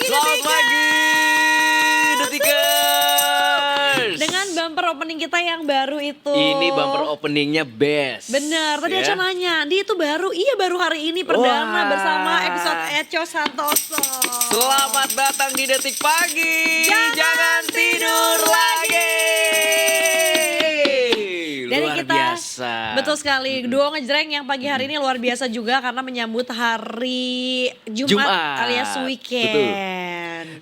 Selamat pagi, Detikers. Dengan bumper opening kita yang baru itu. Ini bumper openingnya best. Bener, tadi ya? Eco nanya, Di itu baru? Iya baru hari ini perdana Wah. bersama episode Eco Santoso. Selamat datang di Detik Pagi. Jangan tidur lagi. Dari Luar kita, biasa. betul sekali, duo ngejreng yang pagi hari ini luar biasa juga karena menyambut hari Jumat, alias weekend.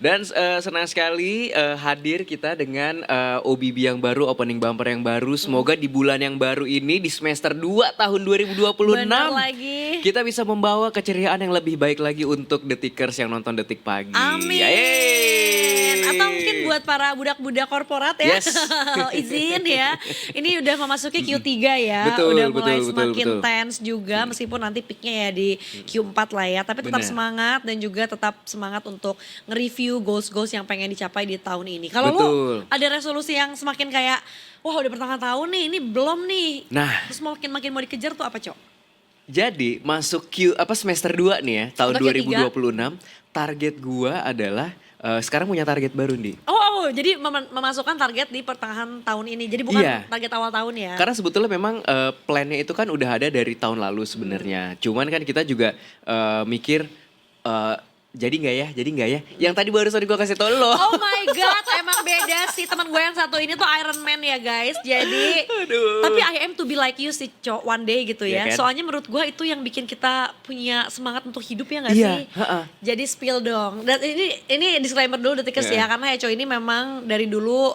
Dan senang sekali hadir kita dengan OBB yang baru, opening bumper yang baru. Semoga di bulan yang baru ini, di semester 2 tahun 2026. Bener lagi. Kita bisa membawa keceriaan yang lebih baik lagi untuk Detikers yang nonton Detik Pagi. Amin. Yeay. Atau mungkin buat para budak-budak korporat ya. Yes. Izin ya. Ini udah memasuki Q3 ya. Betul, udah mulai betul, semakin betul. tense juga meskipun nanti peaknya ya di Q4 lah ya. Tapi tetap Bener. semangat dan juga tetap semangat untuk nge-review goals-goals yang pengen dicapai di tahun ini. Kalau lo Betul. ada resolusi yang semakin kayak wah udah pertengahan tahun nih, ini belum nih. Nah. Terus makin mau dikejar tuh apa, Cok? Jadi masuk semester 2 nih ya, tahun Atau Q3. 2026. Target gua adalah sekarang punya target baru nih. Oh, jadi memasukkan target di pertengahan tahun ini. Jadi bukan Iya. target awal tahun ya. Karena sebetulnya memang plannya itu kan udah ada dari tahun lalu sebenarnya. Cuman kan kita juga mikir jadi nggak ya? Yang tadi barusan gue kasih tau lo. Oh my god, emang beda sih teman gue yang satu ini tuh Iron Man ya guys. Jadi, Aduh. tapi I am to be like you sih, Cok, one day gitu ya. Iya kan? Soalnya menurut gue itu yang bikin kita punya semangat untuk hidup ya nggak Iya, sih? Jadi spill dong. Dan ini disclaimer dulu Detikers ya, karena Eco ini memang dari dulu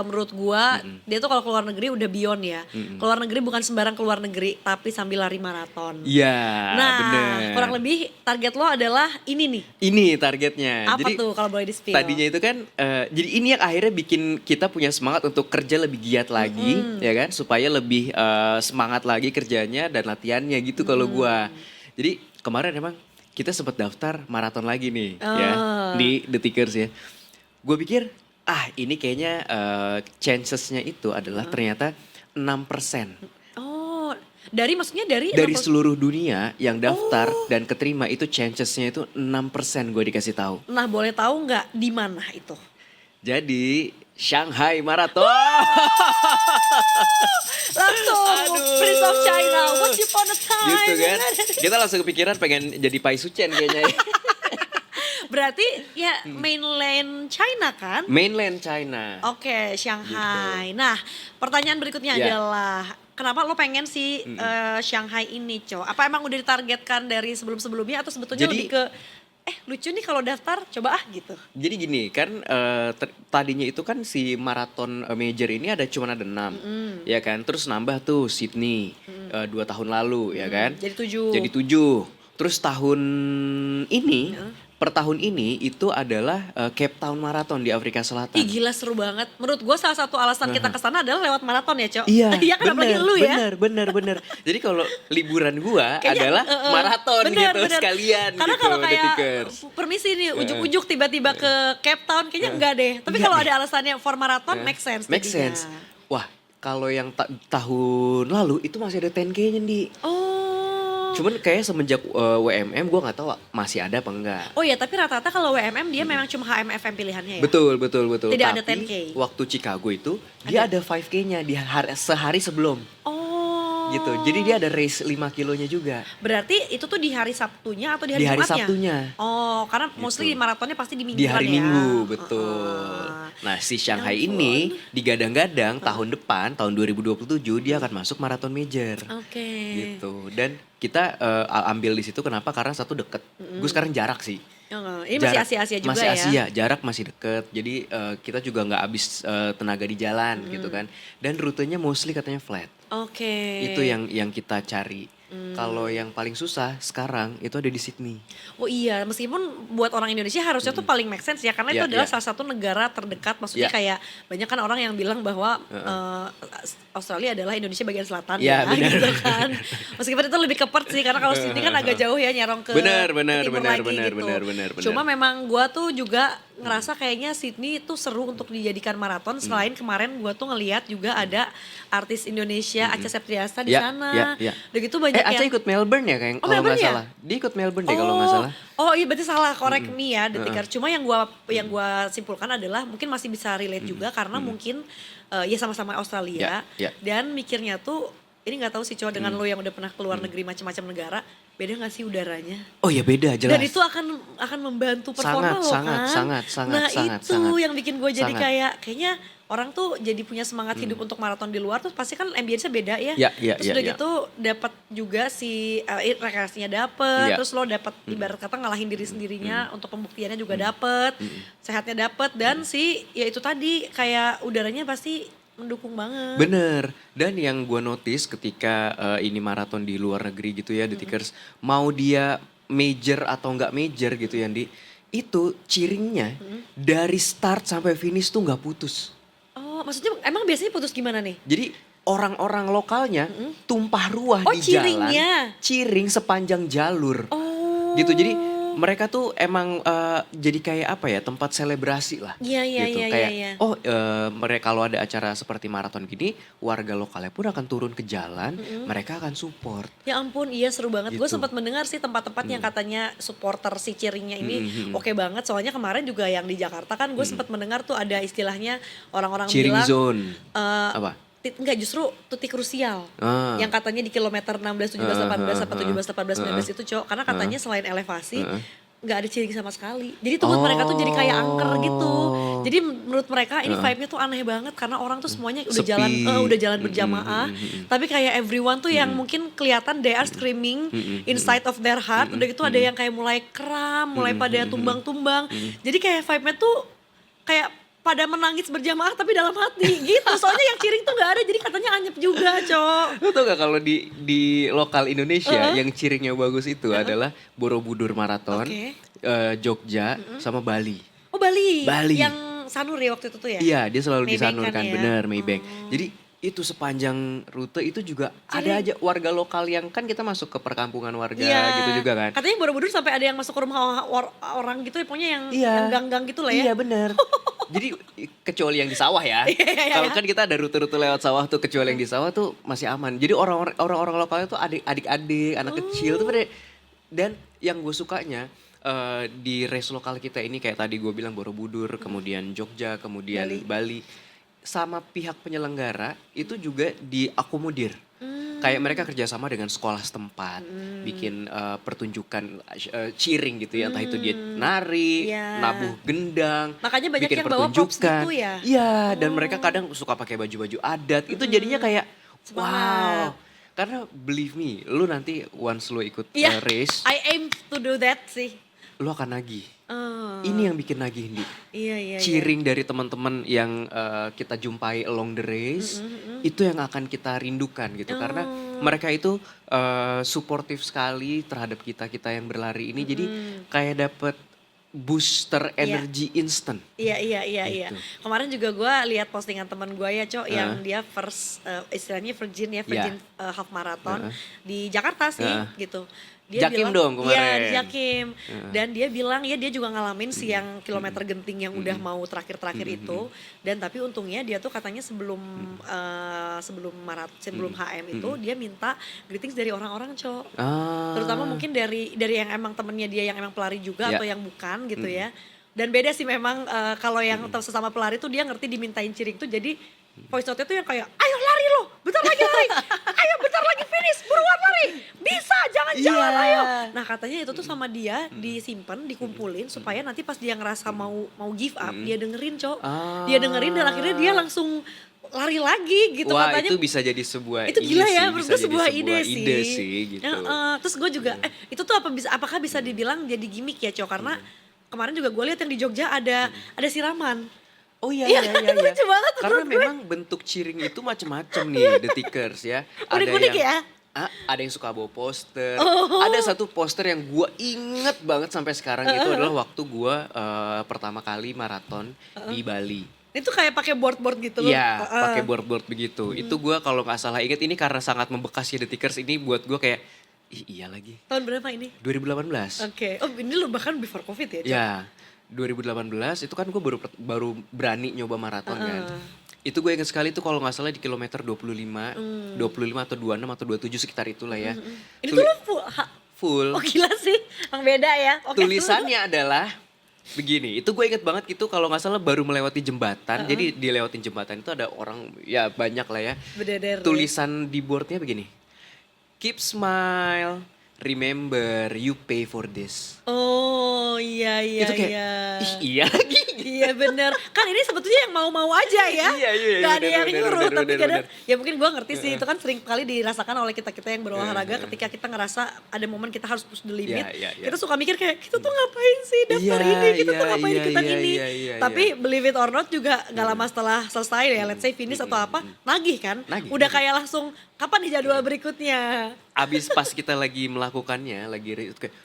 menurut gue dia tuh kalau keluar negeri udah beyond ya. Keluar negeri bukan sembarang keluar negeri, tapi sambil lari maraton. Iya, Nah, bener. kurang lebih target lo adalah ini nih. Ini targetnya. Apa Jadi tuh kalau boleh di-spill? tadinya itu kan, jadi ini yang akhirnya bikin kita punya semangat untuk kerja lebih giat lagi, ya kan? Supaya lebih semangat lagi kerjanya dan latihannya gitu kalau gua. Jadi kemarin emang kita sempat daftar maraton lagi nih, ya di Detikers ya. Gue pikir, ini kayaknya chancesnya itu adalah ternyata 6%. Oh, maksudnya dari Dari seluruh dunia yang daftar dan keterima itu chancesnya itu 6% gue dikasih tahu. Nah, boleh tahu nggak di mana itu? Jadi Shanghai Marathon. Langsung Aduh. Prince of China, once upon a time. Gitu kan. Kita langsung kepikiran pengen jadi Pai Suchen kayaknya. Berarti ya mainland China kan? Mainland China. Oke, Shanghai. Nah, pertanyaan berikutnya Ya. adalah kenapa lo pengen si Shanghai ini, Co? Apa emang udah ditargetkan dari sebelum-sebelumnya atau sebetulnya Jadi- lebih ke lucu nih kalau daftar, coba gitu. Jadi gini kan tadinya itu kan si maraton major ini cuman ada 6. Ya kan. Terus nambah tuh Sydney 2 tahun lalu ya kan. Jadi 7. Jadi 7. Terus tahun ini per tahun ini itu adalah Cape Town Marathon di Afrika Selatan. Ih gila seru banget. Menurut gue salah satu alasan kita kesana adalah lewat maraton ya, Cok. Iya, Iya kan apalagi lu ya. bener. Jadi kalau liburan gua Kayaknya, adalah maraton bener, gitu bener. sekalian Karena gitu, kalau kayak Detikers. permisi nih ujuk-ujuk tiba-tiba ke Cape Town kayaknya enggak deh. Tapi kalau ada alasannya for maraton make sense. Make jadinya. sense. Wah, kalau yang tahun lalu itu masih ada 10K-nya, Di. Oh. Cuman kayak semenjak WMM gua nggak tahu masih ada apa enggak. Oh ya, tapi rata-rata kalau WMM dia memang cuma HMFM pilihannya ya. Betul. Tidak ada Tapi 10K. waktu Chicago itu dia ada 5K-nya di sehari sebelum. Oh. Gitu. Jadi dia ada race 5 kilonya juga. Berarti itu tuh di hari Sabtunya atau di hari Di hari Jumatnya? Sabtunya. Oh, karena mostly maratonnya pasti di minggu Di hari ya. Minggu, betul. Nah, si Shanghai Ya ampun. ini digadang-gadang tahun depan, tahun 2027 dia akan masuk maraton major. Oke. Gitu. Dan kita ambil di situ kenapa? Karena satu deket. Gue sekarang jarak sih. Oh, ini masih Jarak- Asia-Asia juga masih ya. Asia, jarak masih deket. Jadi kita juga nggak habis tenaga di jalan gitu kan. Dan rutenya mostly katanya flat. Oke. Itu yang kita cari. Kalau yang paling susah sekarang itu ada di Sydney. Oh iya, meskipun buat orang Indonesia harusnya tuh paling make sense ya, karena itu Iya, adalah iya. salah satu negara terdekat. Maksudnya Iya. kayak banyak kan orang yang bilang bahwa Australia adalah Indonesia bagian selatan Ya, ya benar. gitu kan. Meskipun itu lebih ke Perth sih karena kalau Sydney kan agak jauh ya nyerong ke Benar, ke benar, timur benar, lagi benar, gitu. benar. Cuma memang gua tuh juga ngerasa kayaknya Sydney itu seru untuk dijadikan maraton. Selain kemarin gua tuh ngelihat juga ada artis Indonesia Acha Septriasa di Ya, sana. ya. Udah gitu banyak Aca yang ikut Melbourne ya kayak Oh, kalau nggak Melbourne ya? salah. Dia ikut Melbourne deh kalau nggak salah. Oh iya berarti salah, correct me ya Detikers. Cuma yang gua simpulkan adalah mungkin masih bisa relate juga karena mungkin ya sama-sama Australia Ya. dan mikirnya tuh ini nggak tahu sih cowok dengan lo yang udah pernah keluar negeri macam-macam negara, beda nggak sih udaranya? Oh ya beda jelas. Dan itu akan membantu performa lo kan. sangat, Nah sangat, itu sangat. yang bikin gue jadi Sangat. kayaknya orang tuh jadi punya semangat hidup untuk maraton di luar tuh pasti kan ambience-nya beda ya. Ya, Terus ya, udah ya. gitu dapat juga si rekreasinya dapet, Ya. terus lo dapat ibarat kata ngalahin diri sendirinya untuk pembuktiannya juga dapet, sehatnya dapet dan si ya itu tadi kayak udaranya pasti mendukung banget. Bener. Dan yang gue notice ketika ini maraton di luar negeri gitu ya, Detikers, mau dia major atau nggak major gitu ya, Di, itu cheeringnya dari start sampai finish tuh nggak putus. Oh maksudnya emang biasanya putus gimana nih? Jadi orang-orang lokalnya tumpah ruah Oh, di cheeringnya. jalan, cheering sepanjang jalur. Oh. Gitu. Jadi mereka tuh emang jadi kayak apa ya, tempat selebrasi lah. Iya, gitu. iya. Kayak mereka kalau ada acara seperti maraton gini, warga lokalnya pun akan turun ke jalan, mereka akan support. Ya ampun, iya seru banget. Gue Gitu. sempat mendengar sih tempat-tempat yang katanya supporter si cheeringnya ini oke banget. Soalnya kemarin juga yang di Jakarta kan gue sempat mendengar tuh ada istilahnya orang-orang Cheering bilang zone. eh, Apa? enggak justru titik krusial. Ah. Yang katanya di kilometer 16, 17, 18, apa 17, 18, 19 itu cowok. Karena katanya selain elevasi nggak ada cheering sama sekali. Jadi tuh buat mereka tuh jadi kayak angker gitu. Jadi menurut mereka ini vibe-nya tuh aneh banget karena orang tuh semuanya udah Sepi. jalan berjamaah. Tapi kayak everyone tuh yang mungkin kelihatan they are screaming inside of their heart. Udah gitu ada yang kayak mulai kram, mulai pada tumbang-tumbang. Jadi kayak vibe-nya tuh kayak pada menangis berjamaah tapi dalam hati gitu. Soalnya yang cheering tuh nggak ada jadi katanya anyep juga, Cok. Lo tau gak kalau di lokal Indonesia yang cheeringnya bagus itu adalah Borobudur Marathon, Oke. Jogja, sama Bali. Oh Bali. Bali. Yang Sanur ya waktu itu tuh ya? Iya, dia selalu Maybank disanurkan, kan ya? bener Maybank. Jadi itu sepanjang rute itu juga ada aja warga lokal yang kan kita masuk ke perkampungan warga gitu juga kan. Katanya Borobudur sampai ada yang masuk ke rumah orang gitu ya, pokoknya yang gang-gang gitu lah ya. Iya bener. Jadi kecuali yang di sawah ya. Kalau kan kita ada rute-rute lewat sawah tuh, kecuali yang di sawah tuh masih aman. Jadi orang-orang lokalnya tuh adik-adik, anak kecil tuh pada. Dan yang gue sukanya di race lokal kita ini kayak tadi gue bilang Borobudur, kemudian Jogja, kemudian Bali. Sama pihak penyelenggara itu juga diakomodir. Kayak mereka kerjasama dengan sekolah setempat, bikin pertunjukan cheering gitu ya, entah itu dia nari, Iya. nabuh gendang, Makanya banyak bikin yang bawa props pertunjukan. gitu ya? Iya, dan mereka kadang suka pakai baju-baju adat. Itu jadinya kayak Semangat. wow. Karena believe me, lu nanti once lu ikut Iya, race, I aim to do that sih. lu akan nagih. Oh, Ini yang bikin nagih, Di. iya. Cheering dari teman-teman yang kita jumpai along the race itu yang akan kita rindukan gitu karena mereka itu suportif sekali terhadap kita yang berlari ini jadi kayak dapet booster energi instant. Iya. Gitu. Kemarin juga gue lihat postingan teman gue ya, Cok, yang dia first istilahnya virgin half marathon di Jakarta sih gitu. Dia Jakim bilang, dong kemarin. Iya, di Jakim. Dan dia bilang ya dia juga ngalamin sih yang kilometer genting yang udah mau terakhir-terakhir itu. Dan tapi untungnya dia tuh katanya sebelum HM itu dia minta greetings dari orang-orang, Cok. Terutama mungkin dari yang emang temennya dia yang emang pelari juga atau yang bukan gitu ya. Dan beda sih memang kalau yang sesama pelari tuh dia ngerti dimintain cheering tuh jadi voice note-nya tuh yang kayak ayo lari lo, bentar lagi lari, ayo bentar lagi finish, buruan lari, bisa jangan jalan ayo. Nah katanya itu tuh sama dia disimpan, dikumpulin supaya nanti pas dia ngerasa mau give up dia dengerin, Cok. Dia dengerin dan akhirnya dia langsung lari lagi gitu. Wah, katanya. itu bisa jadi sebuah Itu gila ya, sih, menurut bisa gue jadi sebuah ide sih gitu. Terus gue juga itu tuh apakah bisa dibilang jadi gimmick ya, Cok? Karena kemarin juga gue lihat yang di Jogja ada siraman. Oh iya. Lucu banget Karena menurut gue. memang bentuk cheering itu macam-macam nih, Detikers ya. Unik-unik ya? Ada yang suka bawa poster. Ada satu poster yang gue inget banget sampai sekarang itu adalah waktu gue pertama kali maraton di Bali. Itu kayak pakai board-board gitu loh. Iya, pakai board-board begitu. Itu gue kalau nggak salah inget ini karena sangat membekas ya Detikers ini buat gue kayak, ih iya lagi. Tahun berapa ini? 2018. Oke. Oh ini lo bahkan before covid ya? Cok? Ya, 2018 itu kan gue baru berani nyoba maraton kan. Itu gue inget sekali tuh kalau nggak salah di kilometer 25 atau 26 atau 27 sekitar itulah ya. Ini tuh lo Full. oh gila sih, emang beda ya. Oke. Tulisannya adalah begini, itu gue inget banget gitu kalau nggak salah baru melewati jembatan, jadi dilewatin jembatan itu ada orang, ya banyak lah ya. Bener-bener. Tulisan di boardnya begini, keep smile, remember you pay for this. Oh iya iya Itu kayak, iya. ih iya lagi. Iya bener. Kan ini sebetulnya yang mau-mau aja ya. Iya, Gak ada yang bener, nyuruh. bener, Tapi bener, kadang, bener. ya mungkin gue ngerti sih. Itu kan sering kali dirasakan oleh kita-kita yang berolahraga. Ketika kita ngerasa ada momen kita harus push the limit. Iya. Kita suka mikir kayak, kita tuh ngapain sih daftar Iya, ini. Kita tuh iya, ngapain iya, ikutan iya, ini. iya, Tapi believe it or not juga gak lama setelah selesai ya. Let's say finish atau apa. Nagih kan. Nagih. Udah kayak langsung, kapan nih jadwal berikutnya. Abis pas kita lagi melakukannya, kayak,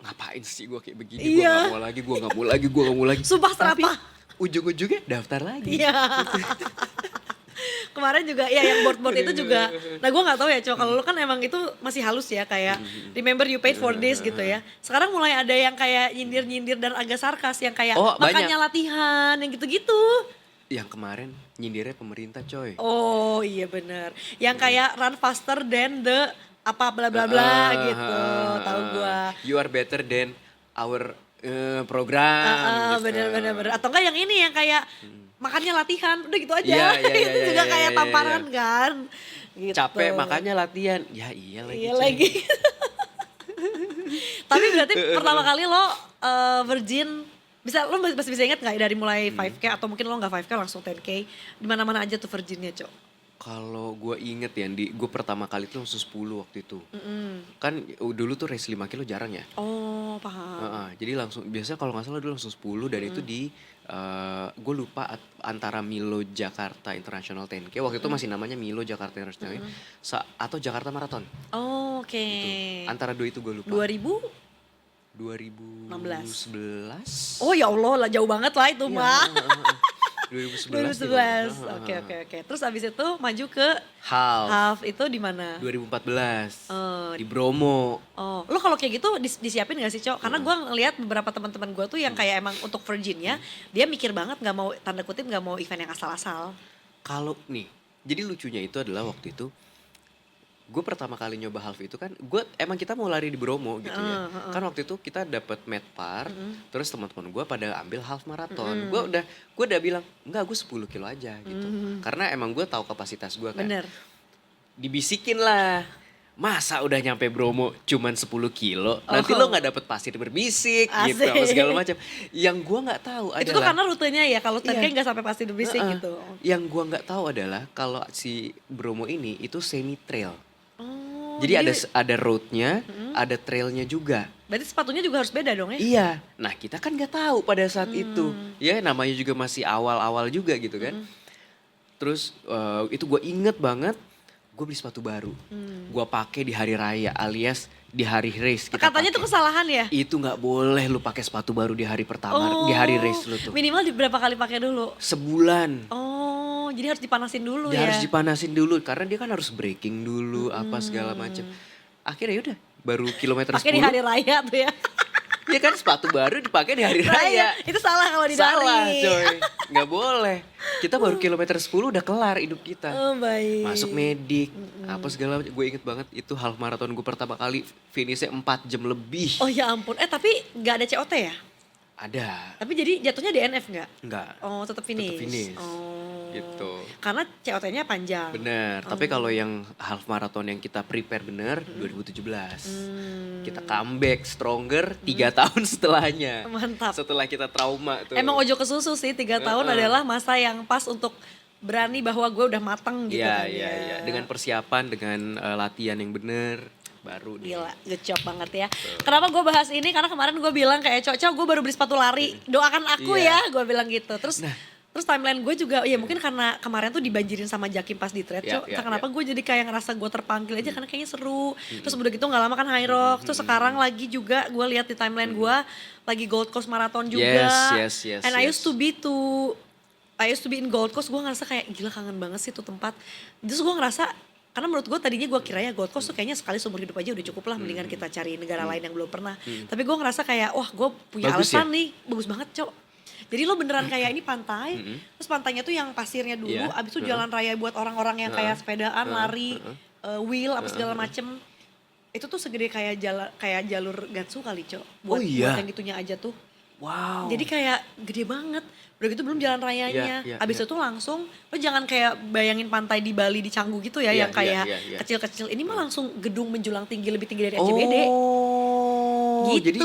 ngapain sih gue kayak begini, Iya. gue gak mau lagi. Sumpah Tapi serapah. ujung-ujungnya daftar lagi. Iya. Kemarin juga ya yang board-board itu juga. Nah gue nggak tahu ya Cok, kalau lu kan emang itu masih halus ya kayak remember you paid for this gitu ya. Sekarang mulai ada yang kayak nyindir-nyindir dan agak sarkas yang kayak Oh, makanya banyak. latihan yang gitu-gitu. Yang kemarin nyindirnya pemerintah coy. Oh iya bener. Yang kayak run faster than the apa bla bla bla gitu. Tahu gua. You are better than our program. gitu. Bener. Atau enggak yang ini yang kayak makannya latihan, udah gitu aja. Iya, iya, Itu iya, juga iya, kayak iya, tamparan kan. Gitu. Capek makanya latihan. Ya iya lagi. Iya coy. lagi. Tapi berarti pertama kali lo Virgin lo masih bisa ingat nggak dari mulai 5K atau mungkin lo nggak 5K langsung 10K di mana-mana aja tuh Virginnya Cok? Kalau gue inget ya, gue pertama kali tuh langsung 10 waktu itu. Kan dulu tuh race 5 kilo jarang ya. Oh paham. Jadi langsung, biasanya kalau nggak salah dulu langsung 10 dan itu di, gue lupa antara Milo Jakarta International 10K, waktu itu masih namanya Milo Jakarta International atau Jakarta Marathon. Oh, oke. Gitu. Antara dua itu gue lupa. 2011. Oh ya Allah lah jauh banget lah itu mah. 2011. 2011. Oke. Terus abis itu maju ke Half. half itu di mana? 2014. Oh. Di Bromo. Oh, lo kalau kayak gitu disiapin gak sih Cok? Karena gue ngeliat beberapa teman-teman gue tuh yang kayak emang untuk Virginnya, dia mikir banget nggak mau tanda kutip nggak mau event yang asal-asal. Kalau nih, jadi lucunya itu adalah waktu itu gue pertama kali nyoba half itu kan, emang kita mau lari di Bromo gitu ya. Kan waktu itu kita dapat medpar, terus teman-teman gue pada ambil half marathon. Gue udah bilang enggak, gue 10 kilo aja gitu. Karena emang gue tahu kapasitas gue kan. Bener. Dibisikin lah. Masa udah nyampe Bromo cuman 10 kilo, nanti lo nggak dapet pasir berbisik gitu Asik. apa segala macam. Yang gue nggak tahu adalah Itu tuh karena rutenya ya, kalau 10K Iya. nggak sampai pasti berisik gitu. Yang gue nggak tahu adalah kalau si Bromo ini itu semi trail. Oh, Jadi ada roadnya, ada trailnya juga. berarti sepatunya juga harus beda dong ya? Iya. Nah kita kan nggak tahu pada saat itu. Ya namanya juga masih awal-awal juga gitu kan. Terus itu gue inget banget. Gue beli sepatu baru. Gue pakai di hari raya alias di hari race. Kita Katanya pakai. tuh kesalahan ya? Itu nggak boleh lu pakai sepatu baru di hari pertama, di hari race lu tuh. Minimal berapa kali pakai dulu? Sebulan. Oh, jadi harus dipanasin dulu Dia ya? harus dipanasin dulu karena dia kan harus braking dulu apa segala macem. Akhirnya yaudah baru kilometer 10. Pakai di hari raya tuh ya? Ya kan sepatu baru dipakai di hari raya. Itu salah kalau di Salah dari. coy, nggak boleh. Kita baru kilometer 10 udah kelar hidup kita. Oh baik. Masuk medik, apa segala macam. Gue inget banget itu half marathon gue pertama kali finishnya 4 jam lebih. Oh ya ampun, tapi nggak ada COT ya? Ada, Tapi jadi jatuhnya DNF nggak? enggak. Oh tetap finish. Tetap finish. Oh. Gitu. Karena COT-nya panjang. Bener, tapi kalau yang half marathon yang kita prepare bener 2017. Kita comeback stronger 3 tahun setelahnya. Mantap. Setelah kita trauma tuh. Emang ojo ke susu sih 3 tahun adalah masa yang pas untuk berani bahwa gue udah mateng gitu Iya, kan iya, ya. iya. Dengan persiapan, dengan latihan yang bener, baru deh. Gila, good job banget ya. Kenapa gue bahas ini? Karena kemarin gue bilang kayak Cocok gue baru beli sepatu lari. Doakan aku Iya. ya, gue bilang gitu. Terus timeline gue juga, ya mungkin karena kemarin tuh dibanjirin sama Jakim pas di thread, Iya, Cok. iya, Kenapa gue jadi kayak ngerasa gue terpanggil aja karena kayaknya seru. Terus udah gitu gak lama kan High Rock. Terus sekarang lagi juga gue lihat di timeline gue lagi Gold Coast Marathon juga. Yes, yes, yes, And I yes. used to be to I used to be in Gold Coast, gue ngerasa kayak gila kangen banget sih tuh tempat. Terus gue ngerasa, karena menurut gue tadinya gue kira ya Gold Coast tuh kayaknya sekali seumur hidup aja udah cukup lah, mendingan kita cari negara lain yang belum pernah. Tapi gue ngerasa kayak wah gue punya Bagus alasan nih, bagus banget Cok. Jadi lo beneran kayak ini pantai, terus pantainya tuh yang pasirnya dulu, Iya. abis itu jalan raya buat orang-orang yang kayak sepedaan, lari, wheel, apa segala macem. Itu tuh segede kayak jalur Gatsu kali Cok, Oh iya? buat yang gitunya aja tuh. Wow. Jadi kayak gede banget. Udah gitu belum jalan rayanya. Iya, iya, Abis iya. itu langsung lo jangan kayak bayangin pantai di Bali di Canggu gitu ya Iya, yang kayak iya, iya. kecil-kecil. Ini mah langsung gedung menjulang tinggi lebih tinggi dari SCBD. Oh, Gitu. jadi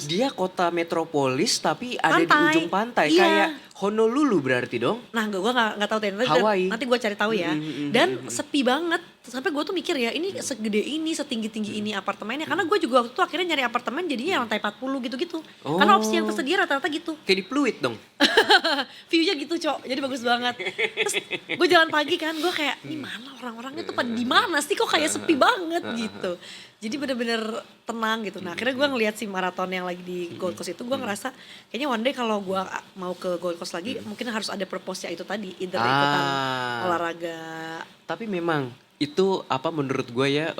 dia kota metropolis tapi ada di Pantai. ujung pantai, Iya. kayak Honolulu berarti dong? Nah, gue nggak tahu deh. Hawaii. Nanti gue cari tahu ya. Dan sepi banget. Sampai gue tuh mikir ya, ini segede ini, setinggi-tinggi ini apartemennya. Karena gue juga waktu itu akhirnya nyari apartemen jadinya yang lantai 40 gitu-gitu. Karena opsi yang tersedia rata-rata gitu. Kayak di Pluit dong. View-nya gitu Cok, jadi bagus banget. Terus gue jalan pagi kan, gue kayak ini mana orang-orangnya tuh pada di mana sih, kok kayak sepi banget gitu. Jadi bener-bener tenang gitu. Nah akhirnya gue ngeliat si maraton yang lagi di Gold Coast itu, gue ngerasa kayaknya one day kalau gue mau ke Gold Coast lagi mungkin harus ada purpose-nya itu tadi, either ikutan olahraga. Tapi memang itu apa menurut gue ya,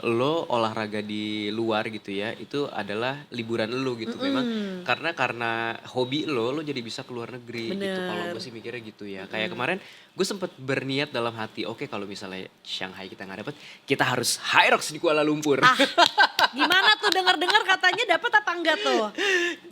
lo olahraga di luar gitu ya, itu adalah liburan lo gitu. Memang karena hobi lo jadi bisa keluar negeri gitu. Bener. Kalau gue sih mikirnya gitu ya. Kayak kemarin gue sempet berniat dalam hati, oke kalau misalnya Shanghai kita nggak dapet, kita harus Hyrox di Kuala Lumpur. Gimana tuh dengar-dengar katanya dapat apa enggak tuh?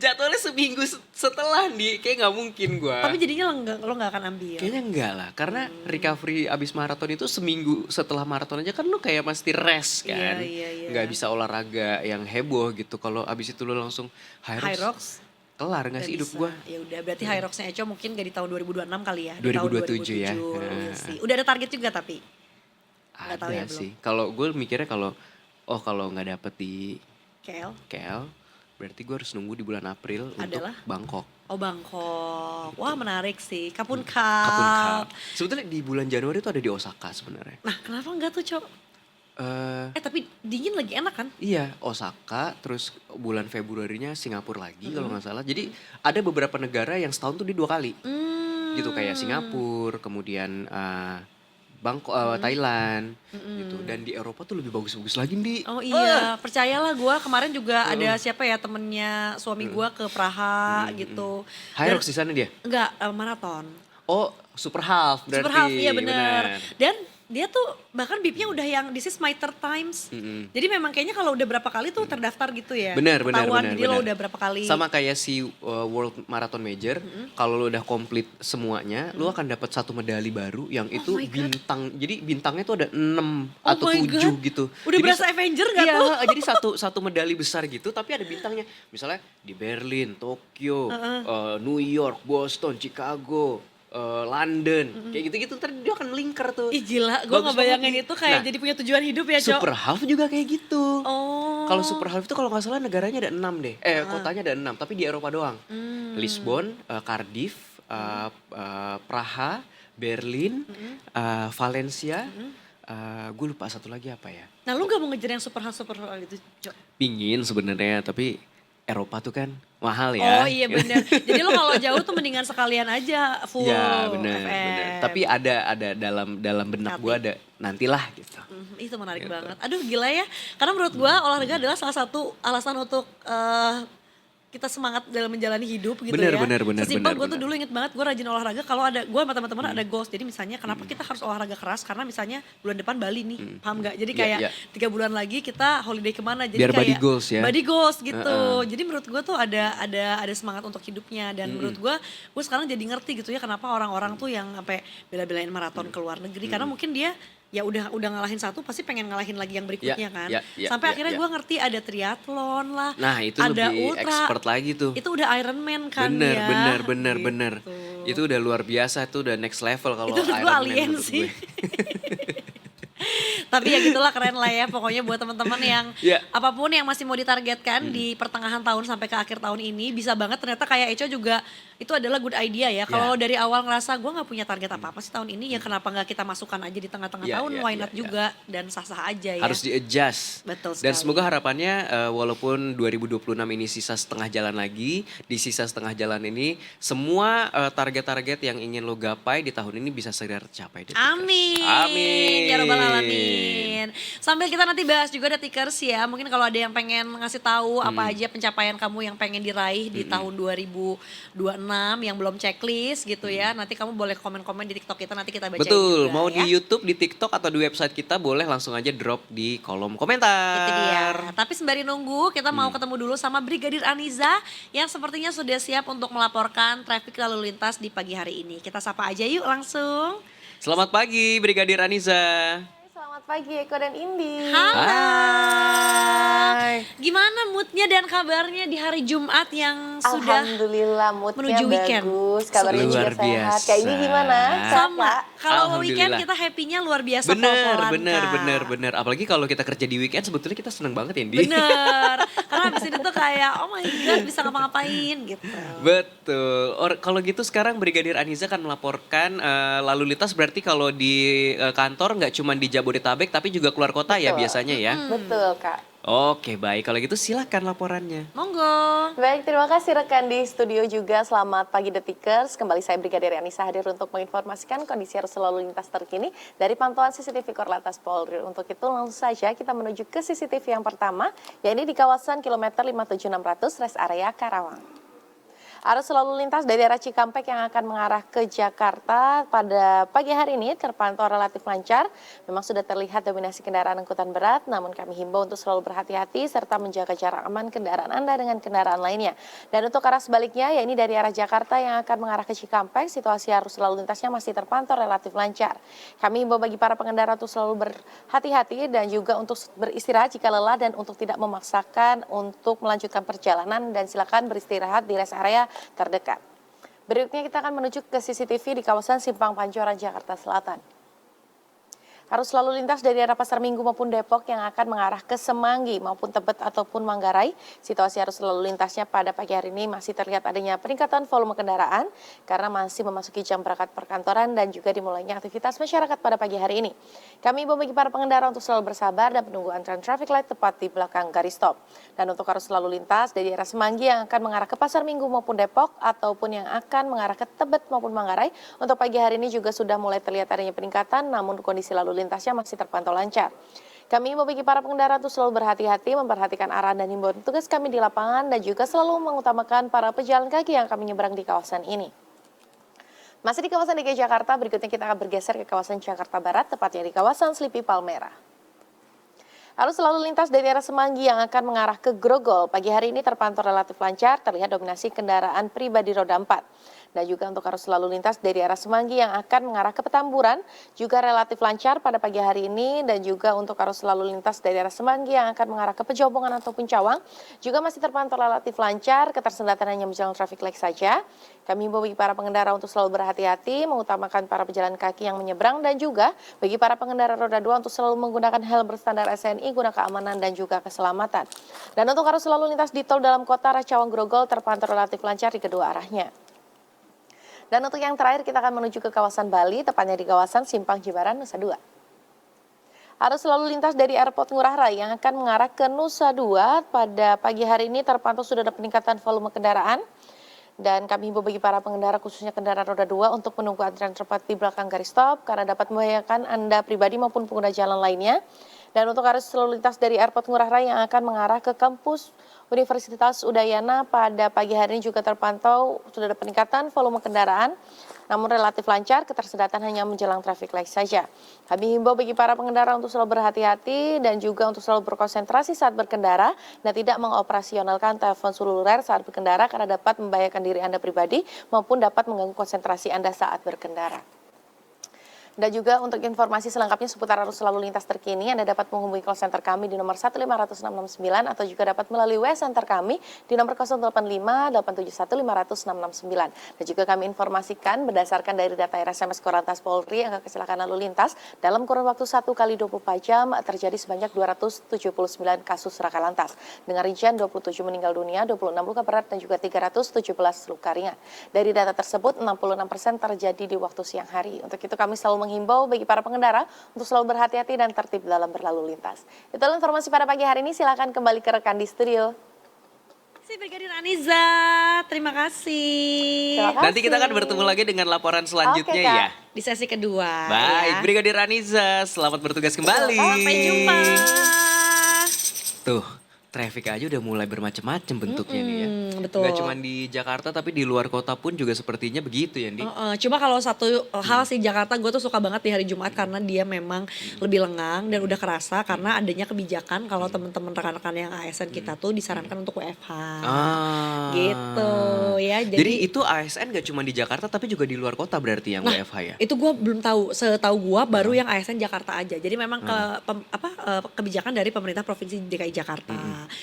Jadwalnya seminggu setelah nih, kayak nggak mungkin gue. Tapi jadinya lo nggak akan ambil. Kayaknya enggak lah, karena recovery abis maraton itu seminggu setelah maraton aja kan lu kayak mesti rest kan. Iya. Nggak bisa olahraga yang heboh gitu. Kalau abis itu lu langsung Hyrox. kelar nggak sih hidup gua? Ya udah berarti Hyrox-nya Eco mungkin gak di tahun 2026 kali ya. Di 2027 ya. tahun 2027, iya sih. Udah ada target juga tapi. Nggak tahu ya Ada sih. Kalau gue mikirnya kalau nggak dapet di KL. KL, berarti gue harus nunggu di bulan April Adalah? untuk Bangkok. Oh Bangkok. Wah menarik sih. Kapun Kapun Cup. Cup. Sebetulnya di bulan Januari itu ada di Osaka sebenarnya. Nah kenapa enggak tuh Cok? Tapi dingin lagi enak kan? Iya, Osaka, terus bulan Februarinya Singapura lagi kalau nggak salah. Jadi ada beberapa negara yang setahun tuh di 2 kali. Gitu kayak Singapura, kemudian Bangkok, Thailand gitu. Dan di Eropa tuh lebih bagus-bagus lagi, Ndi. Oh iya, percayalah gue kemarin juga ada siapa ya temennya suami gue ke Praha gitu. Hyrox di sana dia? Enggak, maraton. Oh, Super Half berarti. Super Half, iya bener. Dan dia tuh bahkan BIP-nya udah yang this is my third times. Jadi memang kayaknya kalau udah berapa kali tuh terdaftar gitu ya. Benar. Ketahuan, jadi lo udah berapa kali. Sama kayak si World Marathon Major, kalau lo udah komplit semuanya, lo akan dapat 1 medali baru yang itu my God. bintang. Jadi bintangnya tuh ada 6 Oh atau my 7 God. gitu. Udah Jadi berasa Avenger gak iya, tuh? jadi satu medali besar gitu tapi ada bintangnya. Misalnya di Berlin, Tokyo, New York, Boston, Chicago, London, kayak gitu-gitu ntar dia akan lingkar tuh. Ih gila, gue Bagus ngebayangin banget. itu kayak Nah, jadi punya tujuan hidup ya Cok. Super Half juga kayak gitu. Oh. Kalau Super Half itu kalau nggak salah negaranya ada 6 deh. Kotanya ada 6 tapi di Eropa doang. Lisbon, Cardiff, Praha, Berlin, Valencia. Gue lupa satu lagi apa ya. Nah lu gak mau ngejar yang super hal itu Cok? Pingin sebenarnya tapi Eropa tuh kan mahal ya. Oh iya bener. Jadi lo kalau jauh tuh mendingan sekalian aja full Ya bener. FM. Tapi ada dalam benak gue ada nantilah gitu. Itu menarik banget. Aduh gila ya. Karena menurut gue olahraga adalah salah satu alasan untuk kita semangat dalam menjalani hidup gitu Bener, ya. bener. Sesimpel gue tuh dulu inget banget gue rajin olahraga kalau ada gue sama teman-teman ada goals. Jadi misalnya kenapa kita harus olahraga keras karena misalnya bulan depan Bali nih, paham gak? Jadi kayak 3 bulan lagi kita holiday kemana? Jadi Biar kayak body goals ya. Body goals gitu. Jadi menurut gue tuh ada semangat untuk hidupnya dan menurut gue sekarang jadi ngerti gitu ya kenapa orang-orang tuh yang sampai bela-belain maraton ke luar negeri karena mungkin dia ya udah ngalahin satu pasti pengen ngalahin lagi yang berikutnya kan. Sampai akhirnya gue ngerti ada triathlon lah. Nah itu ada lebih ultra, expert lagi tuh. itu udah Ironman kan bener, ya. Bener. Itu udah luar biasa, itu udah next level kalau Itu menurut gue Iron Man alien menurut sih. gue. Tapi ya gitulah, keren lah ya pokoknya buat teman-teman yang Iya. apapun yang masih mau ditargetkan di pertengahan tahun sampai ke akhir tahun ini bisa banget. Ternyata kayak Eco juga itu adalah good idea ya. Kalau Ya. dari awal ngerasa gue nggak punya target apa-apa sih tahun ini, ya kenapa nggak kita masukkan aja di tengah-tengah Ya, tahun, ya, why ya, not ya. juga, dan sah-sah aja ya. Harus di-adjust. Betul Dan sekali. semoga harapannya walaupun 2026 ini sisa setengah jalan lagi, di sisa setengah jalan ini semua target-target yang ingin lo gapai di tahun ini bisa segera tercapai. Detikers. Amin. Amin. Ya robbal alamin. Sambil kita nanti bahas juga Detikers ya. Mungkin kalau ada yang pengen ngasih tahu apa aja pencapaian kamu yang pengen diraih di tahun 2026 yang belum checklist gitu ya. Nanti kamu boleh komen-komen di TikTok kita, nanti kita bacain Betul, juga mau ya. di YouTube, di TikTok atau di website kita boleh langsung aja drop di kolom komentar. Itu dia. Tapi sembari nunggu, kita mau ketemu dulu sama Brigadir Aniza yang sepertinya sudah siap untuk melaporkan traffic lalu lintas di pagi hari ini. Kita sapa aja yuk langsung. Selamat pagi Brigadir Aniza. Selamat pagi Eko dan Indi. Halo. Hai. Gimana moodnya dan kabarnya di hari Jumat yang sudah Alhamdulillah moodnya menuju weekend? bagus, kabarnya juga Luar sehat. biasa. Kayak ini gimana? Sehat, sama? Kak? Kalau weekend Alhamdulillah. kita happy-nya luar biasa Bener, pol-polan, bener, Kak. bener. Apalagi kalau kita kerja di weekend sebetulnya kita seneng banget ya, Indi. Bener. Karena habis itu tuh kayak oh my god bisa ngapa-ngapain gitu. Betul. Kalau gitu sekarang Brigadir Aniza akan melaporkan lalu lintas, berarti kalau di kantor nggak cuma di Jabodetabek tapi juga keluar kota ya Betul. biasanya ya. Betul Kak. Oke, baik. Kalau gitu silakan laporannya. Monggo. Baik, terima kasih rekan di studio juga. Selamat pagi Detikers. Kembali saya Brigadir Anissa hadir untuk menginformasikan kondisi arus lalu lintas terkini dari pantauan CCTV Korlantas Polri. Untuk itu langsung saja kita menuju ke CCTV yang pertama, yakni di kawasan kilometer 57600 rest area Karawang. Arus lalu lintas dari arah Cikampek yang akan mengarah ke Jakarta pada pagi hari ini terpantau relatif lancar. Memang sudah terlihat dominasi kendaraan angkutan berat, namun kami himbau untuk selalu berhati-hati serta menjaga jarak aman kendaraan Anda dengan kendaraan lainnya. Dan untuk arah sebaliknya, yakni dari arah Jakarta yang akan mengarah ke Cikampek, situasi arus lalu lintasnya masih terpantau relatif lancar. Kami himbau bagi para pengendara untuk selalu berhati-hati dan juga untuk beristirahat jika lelah dan untuk tidak memaksakan untuk melanjutkan perjalanan dan silakan beristirahat di rest area terdekat. Berikutnya kita akan menuju ke CCTV di kawasan Simpang Pancoran, Jakarta Selatan. Arus lalu lintas dari arah Pasar Minggu maupun Depok yang akan mengarah ke Semanggi maupun Tebet ataupun Manggarai. Situasi arus lalu lintasnya pada pagi hari ini masih terlihat adanya peningkatan volume kendaraan karena masih memasuki jam berangkat perkantoran dan juga dimulainya aktivitas masyarakat pada pagi hari ini. Kami bagi para pengendara untuk selalu bersabar dan menunggu antrean traffic light tepat di belakang garis stop. Dan untuk arus lalu lintas dari arah Semanggi yang akan mengarah ke Pasar Minggu maupun Depok ataupun yang akan mengarah ke Tebet maupun Manggarai, untuk pagi hari ini juga sudah mulai terlihat adanya peningkatan, namun kondisi lalu lintasnya masih terpantau lancar. Kami bagi para pengendara untuk selalu berhati-hati, memperhatikan arah dan himbauan tugas kami di lapangan dan juga selalu mengutamakan para pejalan kaki yang kami nyebrang di kawasan ini. Masih di kawasan DKI Jakarta, berikutnya kita akan bergeser ke kawasan Jakarta Barat, tepatnya di kawasan Slipi Palmera. Arus lalu lintas dari arah Semanggi yang akan mengarah ke Grogol pagi hari ini terpantau relatif lancar, terlihat dominasi kendaraan pribadi roda 4. Dan juga untuk arus lalu lintas dari arah Semanggi yang akan mengarah ke Petamburan juga relatif lancar pada pagi hari ini. Dan juga untuk arus lalu lintas dari arah Semanggi yang akan mengarah ke Pejombongan ataupun Cawang juga masih terpantau relatif lancar, ketersendatan hanya menjelang traffic light saja. Kami himbau bagi para pengendara untuk selalu berhati-hati, mengutamakan para pejalan kaki yang menyeberang dan juga bagi para pengendara roda 2 untuk selalu menggunakan helm berstandar SNI guna keamanan dan juga keselamatan. Dan untuk arus lalu lintas di tol dalam kota arah Cawang Grogol terpantau relatif lancar di kedua arahnya. Dan untuk yang terakhir kita akan menuju ke kawasan Bali, tepatnya di kawasan Simpang Jimbaran, Nusa Dua. Arus lalu lintas dari Airport Ngurah Rai yang akan mengarah ke Nusa Dua pada pagi hari ini terpantau sudah ada peningkatan volume kendaraan. Dan kami himbau bagi para pengendara khususnya kendaraan roda 2 untuk menunggu antrian tepat di belakang garis stop karena dapat membahayakan Anda pribadi maupun pengguna jalan lainnya. Dan untuk arus lalu lintas dari Airport Ngurah Rai yang akan mengarah ke kampus Universitas Udayana pada pagi hari ini juga terpantau sudah ada peningkatan volume kendaraan, namun relatif lancar, ketersendatan hanya menjelang traffic light saja. Kami himbau bagi para pengendara untuk selalu berhati-hati dan juga untuk selalu berkonsentrasi saat berkendara dan tidak mengoperasionalkan telepon seluler saat berkendara karena dapat membahayakan diri Anda pribadi maupun dapat mengganggu konsentrasi Anda saat berkendara. Dan juga untuk informasi selengkapnya seputar arus lalu lintas terkini, Anda dapat menghubungi call center kami di nomor 15669 atau juga dapat melalui WA center kami di nomor 085 871 500 669. Dan juga kami informasikan berdasarkan dari data RSMS Korlantas Polri, angka kecelakaan lalu lintas dalam kurun waktu 1 kali 24 jam terjadi sebanyak 279 kasus laka lantas. Dengan rincian 27 meninggal dunia, 26 luka berat dan juga 317 luka ringan. Dari data tersebut 66% terjadi di waktu siang hari. Untuk itu kami selalu menghimbau bagi para pengendara untuk selalu berhati-hati dan tertib dalam berlalu lintas. Itulah informasi pada pagi hari ini, silakan kembali ke rekan di studio. Brigadir Aniza, terima kasih. Terima kasih. Nanti kita akan bertemu lagi dengan laporan selanjutnya Oke, Kak. ya. Di sesi kedua. Baik, ya. Brigadir Aniza, selamat bertugas kembali. Sampai jumpa. Tuh, traffic aja udah mulai bermacam-macam bentuknya nih ya. Betul. Gak cuma di Jakarta tapi di luar kota pun juga sepertinya begitu ya, Di. Cuma kalau satu hal sih Jakarta gue tuh suka banget di hari Jumat karena dia memang lebih lengang dan udah kerasa karena adanya kebijakan kalau teman-teman rekan-rekan yang ASN kita tuh disarankan untuk WFH. Gitu ya. Jadi itu ASN gak cuma di Jakarta tapi juga di luar kota berarti yang WFH ya? Itu gue belum tahu. Setahu gue baru yang ASN Jakarta aja. Jadi memang kebijakan dari pemerintah Provinsi DKI Jakarta.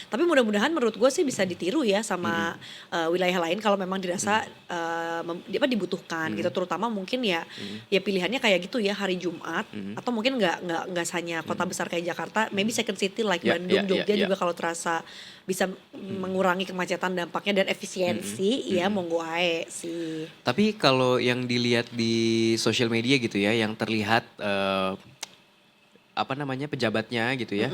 Tapi mudah-mudahan menurut gue sih bisa ditiru ya sama wilayah lain kalau memang dirasa dibutuhkan gitu. Terutama mungkin ya pilihannya kayak gitu ya hari Jumat atau mungkin nggak hanya kota besar kayak Jakarta, maybe second city like Bandung, Jogja juga kalau terasa bisa mengurangi kemacetan dampaknya dan efisiensi ya monggo ae sih. Tapi kalau yang dilihat di sosial media gitu ya, yang terlihat pejabatnya gitu ya,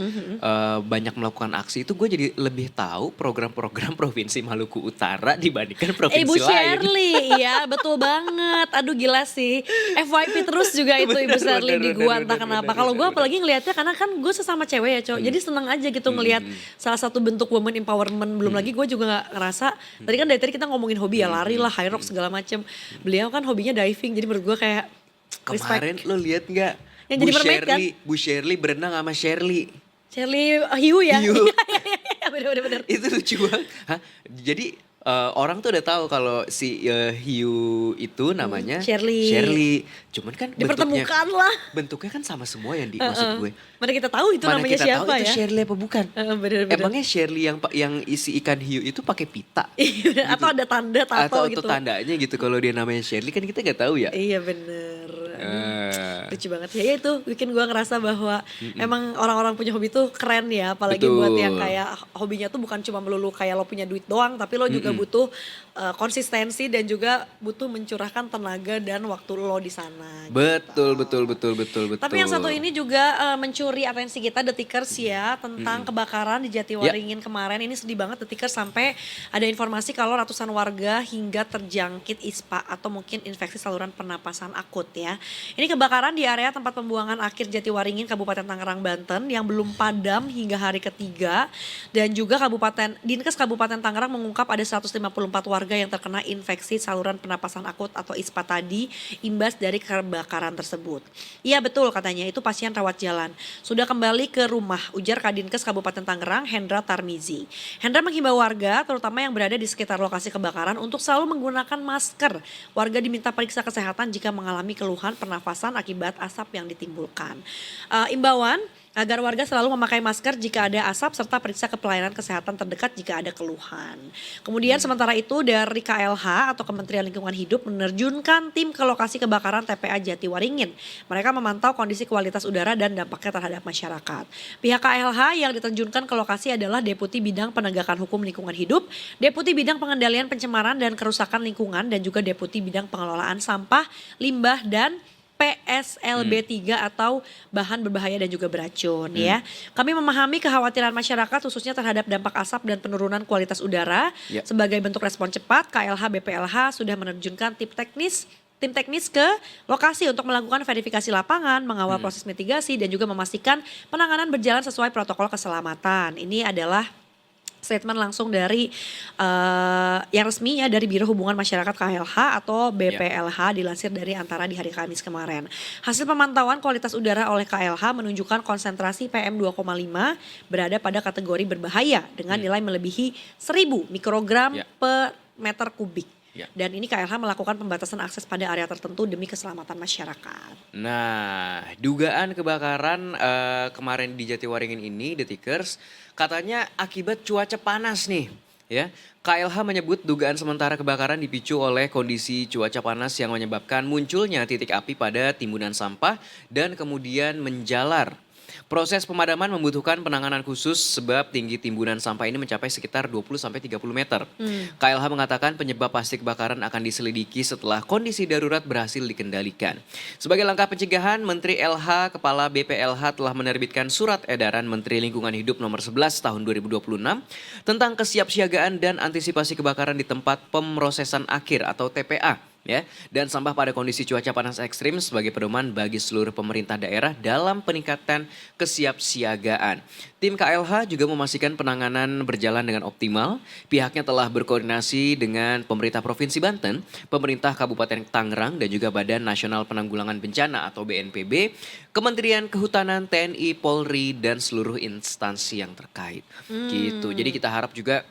banyak melakukan aksi itu, gue jadi lebih tahu program-program Provinsi Maluku Utara dibandingkan provinsi Ibu lain. Shirley, ya betul banget. Aduh gila sih. FYP terus juga itu Ibu Shirley di gua entah kenapa. Kalau gue apalagi ngelihatnya karena kan gue sesama cewek ya Cok. Jadi seneng aja gitu ngelihat salah satu bentuk women empowerment. Belum lagi gue juga ngerasa, tadi kan dari tadi kita ngomongin hobi ya, lari lah, high rock segala macem. Beliau kan hobinya diving, jadi menurut gue kayak Kemarin respect. lo lihat nggak? Yang jadi mermaid kan? Bu Shirley berenang sama Shirley. Shirley Hiu ya? Hiu. Iya, bener-bener. Itu lucu banget. Hah? Jadi orang tuh udah tahu kalau si Hiu itu namanya Shirley. Cuman kan Dipertemukan lah. bentuknya kan sama semua yang maksud gue. Mana kita tahu itu Mana namanya kita siapa tahu itu ya? Shirley apa bukan? Bener-bener. Emangnya Shirley yang isi ikan hiu itu pakai pita? Iya, atau ada tanda tato Atau gitu. tandanya gitu kalau dia namanya Shirley kan kita nggak tahu ya. Iya bener. Lucu banget ya itu bikin gue ngerasa bahwa emang orang-orang punya hobi tuh keren ya. Apalagi Betul. buat yang kayak hobinya tuh bukan cuma melulu kayak lo punya duit doang. Tapi lo juga butuh konsistensi dan juga butuh mencurahkan tenaga dan waktu lo di sana. Betul. Tapi yang satu ini juga mencuri atensi kita Detikers ya tentang kebakaran di Jatiwaringin kemarin. Ini sedih banget Detikers, sampai ada informasi kalau ratusan warga hingga terjangkit ISPA atau mungkin infeksi saluran pernapasan akut ya. Ini kebakaran di area tempat pembuangan akhir Jatiwaringin Kabupaten Tangerang Banten yang belum padam hingga hari ketiga, dan juga Dinkes Kabupaten Tangerang mengungkap ada 154 warga yang terkena infeksi saluran pernapasan akut atau ISPA tadi imbas dari kebakaran tersebut. Iya betul katanya itu pasien rawat jalan. Sudah kembali ke rumah, ujar Kadinkes Kabupaten Tangerang Hendra Tarmizi. Hendra menghimbau warga terutama yang berada di sekitar lokasi kebakaran untuk selalu menggunakan masker. Warga diminta periksa kesehatan jika mengalami keluhan pernafasan akibat asap yang ditimbulkan. Imbauan agar warga selalu memakai masker jika ada asap serta periksa ke pelayanan kesehatan terdekat jika ada keluhan. Kemudian sementara itu dari KLH atau Kementerian Lingkungan Hidup menerjunkan tim ke lokasi kebakaran TPA Jatiwaringin. Mereka memantau kondisi kualitas udara dan dampaknya terhadap masyarakat. Pihak KLH yang diterjunkan ke lokasi adalah Deputi Bidang Penegakan Hukum Lingkungan Hidup, Deputi Bidang Pengendalian Pencemaran dan Kerusakan Lingkungan, dan juga Deputi Bidang Pengelolaan Sampah, Limbah, dan PSLB 3 atau bahan berbahaya dan juga beracun ya. Kami memahami kekhawatiran masyarakat khususnya terhadap dampak asap dan penurunan kualitas udara. Sebagai bentuk respon cepat, KLH BPLH sudah menerjunkan tim teknis ke lokasi untuk melakukan verifikasi lapangan, mengawal proses mitigasi dan juga memastikan penanganan berjalan sesuai protokol keselamatan. Ini adalah statement langsung dari yang resmi ya dari Biro Hubungan Masyarakat KLH atau BPLH dilansir dari Antara di hari Kamis kemarin. Hasil pemantauan kualitas udara oleh KLH menunjukkan konsentrasi PM 2,5 berada pada kategori berbahaya dengan nilai melebihi 1000 mikrogram per meter kubik. Ya. Dan ini KLH melakukan pembatasan akses pada area tertentu demi keselamatan masyarakat. Nah, dugaan kebakaran kemarin di Jatiwaringin ini, Detikers, katanya akibat cuaca panas nih. Ya, KLH menyebut dugaan sementara kebakaran dipicu oleh kondisi cuaca panas yang menyebabkan munculnya titik api pada timbunan sampah dan kemudian menjalar. Proses pemadaman membutuhkan penanganan khusus sebab tinggi timbunan sampah ini mencapai sekitar 20-30 meter. KLH mengatakan penyebab pasti kebakaran akan diselidiki setelah kondisi darurat berhasil dikendalikan. Sebagai langkah pencegahan, Menteri LH Kepala BPLH telah menerbitkan surat edaran Menteri Lingkungan Hidup nomor 11 tahun 2026 tentang kesiapsiagaan dan antisipasi kebakaran di tempat pemrosesan akhir atau TPA. Ya, dan sampah pada kondisi cuaca panas ekstrim sebagai pedoman bagi seluruh pemerintah daerah dalam peningkatan kesiapsiagaan. Tim KLH juga memastikan penanganan berjalan dengan optimal. Pihaknya telah berkoordinasi dengan pemerintah Provinsi Banten, pemerintah Kabupaten Tangerang dan juga Badan Nasional Penanggulangan Bencana atau BNPB, Kementerian Kehutanan, TNI, Polri dan seluruh instansi yang terkait. Gitu. Jadi kita harap juga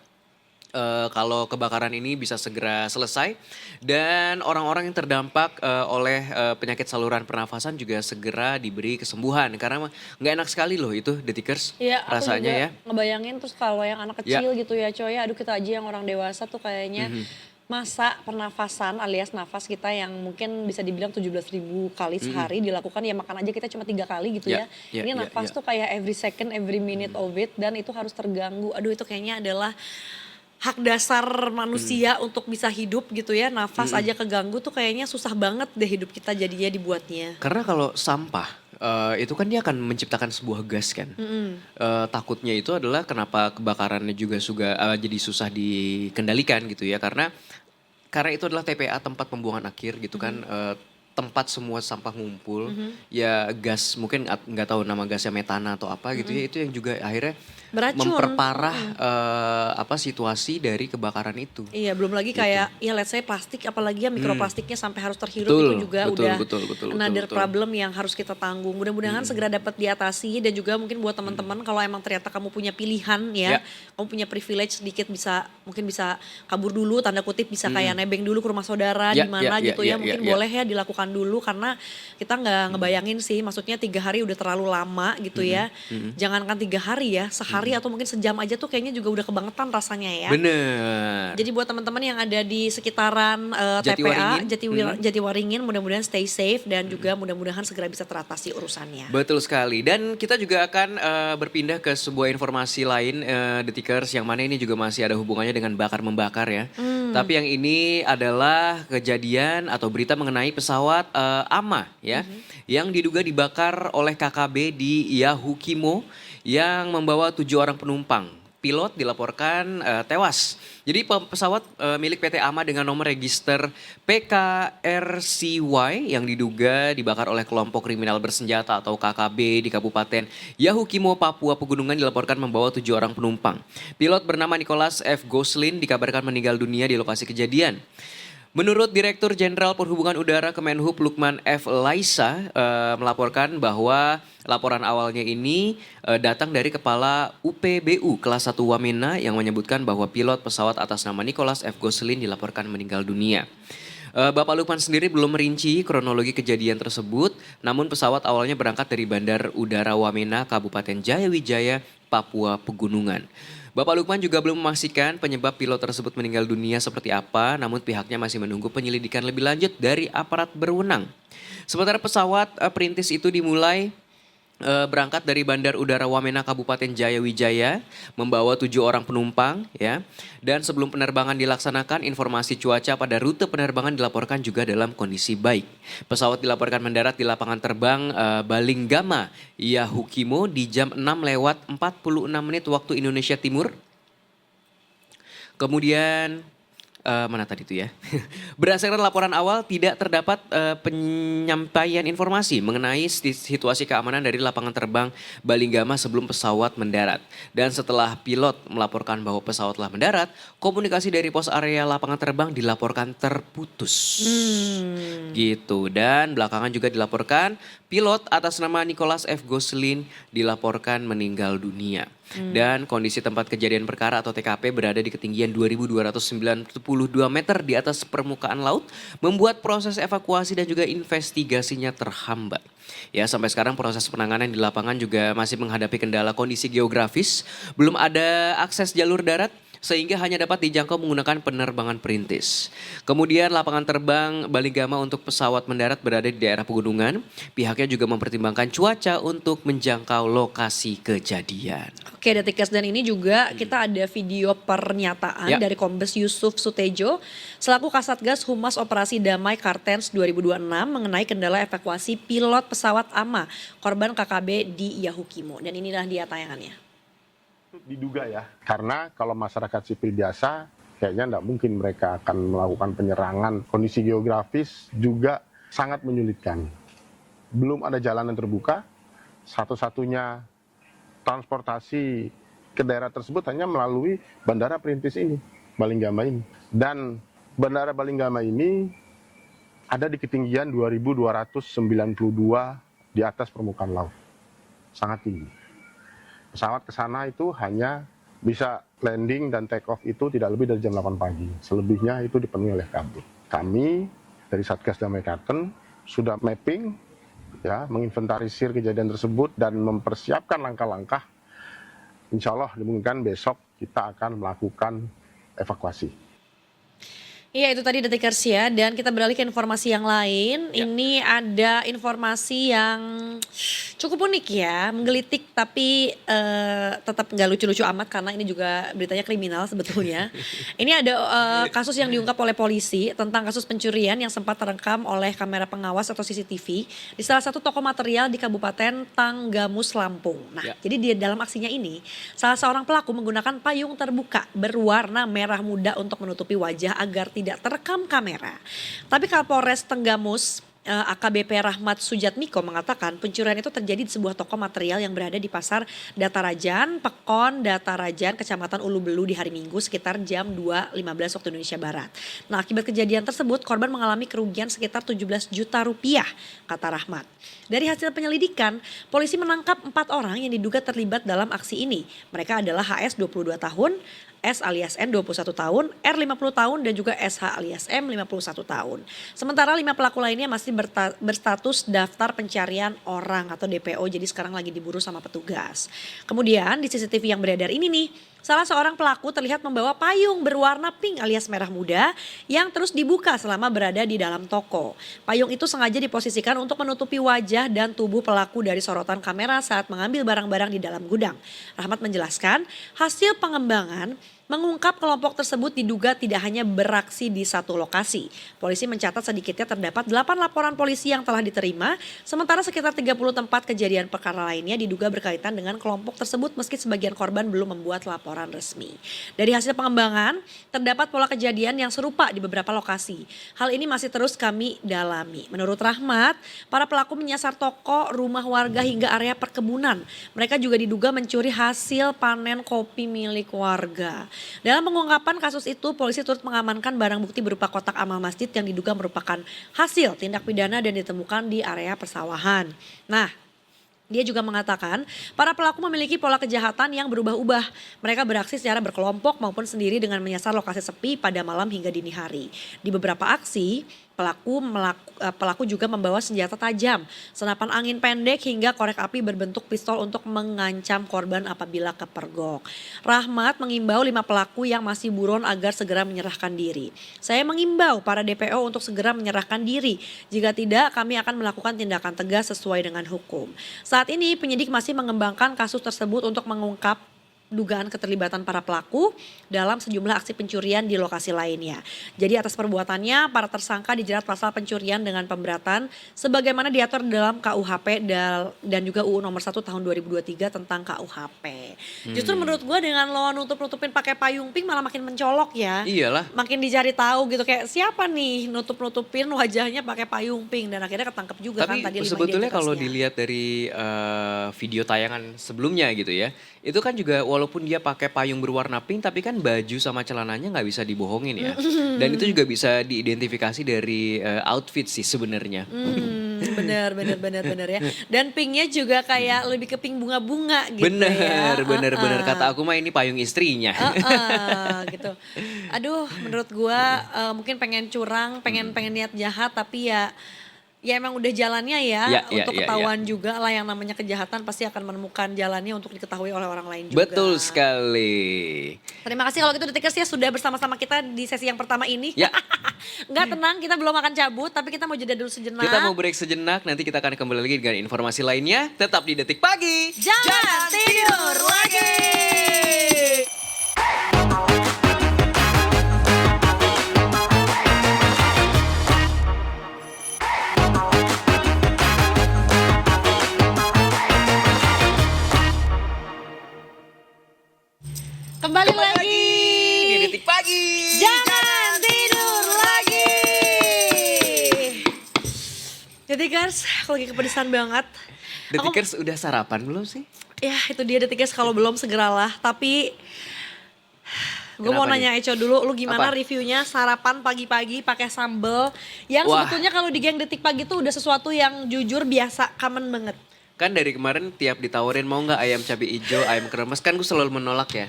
kalau kebakaran ini bisa segera selesai dan orang-orang yang terdampak oleh penyakit saluran pernafasan juga segera diberi kesembuhan karena nggak enak sekali loh itu Detikers Iya, aku rasanya juga ya. ngebayangin terus kalau yang anak kecil gitu ya coy, aduh kita aja yang orang dewasa tuh kayaknya masa pernafasan alias nafas kita yang mungkin bisa dibilang 17.000 kali sehari dilakukan ya makan aja kita cuma 3 kali gitu Ya, ya. ya, Ini ya, nafas ya. tuh kayak every second, every minute of it dan itu harus terganggu. Aduh itu kayaknya adalah hak dasar manusia untuk bisa hidup gitu ya. Nafas aja keganggu tuh kayaknya susah banget deh hidup kita jadinya dibuatnya. Karena kalau sampah itu kan dia akan menciptakan sebuah gas kan. Takutnya itu adalah kenapa kebakarannya juga jadi susah dikendalikan gitu ya karena itu adalah TPA tempat pembuangan akhir gitu kan. Tempat semua sampah ngumpul ya gas mungkin nggak tahu nama gasnya metana atau apa gitu ya itu yang juga akhirnya Beracun. memperparah situasi dari kebakaran itu. Iya, belum lagi kayak ya let's say plastik apalagi ya mikroplastiknya sampai harus terhirup Betul, itu juga betul, udah betul, another betul. problem yang harus kita tanggung. Mudah-mudahan segera dapat diatasi dan juga mungkin buat teman-teman kalau emang ternyata kamu punya pilihan ya, Ya. kamu punya privilege sedikit mungkin bisa kabur dulu tanda kutip bisa kayak nebeng dulu ke rumah saudara Ya, di mana ya, gitu ya, ya, ya, mungkin ya. boleh ya dilakukan dulu karena kita nggak ngebayangin sih maksudnya 3 hari udah terlalu lama gitu ya. Jangankan 3 hari ya, sehari atau mungkin sejam aja tuh kayaknya juga udah kebangetan rasanya ya. Bener. Jadi buat teman-teman yang ada di sekitaran Jatiwaringin. TPA Jatiwaringin mudah-mudahan stay safe dan juga mudah-mudahan segera bisa teratasi urusannya. Betul sekali. Dan kita juga akan berpindah ke sebuah informasi lain Detikers yang mana ini juga masih ada hubungannya dengan bakar-membakar ya. Tapi yang ini adalah kejadian atau berita mengenai pesawat AMA ya yang diduga dibakar oleh KKB di Yahukimo yang membawa 7 orang penumpang. Pilot dilaporkan tewas. Jadi pesawat milik PT AMA dengan nomor register PKRCY yang diduga dibakar oleh kelompok kriminal bersenjata atau KKB di Kabupaten Yahukimo, Papua Pegunungan dilaporkan membawa 7 orang penumpang. Pilot bernama Nicholas F. Goslin dikabarkan meninggal dunia di lokasi kejadian. Menurut Direktur Jenderal Perhubungan Udara Kemenhub Lukman F. Laisa melaporkan bahwa laporan awalnya ini datang dari Kepala UPBU kelas 1 Wamena yang menyebutkan bahwa pilot pesawat atas nama Nicholas F. Goslin dilaporkan meninggal dunia. Bapak Lukman sendiri belum merinci kronologi kejadian tersebut, namun pesawat awalnya berangkat dari Bandar Udara Wamena, Kabupaten Jayawijaya, Papua Pegunungan. Bapak Lukman juga belum memastikan penyebab pilot tersebut meninggal dunia seperti apa, namun pihaknya masih menunggu penyelidikan lebih lanjut dari aparat berwenang. Sementara pesawat perintis itu dimulai berangkat dari Bandar Udara Wamena Kabupaten Jayawijaya membawa 7 orang penumpang ya. Dan sebelum penerbangan dilaksanakan informasi cuaca pada rute penerbangan dilaporkan juga dalam kondisi baik. Pesawat dilaporkan mendarat di lapangan terbang Balinggama Yahukimo di jam 6:46 waktu Indonesia Timur. Kemudian mana tadi itu ya. Berdasarkan laporan awal tidak terdapat penyampaian informasi mengenai situasi keamanan dari lapangan terbang Balinggama sebelum pesawat mendarat. Dan setelah pilot melaporkan bahwa pesawat telah mendarat, komunikasi dari pos area lapangan terbang dilaporkan terputus. Gitu. Dan belakangan juga dilaporkan pilot atas nama Nicholas F. Goslin dilaporkan meninggal dunia. Dan kondisi tempat kejadian perkara atau TKP berada di ketinggian 2.292 meter di atas permukaan laut, membuat proses evakuasi dan juga investigasinya terhambat. Ya, sampai sekarang proses penanganan di lapangan juga masih menghadapi kendala kondisi geografis, belum ada akses jalur darat, sehingga hanya dapat dijangkau menggunakan penerbangan perintis. Kemudian lapangan terbang Baligama untuk pesawat mendarat berada di daerah pegunungan. Pihaknya juga mempertimbangkan cuaca untuk menjangkau lokasi kejadian. Oke, Detikers, dan ini juga kita ada video pernyataan Ya. dari Kombes Yusuf Sutejo selaku Kasatgas Humas Operasi Damai Kartens 2026 mengenai kendala evakuasi pilot pesawat AMA korban KKB di Yahukimo. Dan inilah dia tayangannya. Diduga ya, karena kalau masyarakat sipil biasa kayaknya tidak mungkin mereka akan melakukan penyerangan. Kondisi geografis juga sangat menyulitkan. Belum ada jalanan terbuka, satu-satunya transportasi ke daerah tersebut hanya melalui bandara perintis ini, Balinggama ini. Dan bandara Balinggama ini ada di ketinggian 2.292 di atas permukaan laut. Sangat tinggi. Pesawat ke sana itu hanya bisa landing dan take off itu tidak lebih dari jam 8 pagi. Selebihnya itu dipenuhi oleh kabut. Kami dari Satgas Damai Kartens sudah mapping, ya, menginventarisir kejadian tersebut dan mempersiapkan langkah-langkah. Insya Allah dimungkinkan besok kita akan melakukan evakuasi. Iya, itu tadi Detikers ya, dan kita beralih ke informasi yang lain. Ya. Ini ada informasi yang cukup unik ya, menggelitik tapi tetap nggak lucu-lucu amat karena ini juga beritanya kriminal sebetulnya. Ini ada kasus yang diungkap oleh polisi tentang kasus pencurian yang sempat terekam oleh kamera pengawas atau CCTV di salah satu toko material di Kabupaten Tanggamus, Lampung. Nah, Ya. jadi di dalam aksinya ini, salah seorang pelaku menggunakan payung terbuka berwarna merah muda untuk menutupi wajah agar tidak terekam kamera. Tapi Kapolres Tanggamus AKBP Rahmat Sujatmiko mengatakan pencurian itu terjadi di sebuah toko material yang berada di Pasar Datarajan, Pekon, Datarajan, Kecamatan Ulu Belu di hari Minggu sekitar jam 2.15 waktu Indonesia Barat. Nah, akibat kejadian tersebut korban mengalami kerugian sekitar 17 juta rupiah, kata Rahmat. Dari hasil penyelidikan, polisi menangkap 4 orang yang diduga terlibat dalam aksi ini. Mereka adalah HS 22 tahun, S alias N 21 tahun, R 50 tahun dan juga SH alias M 51 tahun. Sementara 5 pelaku lainnya masih berstatus daftar pencarian orang atau DPO, jadi sekarang lagi diburu sama petugas. Kemudian di CCTV yang beredar ini nih, salah seorang pelaku terlihat membawa payung berwarna pink alias merah muda yang terus dibuka selama berada di dalam toko. Payung itu sengaja diposisikan untuk menutupi wajah dan tubuh pelaku dari sorotan kamera saat mengambil barang-barang di dalam gudang. Rahmat menjelaskan, hasil pengembangan mengungkap kelompok tersebut diduga tidak hanya beraksi di satu lokasi. Polisi mencatat sedikitnya terdapat 8 laporan polisi yang telah diterima, sementara sekitar 30 tempat kejadian perkara lainnya diduga berkaitan dengan kelompok tersebut meski sebagian korban belum membuat laporan resmi. Dari hasil pengembangan, terdapat pola kejadian yang serupa di beberapa lokasi. Hal ini masih terus kami dalami. Menurut Rahmat, para pelaku menyasar toko, rumah warga hingga area perkebunan. Mereka juga diduga mencuri hasil panen kopi milik warga. Dalam pengungkapan kasus itu, polisi turut mengamankan barang bukti berupa kotak amal masjid yang diduga merupakan hasil tindak pidana dan ditemukan di area persawahan. Nah, dia juga mengatakan para pelaku memiliki pola kejahatan yang berubah-ubah. Mereka beraksi secara berkelompok maupun sendiri dengan menyasar lokasi sepi pada malam hingga dini hari. Di beberapa aksi, pelaku juga membawa senjata tajam, senapan angin pendek hingga korek api berbentuk pistol untuk mengancam korban apabila kepergok. Rahmat mengimbau 5 pelaku yang masih buron agar segera menyerahkan diri. Saya mengimbau para DPO untuk segera menyerahkan diri. Jika tidak, kami akan melakukan tindakan tegas sesuai dengan hukum. Saat ini penyidik masih mengembangkan kasus tersebut untuk mengungkap dugaan keterlibatan para pelaku dalam sejumlah aksi pencurian di lokasi lainnya. Jadi atas perbuatannya para tersangka dijerat pasal pencurian dengan pemberatan sebagaimana diatur dalam KUHP dan juga UU nomor 1 tahun 2023 tentang KUHP. Justru menurut gue dengan lo nutup-nutupin pakai payung pink malah makin mencolok ya. Iyalah. Makin dicari tahu gitu, kayak siapa nih nutup-nutupin wajahnya pakai payung pink, dan akhirnya ketangkep juga. Tapi kan tadi 5 sebetulnya kalau identitasnya. dilihat dari video tayangan sebelumnya gitu ya, itu kan juga walaupun walaupun dia pakai payung berwarna pink, tapi kan baju sama celananya nggak bisa dibohongin ya. Dan itu juga bisa diidentifikasi dari outfit sih sebenarnya. Bener ya. Dan pinknya juga kayak lebih ke pink bunga-bunga gitu ya. Bener. Kata aku mah ini payung istrinya. Gitu. Aduh, menurut gua mungkin pengen curang, pengen niat jahat, tapi ya emang udah jalannya ya, untuk ketahuan juga lah, yang namanya kejahatan pasti akan menemukan jalannya untuk diketahui oleh orang lain juga. Betul sekali. Terima kasih kalau gitu Detikers ya sudah bersama-sama kita di sesi yang pertama ini. Ya. Enggak, tenang, kita belum akan cabut, tapi kita mau jeda dulu sejenak. Kita mau break sejenak, nanti kita akan kembali lagi dengan informasi lainnya. Tetap di Detik Pagi. Jangan tidur lagi. Kembali lagi di Detik Pagi. Jangan tidur lagi. Detikers, aku lagi kepedesan banget. Detikers udah sarapan belum sih? Ya itu dia Detikers, kalau belum segeralah. Tapi gue mau Kenapa nanya Eco dulu, lu gimana Apa? reviewnya sarapan pagi-pagi pakai sambel? Yang Wah. sebetulnya kalau di geng Detik Pagi tuh udah sesuatu yang jujur biasa, common banget. Kan dari kemarin tiap ditawarin mau nggak ayam cabai hijau, ayam kremes, kan gue selalu menolak ya.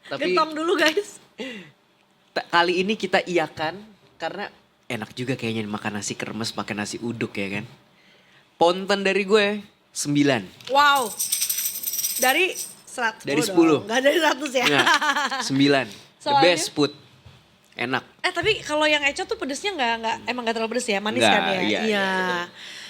Tapi Gentong dulu guys. kali ini kita iakan karena enak juga kayaknya makan nasi kremes pakai nasi uduk ya kan. Ponten dari gue 9. Wow. Dari 100 Dari 10. dong. Gak dari 100 ya. Nah, 9. The Soalnya- best food. Enak. Tapi kalau yang Eco tuh pedesnya emang gak terlalu pedes ya, manis Nggak, kan ya? iya.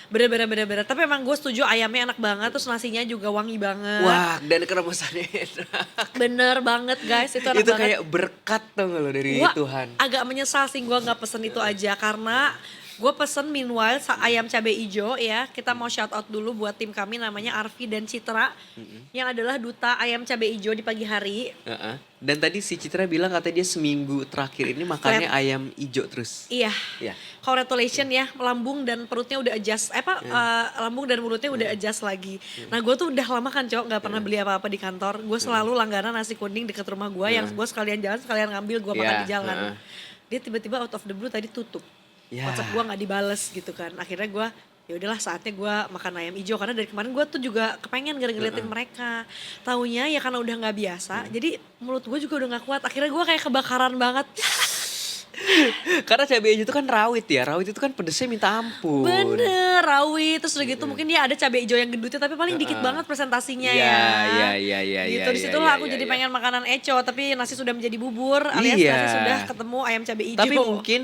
Bener. Tapi emang gue setuju, ayamnya enak banget, terus nasinya juga wangi banget. Wah, dan kremesannya enak. Bener banget guys, itu enak Itu banget. kayak berkat tau gak lo dari Gua Tuhan. agak menyesal sih gue gak pesen itu aja, karena gue pesen meanwhile ayam cabai hijau ya. Kita mau shout out dulu buat tim kami namanya Arfi dan Citra, yang adalah duta ayam cabai hijau di pagi hari. Heeh. Dan tadi si Citra bilang katanya dia seminggu terakhir ini makannya ayam hijau terus. Iya. Iya. Congratulations ya, lambung dan perutnya udah adjust. Lambung dan mulutnya udah adjust lagi. Nah gue tuh udah lama kan Cok, gak pernah beli apa-apa di kantor. Gue selalu langganan nasi kuning deket rumah gue, yang gue sekalian jalan sekalian ngambil, gue makan di jalan. Dia tiba-tiba out of the blue tadi tutup. Ya. WhatsApp gue gak dibales gitu kan. Akhirnya gue ya udahlah, saatnya gue makan ayam hijau, karena dari kemarin gue tuh juga kepengen ngeliatin mereka. Taunya ya karena udah nggak biasa, jadi mulut gue juga udah nggak kuat. Akhirnya gue kayak kebakaran banget. Karena cabai hijau itu kan rawit ya. Rawit itu kan pedesnya minta ampun. Bener, rawit. Terus udah gitu mungkin dia ada cabai hijau yang gendutnya, tapi paling dikit banget presentasinya ya. Iya. Gitu, disitulah aku jadi pengen makanan Eco, tapi nasi sudah menjadi bubur, alias Iya. nasi sudah ketemu ayam cabai hijau. Tapi mungkin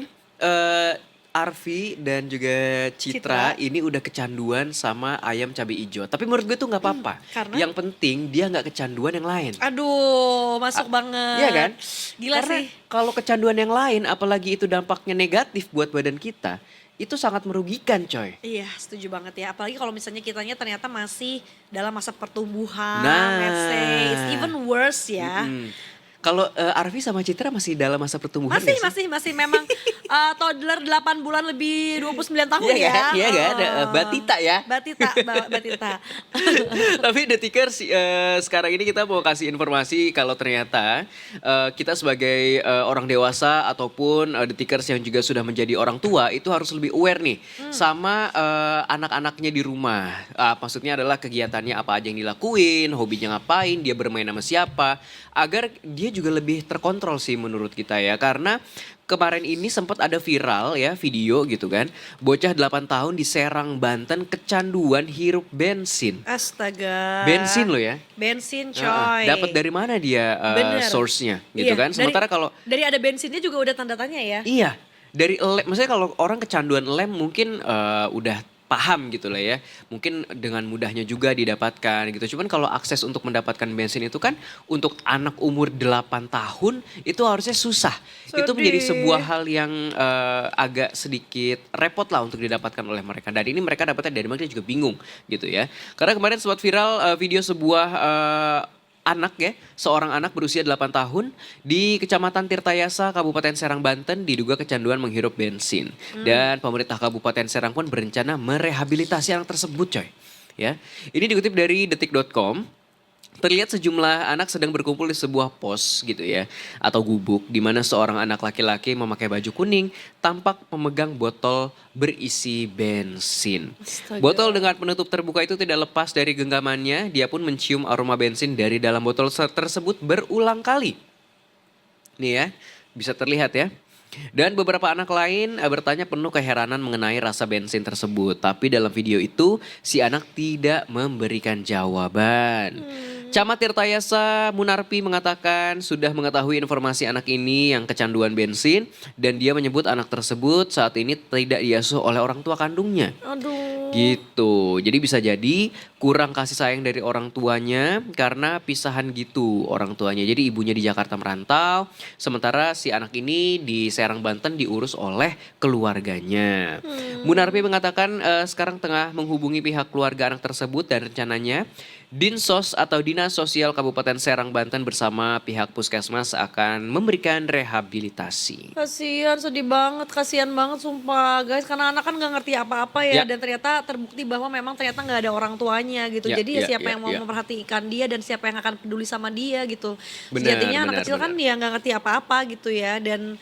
Arfi dan juga Citra ini udah kecanduan sama ayam cabai hijau. Tapi menurut gue tuh nggak apa-apa. karena? Yang penting dia nggak kecanduan yang lain. Aduh, masuk banget. Iya kan? Gila Karena sih. kalau kecanduan yang lain, apalagi itu dampaknya negatif buat badan kita, itu sangat merugikan coy. Iya, setuju banget ya. Apalagi kalau misalnya kitanya ternyata masih dalam masa pertumbuhan, Nah. let's say, it's even worse ya. Kalau Arfi sama Citra masih dalam masa pertumbuhan nggak sih? Masih memang toddler 8 bulan lebih 29 tahun Iya ya. kan? Iya kan? Batita ya. Batita. Tapi Detikers, sekarang ini kita mau kasih informasi kalau ternyata kita sebagai orang dewasa ataupun Detikers yang juga sudah menjadi orang tua itu harus lebih aware nih sama anak-anaknya di rumah. Maksudnya adalah kegiatannya apa aja yang dilakuin, hobinya ngapain, dia bermain sama siapa, agar dia juga lebih terkontrol sih menurut kita ya. Karena kemarin ini sempat ada viral ya video gitu kan. Bocah 8 tahun di Serang, Banten kecanduan hirup bensin. Astaga. Bensin loh ya. Bensin coy. Dapat dari mana dia Bener. source-nya gitu Iya, kan. Sementara kalau dari ada bensinnya juga udah tanda tanya ya. iya dari lem, maksudnya kalau orang kecanduan lem mungkin udah paham gitu lah ya. Mungkin dengan mudahnya juga didapatkan gitu. Cuman kalau akses untuk mendapatkan bensin itu kan untuk anak umur 8 tahun itu harusnya susah. Itu menjadi sebuah hal yang agak sedikit repot lah untuk didapatkan oleh mereka. Dan ini mereka dapatnya dari mana juga bingung gitu ya. Karena kemarin sempat viral video sebuah anak ya, seorang anak berusia 8 tahun di Kecamatan Tirtayasa, Kabupaten Serang, Banten diduga kecanduan menghirup bensin. Dan pemerintah Kabupaten Serang pun berencana merehabilitasi anak tersebut coy. Ya. Ini dikutip dari detik.com. Terlihat sejumlah anak sedang berkumpul di sebuah pos gitu ya, atau gubuk, di mana seorang anak laki-laki memakai baju kuning tampak memegang botol berisi bensin. Astaga. Botol dengan penutup terbuka itu tidak lepas dari genggamannya, dia pun mencium aroma bensin dari dalam botol tersebut berulang kali. Nih ya, bisa terlihat ya. Dan beberapa anak lain bertanya penuh keheranan mengenai rasa bensin tersebut. Tapi dalam video itu si anak tidak memberikan jawaban. Camat Tirtayasa Munarpi mengatakan sudah mengetahui informasi anak ini yang kecanduan bensin. Dan dia menyebut anak tersebut saat ini tidak diasuh oleh orang tua kandungnya. Aduh. Gitu. Jadi bisa jadi kurang kasih sayang dari orang tuanya karena pisahan gitu orang tuanya. Jadi ibunya di Jakarta merantau, sementara si anak ini di Serang Banten diurus oleh keluarganya. Munarpi mengatakan sekarang tengah menghubungi pihak keluarga anak tersebut dan rencananya Dinsos atau Dinas Sosial Kabupaten Serang Banten bersama pihak puskesmas akan memberikan rehabilitasi. Kasihan banget sumpah guys, karena anak kan nggak ngerti apa-apa ya, Ya. dan ternyata terbukti bahwa memang ternyata nggak ada orang tuanya gitu. Ya, Jadi ya ya, siapa ya, yang mau ya. memperhatikan dia dan siapa yang akan peduli sama dia gitu. Benar, Sejatinya anak benar, kecil kan benar. dia nggak ngerti apa-apa gitu ya, dan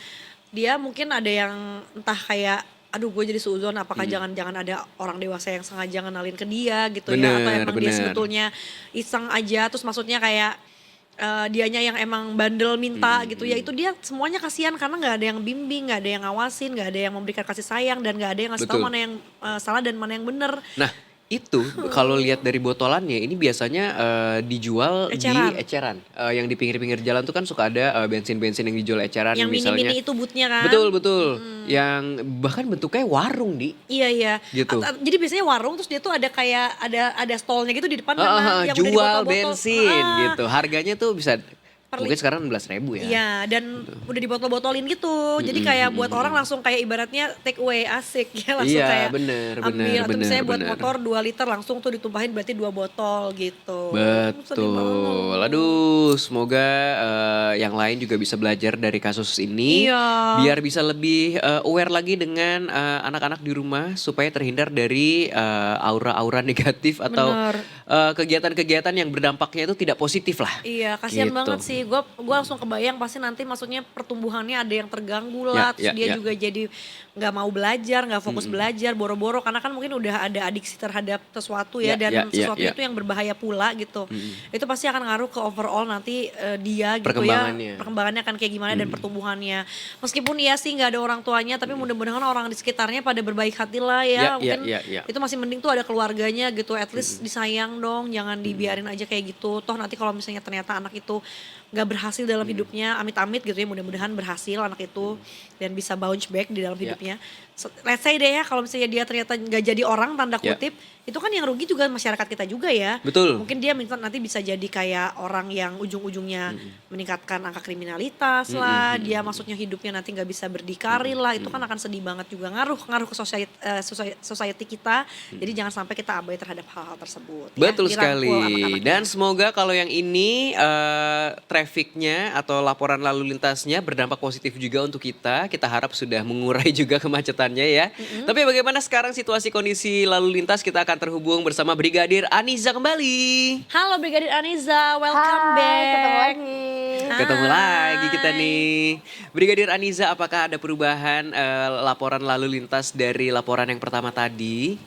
dia mungkin ada yang entah kayak aduh gue jadi suuzon apakah jangan-jangan ada orang dewasa yang sengaja ngenalin ke dia gitu ya, atau Benar, emang dia benar. sebetulnya iseng aja, terus maksudnya kayak dianya yang emang bandel minta gitu ya, itu dia semuanya kasihan karena nggak ada yang bimbing, nggak ada yang ngawasin, nggak ada yang memberikan kasih sayang, dan nggak ada yang ngasih tahu Betul. mana yang salah dan mana yang bener. Nah itu kalau lihat dari botolannya ini biasanya dijual Eceran. di eceran. Yang di pinggir-pinggir jalan tuh kan suka ada bensin-bensin yang dijual eceran Yang misalnya. mini-mini itu bootnya kan. Betul betul. Yang bahkan bentuknya warung di. Iya iya. Gitu. Jadi biasanya warung terus dia tuh ada kayak ada stolnya gitu di depan Ah, memang ah, yang udah jual dibotol-botol. bensin Ah. gitu. Harganya tuh bisa Per mungkin sekarang 16.000 ya. Iya, dan udah dibotol-botolin gitu. Jadi kayak buat orang langsung kayak ibaratnya take away, asik ya, langsung Iya, kayak bener, ambil. bener, Atau misalnya bener, buat bener. motor 2 liter langsung tuh ditumpahin berarti 2 botol gitu. Sedih banget. Betul. Aduh, semoga yang lain juga bisa belajar dari kasus ini. Iya. Biar bisa lebih aware lagi dengan anak-anak di rumah supaya terhindar dari aura-aura negatif atau Bener. kegiatan-kegiatan yang berdampaknya itu tidak positif lah. Iya, kasihan Gitu. banget sih. Gua langsung kebayang pasti nanti maksudnya pertumbuhannya ada yang terganggu lah. Terus Ya, dia ya. juga jadi nggak mau belajar, nggak fokus belajar, boro-boro karena kan mungkin udah ada adiksi terhadap sesuatu ya, Ya, dan ya, ya, sesuatu ya. itu yang berbahaya pula gitu. Itu pasti akan ngaruh ke overall nanti dia gitu Perkembangannya. ya. Perkembangannya akan kayak gimana dan pertumbuhannya. Meskipun iya sih nggak ada orang tuanya, tapi mudah-mudahan orang di sekitarnya pada berbaik hati lah ya. Ya, ya, Mungkin ya, ya. itu masih mending tuh ada keluarganya gitu, at least disayang dong, jangan dibiarin aja kayak gitu. Toh nanti kalau misalnya ternyata anak itu gak berhasil dalam hidupnya, amit-amit gitu ya, mudah-mudahan berhasil anak itu dan bisa bounce back di dalam Ya. hidupnya. Let's say deh ya, kalau misalnya dia ternyata gak jadi orang tanda Ya. kutip, itu kan yang rugi juga masyarakat kita juga ya. Betul. Mungkin dia nanti bisa jadi kayak orang yang ujung-ujungnya meningkatkan angka kriminalitas lah, dia maksudnya hidupnya nanti gak bisa berdikari lah, itu kan akan sedih banget juga, ngaruh ke society kita. Jadi jangan sampai kita abai terhadap hal-hal tersebut. ya. Betul Dirangkul sekali. anak-anaknya. Dan semoga kalau yang ini trafiknya atau laporan lalu lintasnya berdampak positif juga untuk kita. Kita harap sudah mengurai juga kemacetannya ya. Tapi bagaimana sekarang situasi kondisi lalu lintas? Kita akan terhubung bersama Brigadir Aniza kembali. Halo Brigadir Aniza, welcome Hai, back. ketemu lagi. Ketemu Hai. lagi kita nih. Brigadir Aniza, apakah ada perubahan laporan lalu lintas dari laporan yang pertama tadi?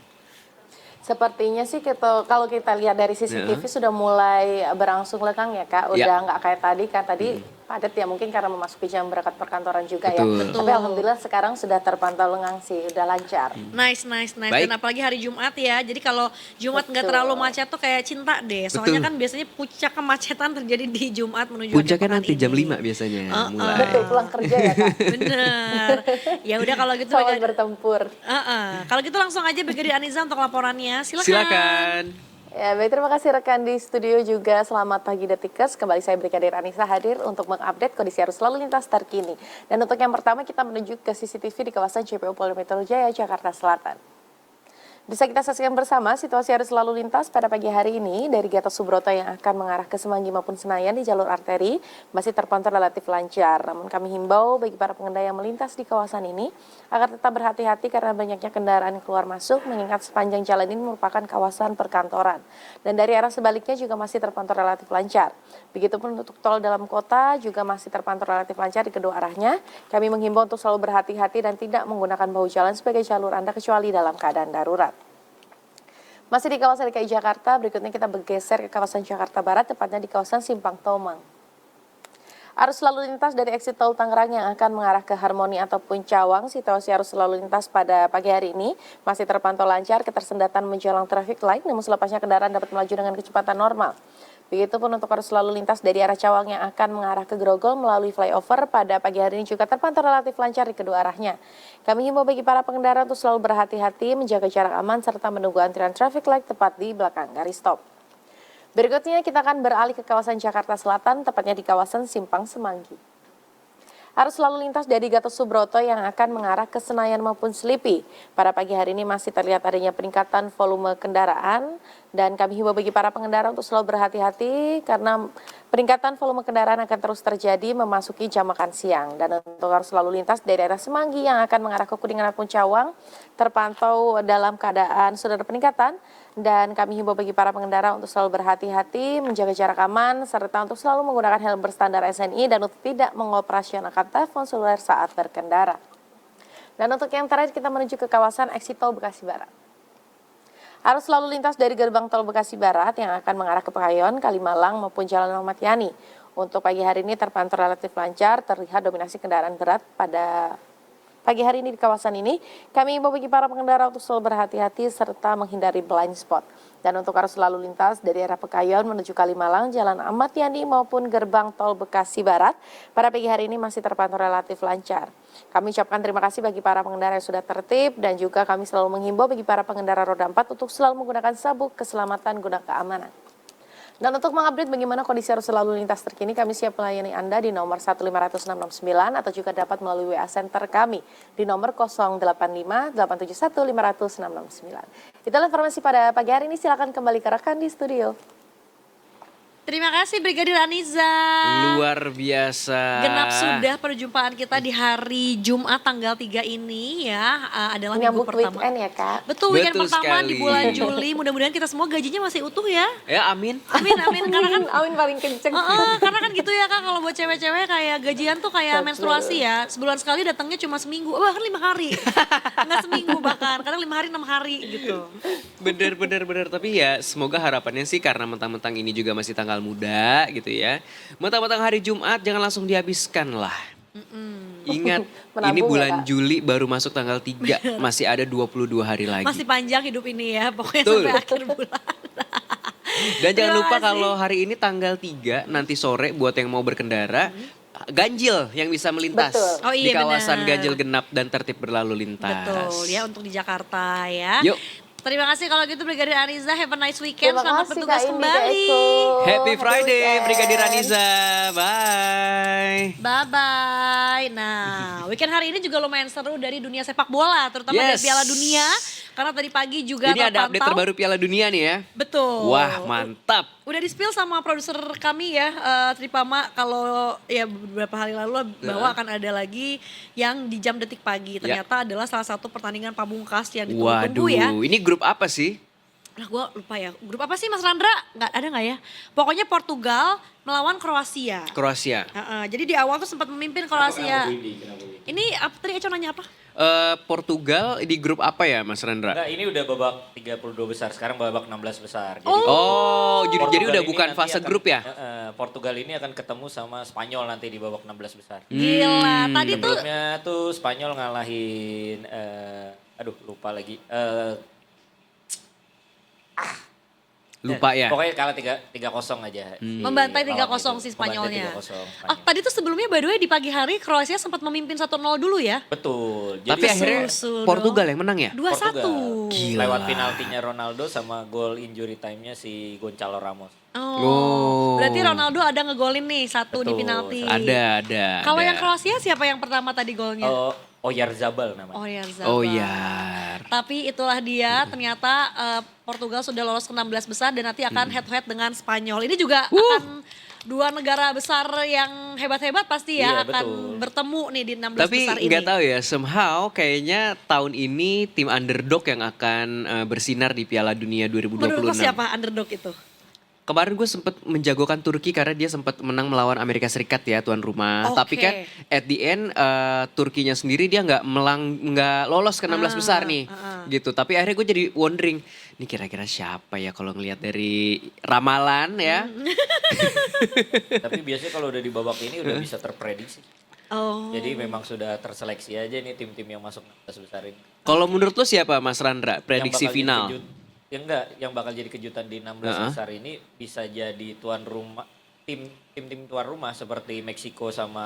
Sepertinya sih kalau kita lihat dari CCTV sudah mulai berangsur lengang ya Kak. Udah Ya. nggak kayak tadi kan, tadi padat ya mungkin karena memasuki jam berangkat perkantoran juga Betul. ya. Tapi alhamdulillah sekarang sudah terpantau lengang sih, udah lancar. Nice. Baik. Dan apalagi hari Jumat ya. Jadi kalau Jumat nggak Betul. terlalu macet tuh kayak cinta deh. Soalnya Betul. kan biasanya puncak kemacetan terjadi di Jumat menuju Puncaknya akhir pekan nanti jam ini. 5 biasanya mulai. Betul, pulang kerja ya Kak. Bener. Ya udah kalau gitu Selamat bertempur. Kalau gitu langsung aja Brigadir Aniza untuk laporannya. Silakan. Ya, baik, terima kasih rekan di studio juga. Selamat pagi Detikers. Kembali saya Brigadir Anissa hadir untuk mengupdate kondisi arus lalu lintas terkini. Dan untuk yang pertama kita menuju ke CCTV di kawasan JPU Polda Metro Jaya, Jakarta Selatan. Bisa kita saksikan bersama situasi arus lalu lintas pada pagi hari ini dari Gatot Subroto yang akan mengarah ke Semanggi maupun Senayan di jalur arteri masih terpantau relatif lancar. Namun kami himbau bagi para pengendara yang melintas di kawasan ini agar tetap berhati-hati karena banyaknya kendaraan keluar masuk mengingat sepanjang jalan ini merupakan kawasan perkantoran. Dan dari arah sebaliknya juga masih terpantau relatif lancar. Begitupun untuk tol dalam kota juga masih terpantau relatif lancar di kedua arahnya. Kami menghimbau untuk selalu berhati-hati dan tidak menggunakan bahu jalan sebagai jalur Anda kecuali dalam keadaan darurat. Masih di kawasan DKI Jakarta, berikutnya kita bergeser ke kawasan Jakarta Barat, tepatnya di kawasan Simpang Tomang. Arus lalu lintas dari exit tol Tangerang yang akan mengarah ke Harmoni ataupun Cawang, situasi arus lalu lintas pada pagi hari ini masih terpantau lancar, ketersendatan menjelang traffic light, namun selepasnya kendaraan dapat melaju dengan kecepatan normal. Begitupun untuk arus lalu lintas dari arah Cawang yang akan mengarah ke Grogol melalui flyover pada pagi hari ini juga terpantau relatif lancar di kedua arahnya. Kami himbau bagi para pengendara untuk selalu berhati-hati, menjaga jarak aman, serta menunggu antrian traffic light tepat di belakang garis stop. Berikutnya kita akan beralih ke kawasan Jakarta Selatan, tepatnya di kawasan Simpang Semanggi. Arus lalu lintas dari Gatot Subroto yang akan mengarah ke Senayan maupun Selipi. Pada pagi hari ini masih terlihat adanya peningkatan volume kendaraan dan kami himbau bagi para pengendara untuk selalu berhati-hati karena peningkatan volume kendaraan akan terus terjadi memasuki jam makan siang. Dan untuk arus lalu lintas dari daerah Semanggi yang akan mengarah ke Kuningan maupun Cawang terpantau dalam keadaan sudah ada peningkatan. Dan kami himbau bagi para pengendara untuk selalu berhati-hati, menjaga jarak aman, serta untuk selalu menggunakan helm berstandar SNI dan untuk tidak mengoperasionalkan telepon seluler saat berkendara. Dan untuk yang terakhir kita menuju ke kawasan exit tol Bekasi Barat. Arus lalu lintas dari gerbang tol Bekasi Barat yang akan mengarah ke Pekayon, Kalimalang maupun Jalan Ahmad Yani. Untuk pagi hari ini terpantau relatif lancar, terlihat dominasi kendaraan berat pada pagi hari ini di kawasan ini. Kami himbau bagi para pengendara untuk selalu berhati-hati serta menghindari blind spot. Dan untuk arus lalu lintas dari arah Pekayon menuju Kalimalang, Jalan Ahmad Yani maupun gerbang tol Bekasi Barat pada pagi hari ini masih terpantau relatif lancar. Kami ucapkan terima kasih bagi para pengendara yang sudah tertib dan juga kami selalu menghimbau bagi para pengendara roda 4 untuk selalu menggunakan sabuk keselamatan guna keamanan. Dan untuk mengupdate bagaimana kondisi arus lalu lintas terkini, kami siap melayani Anda di nomor 15669 atau juga dapat melalui WA Center kami di nomor 085 871 500 669. Itulah informasi pada pagi hari ini, silakan kembali ke rekan di studio. Terima kasih Brigadir Aniza. Luar biasa. Genap sudah perjumpaan kita di hari Jumat tanggal 3 ini ya. Adalah minggu Menyambut pertama. weekend ya Kak. Betul, weekend Betul pertama sekali. di bulan Juli. Mudah-mudahan kita semua gajinya masih utuh ya. Ya amin. Amin, amin. Karena kan Amin paling kenceng. karena kan gitu ya Kak, kalau buat cewek-cewek kayak gajian tuh kayak Betul. menstruasi ya. Sebulan sekali datangnya cuma seminggu, bahkan 5 hari. Enggak seminggu bahkan, kadang 5 hari 6 hari gitu. Bener. Tapi ya semoga harapannya sih karena mentang-mentang ini juga masih tanggal muda gitu ya. Mentang-mentang hari Jumat jangan langsung dihabiskan lah. Ingat Menabung ini ya, bulan Kak? Juli baru masuk tanggal 3. Masih ada 22 hari lagi. Masih panjang hidup ini ya, pokoknya Betul. sampai akhir bulan. Dan jangan Terima lupa kasih. kalau hari ini tanggal 3 nanti sore buat yang mau berkendara. Ganjil yang bisa melintas Betul. Oh di iya, kawasan benar. ganjil genap dan tertib berlalu lintas. Betul ya, untuk di Jakarta ya. Yuk. Terima kasih kalau gitu Brigadir Aniza, have a nice weekend, Terima selamat kasih bertugas Kak Indi, Kak kembali. Eko. Happy Friday, weekend. Brigadir Aniza. Bye. Bye-bye. Nah, weekend hari ini juga lumayan seru dari dunia sepak bola, terutama dari Yes. Piala Dunia. Karena tadi pagi juga Ini ada update terpantau. terbaru Piala Dunia nih ya. Betul. Wah, mantap. Udah di-spill sama produser kami ya, Tripama, kalau ya beberapa hari lalu bahwa akan ada lagi yang di jam detik pagi. Ternyata adalah salah satu pertandingan pamungkas yang ditunggu-tunggu Waduh, ya. ini grup apa sih? Nah, gue lupa ya. Grup apa sih Mas Randra? Ada nggak ya? Pokoknya Portugal melawan Kroasia. Kroasia. Jadi di awal tuh sempat memimpin Kroasia. Ini apa tadi Eco nanya apa? Portugal di grup apa ya Mas Rendra? Enggak, ini udah babak 32 besar, sekarang babak 16 besar. Jadi Oh, jadi Portugal udah ini bukan nanti fase akan- grup ya? Portugal ini akan ketemu sama Spanyol nanti di babak 16 besar. Gila, tadi tuh Sebelumnya tuh Spanyol ngalahin aduh lupa lagi. Lupa ya? Pokoknya kalah 3-0 aja. membantai 3-0 si Membantai Spanyolnya. 3-0 Spanyol. Oh, tadi tuh sebelumnya by the way di pagi hari Kroasia sempat memimpin 1-0 dulu ya. Betul. Tapi akhirnya Susul Portugal yang menang ya? 2-1. Gila. Lewat penaltinya Ronaldo sama gol injury time-nya si Gonçalo Ramos. Oh. Berarti Ronaldo ada ngegolin nih satu di Betul. penalti. Ada. Kalau ada. yang Kroasia siapa yang pertama tadi golnya? Oh, Oyarzabal namanya. Oyarzabal. Oh iya. Tapi itulah dia, ternyata Portugal sudah lolos ke 16 besar dan nanti akan head to head dengan Spanyol. Ini juga akan dua negara besar yang hebat-hebat pasti ya Iya, akan betul. bertemu nih di 16 Tapi besar ini. nggak tahu ya, somehow kayaknya tahun ini tim underdog yang akan bersinar di Piala Dunia 2026. Menurut lo siapa underdog itu? Kemarin gue sempet menjagokan Turki karena dia sempat menang melawan Amerika Serikat ya tuan rumah. Oke. Tapi kan at the end Turkinya sendiri dia nggak lolos ke 16 besar nih, gitu. Tapi akhirnya gue jadi wondering, ini kira-kira siapa ya kalau ngelihat dari ramalan ya? Tapi biasanya kalau udah di babak ini udah bisa terprediksi. Oh. Jadi memang sudah terseleksi aja nih tim-tim yang masuk 16 besar ini. Kalau menurut lo siapa Mas Randra? Prediksi Yang bakal final? yang bakal jadi kejutan di 16 besar ini bisa jadi tuan rumah tim-tim tuan rumah seperti Meksiko sama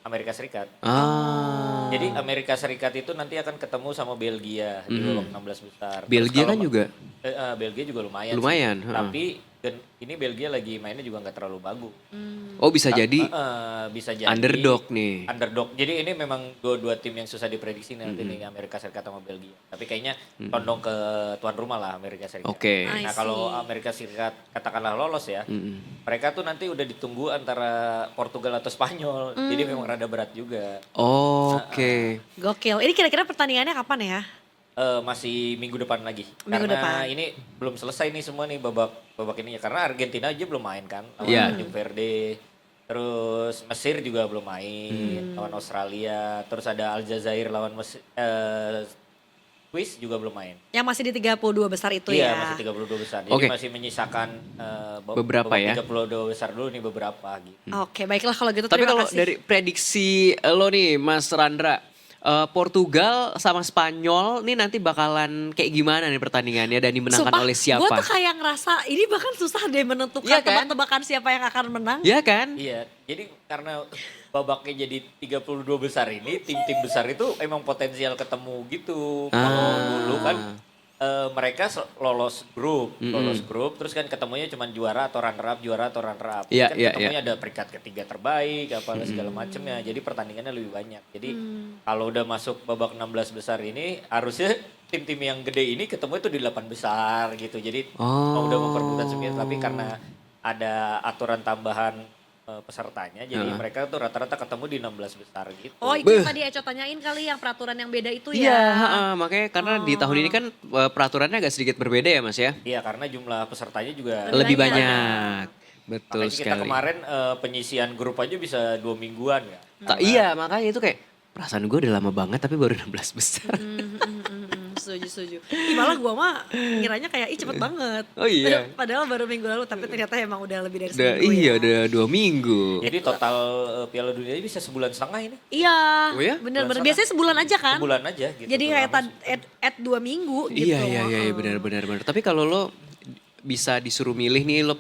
Amerika Serikat. Ah, Jadi Amerika Serikat itu nanti akan ketemu sama Belgia di babak 16 besar. Terus Belgia kalau kan juga Belgia juga lumayan. lumayan. Sih. Tapi ini Belgia lagi mainnya juga nggak terlalu bagus. Oh bisa jadi Bisa jadi underdog nih. Underdog. Jadi ini memang dua tim yang susah diprediksi nanti nih Amerika Serikat sama Belgia. Tapi kayaknya condong ke tuan rumah lah Amerika Serikat. Oke. I Nah kalau see. Amerika Serikat katakanlah lolos ya, mereka tuh nanti udah ditunggu antara Portugal atau Spanyol. Jadi memang rada berat juga. Oke. Gokil. Ini kira-kira pertandingannya kapan ya? Masih minggu depan lagi. Minggu Karena depan. ini belum selesai nih semua nih babak ini ya. Karena Argentina aja belum main kan lawan Iya. Tanjung Verde. Terus Mesir juga belum main lawan Australia. Terus ada Aljazair lawan Swiss juga belum main. Yang masih di 32 besar itu Iya, ya. masih 32 besar. Jadi Oke. masih menyisakan Beberapa babak ya. 32 besar dulu nih beberapa gitu. Oke, baiklah kalau gitu Tapi terima kalau kasih. dari prediksi lo nih Mas Randra, Portugal sama Spanyol nih nanti bakalan kayak gimana nih pertandingannya dan dimenangkan Sumpah, oleh siapa? gue tuh kayak ngerasa ini bahkan susah deh menentukan Iya kan? tebak-tebakan siapa yang akan menang. Ya kan? Iya, jadi karena babaknya jadi 32 besar ini, tim-tim besar itu emang potensial ketemu gitu. Kalau dulu kan mereka lolos grup, terus kan ketemunya cuma juara atau runner up. Iya, Kan iya, ketemunya ada peringkat ketiga terbaik, apa segala macemnya. Jadi pertandingannya lebih banyak. Jadi kalau udah masuk babak 16 besar ini, harusnya tim-tim yang gede ini ketemu itu di 8 besar gitu. Jadi udah memperebutkan semua, tapi karena ada aturan tambahan pesertanya, jadi mereka tuh rata-rata ketemu di 16 besar gitu. Oh itu yang tadi Eco tanyain kali yang peraturan yang beda itu Iya, ya. makanya karena di tahun ini kan peraturannya agak sedikit berbeda ya Mas ya? Iya, karena jumlah pesertanya juga Lebih banyak. banyak. Betul Makanya kita sekali. kemarin penyisian grup aja bisa 2 mingguan ya. Iya, makanya itu kayak perasaan gue udah lama banget tapi baru 16 besar. Setuju. Ih, malah gue mah ngiranya kayak cepet banget. Oh iya. Padahal baru minggu lalu tapi ternyata emang udah lebih dari Udah, seminggu iya ya. udah 2 minggu. Jadi total Piala Dunia ini bisa sebulan setengah ini. Iya, Oh ya? bener-bener. Bulan Biasanya sebulan aja kan? Sebulan aja gitu. Jadi tuh, kayak lama sih. at 2 minggu gitu. Iya benar. Tapi kalau lo bisa disuruh milih nih lo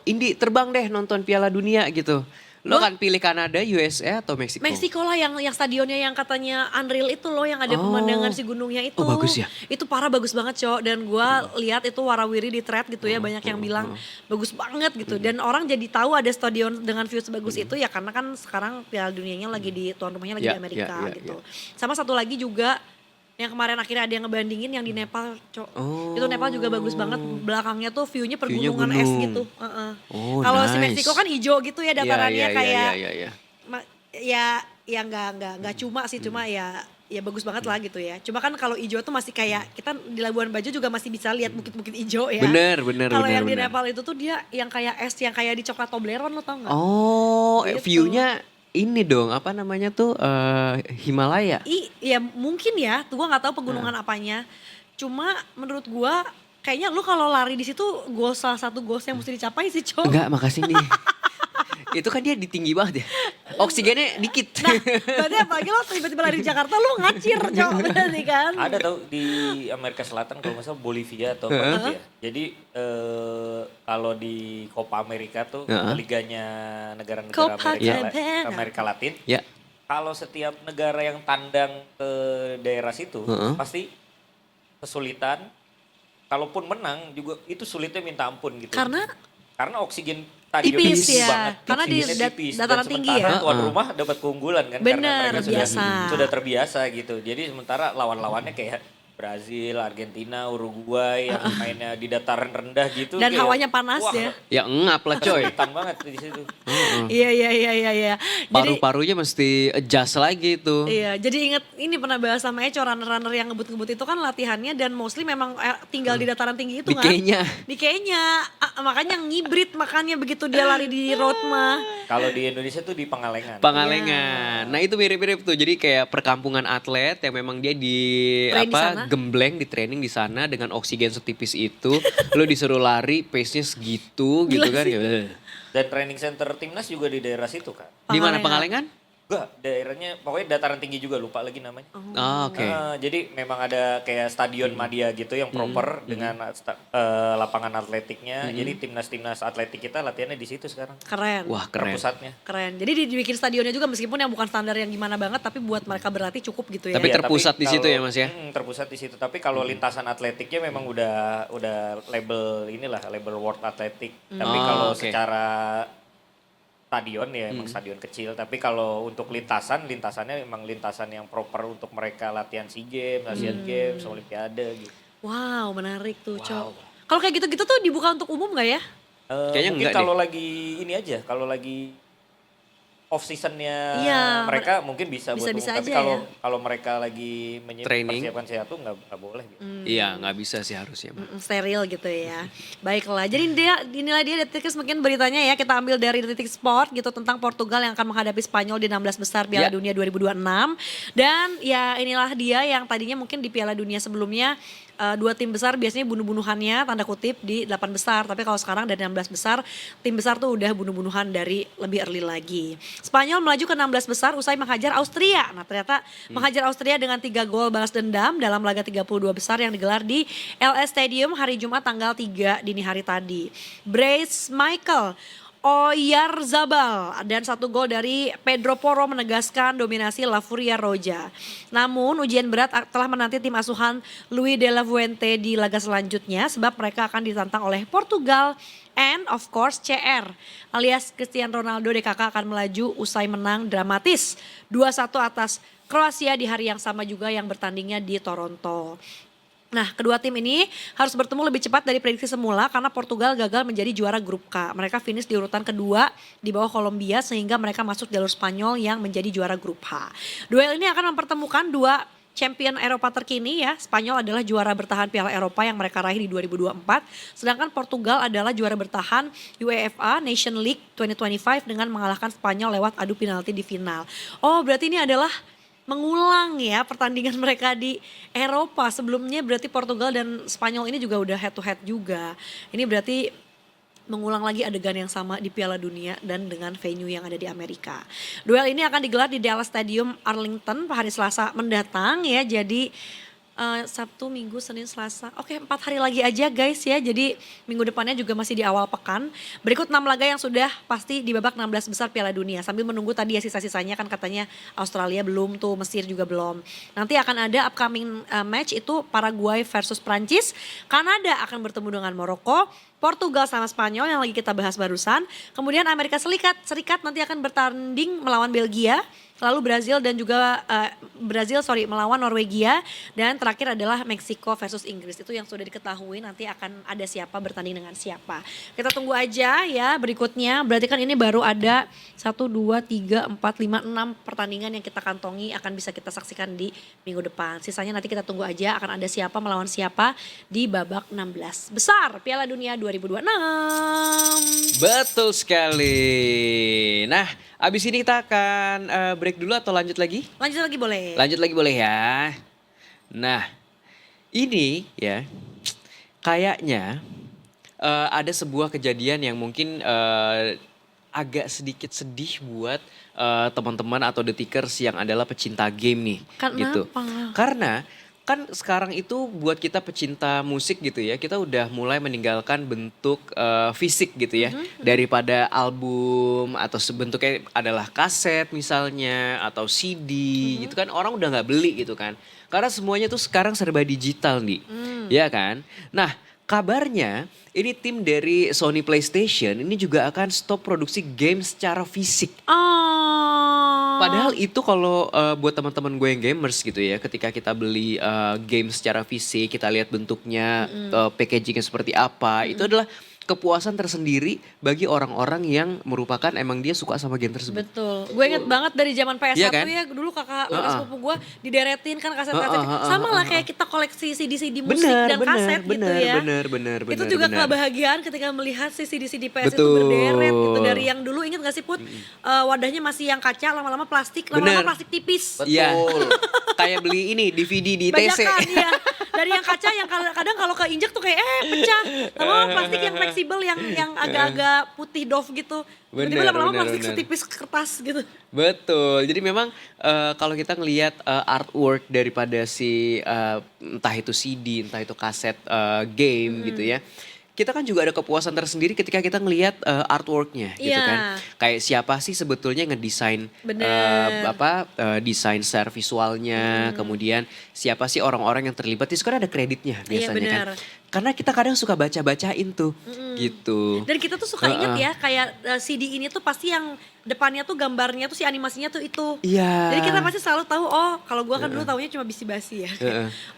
Indi terbang deh nonton Piala Dunia gitu. Lo kan pilih Kanada, USA atau Meksiko? Meksiko lah yang stadionnya yang katanya unreal itu loh yang ada Oh. pemandangan si gunungnya itu. Oh, bagus ya? Itu parah bagus banget Cok dan gua lihat itu warawiri di thread gitu ya banyak yang bilang bagus banget gitu dan orang jadi tahu ada stadion dengan view sebagus itu ya karena kan sekarang Piala Dunianya lagi di tuan rumahnya lagi Ya, di Amerika ya, gitu. Sama satu lagi juga yang kemarin akhirnya ada yang ngebandingin yang di Nepal Cok. Oh. Itu Nepal juga bagus banget belakangnya tuh view-nya View-nya pergunungan es gunung. gitu. Oh, Kalau si nice. Meksiko kan hijau gitu ya datarannya Iya, kayak iya. ya nggak cuma sih cuma ya bagus banget lah gitu ya. Cuma kan kalau hijau tuh masih kayak kita di Labuan Bajo juga masih bisa lihat bukit-bukit hijau ya. Bener. Kalau yang di Nepal itu tuh dia yang kayak es yang kayak di coklat Toblerone lo tau nggak? Oh, Gitu. view-nya ini dong, apa namanya tuh Himalaya. Ya mungkin ya, tuh gua nggak tahu pegunungan apanya. Cuma menurut gua kayaknya lu kalau lari di situ salah satu goals yang mesti dicapai sih, Cok. Enggak, makasih nih. Itu kan dia di tinggi banget ya. Oksigennya dikit. Nah, berarti apalagi lo tiba-tiba lari di Jakarta lu ngacir, Cok. Berarti kan? Ada tau di Amerika Selatan kalau nggak salah Bolivia atau apa gitu ya. Jadi kalau di Copa America tuh liganya negara-negara Copa Amerika, Amerika Latin. Ya. Kalau setiap negara yang tandang ke daerah situ pasti kesulitan. Kalaupun menang juga itu sulitnya minta ampun gitu. Karena Karena oksigen stadion Tipis tipis ya, banget. karena di Tipsnya tipis. dataran Dan tinggi sementara ya. tuan rumah dapat keunggulan kan Bener, karena mereka biasa. sudah terbiasa gitu. Jadi sementara lawan-lawannya kayak Brazil, Argentina, Uruguay yang mainnya di dataran rendah gitu. Dan kayak, hawanya panas wah, ya. Ya ngap lah coy. kesulitan banget di situ. Iya. Jadi Paru-parunya mesti adjust lagi tuh. iya, jadi inget ini pernah bahas sama Eco, runner-runner yang ngebut-ngebut itu kan latihannya dan mostly memang tinggal di dataran tinggi itu Di kan. Kenya. Di Kenya. Makanya ngibrit makanya begitu dia lari di road mah. Kalau di Indonesia tuh di Pengalengan. Pangalengan. Nah itu mirip-mirip tuh. Jadi kayak perkampungan atlet yang memang dia Train di sana. gembleng di training di sana dengan oksigen setipis itu. Lo disuruh lari pace-nya segitu gitu kan. Ya. Dan training center timnas juga di daerah situ kan. Di mana Pangalengan. Pangalengan? Enggak, daerahnya pokoknya dataran tinggi juga, lupa lagi namanya. Oh, oke. Jadi memang ada kayak stadion Madia gitu yang proper dengan lapangan atletiknya. Jadi timnas-timnas atletik kita latihannya di situ sekarang. Keren. Wah keren. Pusatnya. Keren. Jadi dibikin stadionnya juga meskipun yang bukan standar yang gimana banget tapi buat mereka berlatih cukup gitu ya. Tapi Iya, terpusat di situ ya, Mas ya? Terpusat di situ. Tapi kalau lintasan atletiknya memang udah label inilah, label World Athletic. Tapi Oh, kalau oke. secara stadion ya emang stadion kecil. Tapi kalau untuk lintasannya emang lintasan yang proper untuk mereka latihan SEA Games, Asian Games, Olimpiade gitu. Wow, menarik tuh, Cok. Kalau kayak gitu-gitu tuh dibuka untuk umum gak ya? Kayaknya Mungkin enggak kalau lagi ini aja, kalau lagi off seasonnya Iya, mereka mungkin bisa buat bisa-bisa umum. Tapi aja kalau ya. kalau mereka lagi Training. persiapan sehat tuh nggak boleh gitu. Iya nggak bisa sih harusnya. Steril gitu ya. Baiklah. Jadi inilah dia Detikers mungkin beritanya ya kita ambil dari Detik Sport gitu tentang Portugal yang akan menghadapi Spanyol di 16 besar Piala Ya. Dunia 2026. Dan ya inilah dia yang tadinya mungkin di Piala Dunia sebelumnya dua tim besar biasanya bunuh-bunuhannya tanda kutip di 8 besar. Tapi kalau sekarang dari 16 besar tim besar tuh udah bunuh-bunuhan dari lebih early lagi. Spanyol melaju ke 16 besar usai menghajar Austria. Nah ternyata menghajar Austria dengan 3 gol balas dendam dalam laga 32 besar yang digelar di LS Stadium hari Jumat tanggal 3 dini hari tadi. Brace Michael Oyarzabal dan 1 gol dari Pedro Porro menegaskan dominasi La Furia Roja. Namun ujian berat telah menanti tim asuhan Luis de la Fuente di laga selanjutnya sebab mereka akan ditantang oleh Portugal and of course CR alias Cristiano Ronaldo DKK akan melaju usai menang dramatis 2-1 atas Kroasia di hari yang sama juga yang bertandingnya di Toronto. Nah, kedua tim ini harus bertemu lebih cepat dari prediksi semula karena Portugal gagal menjadi juara grup K. Mereka finish di urutan kedua di bawah Kolombia sehingga mereka masuk jalur Spanyol yang menjadi juara grup H. Duel ini akan mempertemukan dua champion Eropa terkini ya. Spanyol adalah juara bertahan Piala Eropa yang mereka raih di 2024. Sedangkan Portugal adalah juara bertahan UEFA Nation League 2025 dengan mengalahkan Spanyol lewat adu penalti di final. Oh, berarti ini adalah mengulang ya pertandingan mereka di Eropa. Sebelumnya berarti Portugal dan Spanyol ini juga udah head to head juga. Ini berarti mengulang lagi adegan yang sama di Piala Dunia dan dengan venue yang ada di Amerika. Duel ini akan digelar di Dallas Stadium Arlington hari Selasa mendatang ya. Jadi Sabtu, Minggu, Senin, Selasa. Oke, 4 hari lagi aja guys ya. Jadi minggu depannya juga masih di awal pekan. Berikut 6 laga yang sudah pasti di babak 16 besar Piala Dunia. Sambil menunggu tadi ya sisa-sisanya kan katanya Australia belum tuh, Mesir juga belum. Nanti akan ada upcoming match itu Paraguay versus Prancis. Kanada akan bertemu dengan Maroko. Portugal sama Spanyol yang lagi kita bahas barusan. Kemudian Amerika Serikat nanti akan bertanding melawan Belgia. Lalu Brazil melawan Norwegia dan terakhir adalah Meksiko versus Inggris. Itu yang sudah diketahui nanti akan ada siapa bertanding dengan siapa. Kita tunggu aja ya berikutnya. Berarti kan ini baru ada 1, 2, 3, 4, 5, 6 pertandingan yang kita kantongi akan bisa kita saksikan di minggu depan. Sisanya nanti kita tunggu aja akan ada siapa melawan siapa di babak 16 besar Piala Dunia 2026. Betul sekali. Nah, abis ini kita akan break dulu atau lanjut lagi? Lanjut lagi boleh. Lanjut lagi boleh ya. Nah, ini ya kayaknya ada sebuah kejadian yang mungkin agak sedikit sedih buat teman-teman atau detikers yang adalah pecinta game nih. Gitu. Kenapa? Karena kan sekarang itu buat kita pecinta musik gitu ya, kita udah mulai meninggalkan bentuk fisik gitu ya, daripada album atau sebentuknya adalah kaset misalnya atau CD gitu kan, orang udah nggak beli gitu kan, karena semuanya tuh sekarang serba digital nih, ya kan. Nah kabarnya ini tim dari Sony PlayStation ini juga akan stop produksi game secara fisik. Oh. Padahal itu kalau buat teman-teman gue yang gamers gitu ya, ketika kita beli game secara fisik, kita lihat bentuknya, packagingnya seperti apa, itu adalah kepuasan tersendiri bagi orang-orang yang merupakan emang dia suka sama game tersebut. Betul. Gue inget banget dari zaman PS1 Iya kan? ya, dulu kakak sepupu gue dideretin kan kaset-kaset. Sama lah kayak kita koleksi CD-CD musik Benar, dan kaset gitu ya. benar. Itu juga kebahagiaan ketika melihat si CD-CD PS itu Betul. berderet gitu. Dari yang dulu inget gak sih Put? Wadahnya masih yang kaca, lama-lama plastik, lama-lama Benar. plastik tipis. Iya. Kayak beli ini DVD di TC. Bajakan ya. Dari yang kaca yang kadang kalau keinjek tuh kayak pecah. Lama-lama plastik yang fleksibel yang agak-agak putih doff gitu. Tiba-tiba Benar, lama-lama benar, plastik benar. setipis kertas gitu. Betul. Jadi memang kalau kita ngelihat artwork daripada si entah itu CD, entah itu kaset game gitu ya. Kita kan juga ada kepuasan tersendiri ketika kita ngelihat artworknya gitu Iya. kan. Kayak siapa sih sebetulnya ngedesain Bener. desain secara visualnya, kemudian siapa sih orang-orang yang terlibat. Itu kan ada kreditnya Iya, biasanya kan. bener. Karena kita kadang suka baca-bacain tuh gitu. Dan kita tuh suka inget ya kayak CD ini tuh pasti yang depannya tuh gambarnya tuh si animasinya tuh itu. Iya. Jadi kita pasti selalu tahu kalau gua kan dulu taunya cuma bisi-basi ya.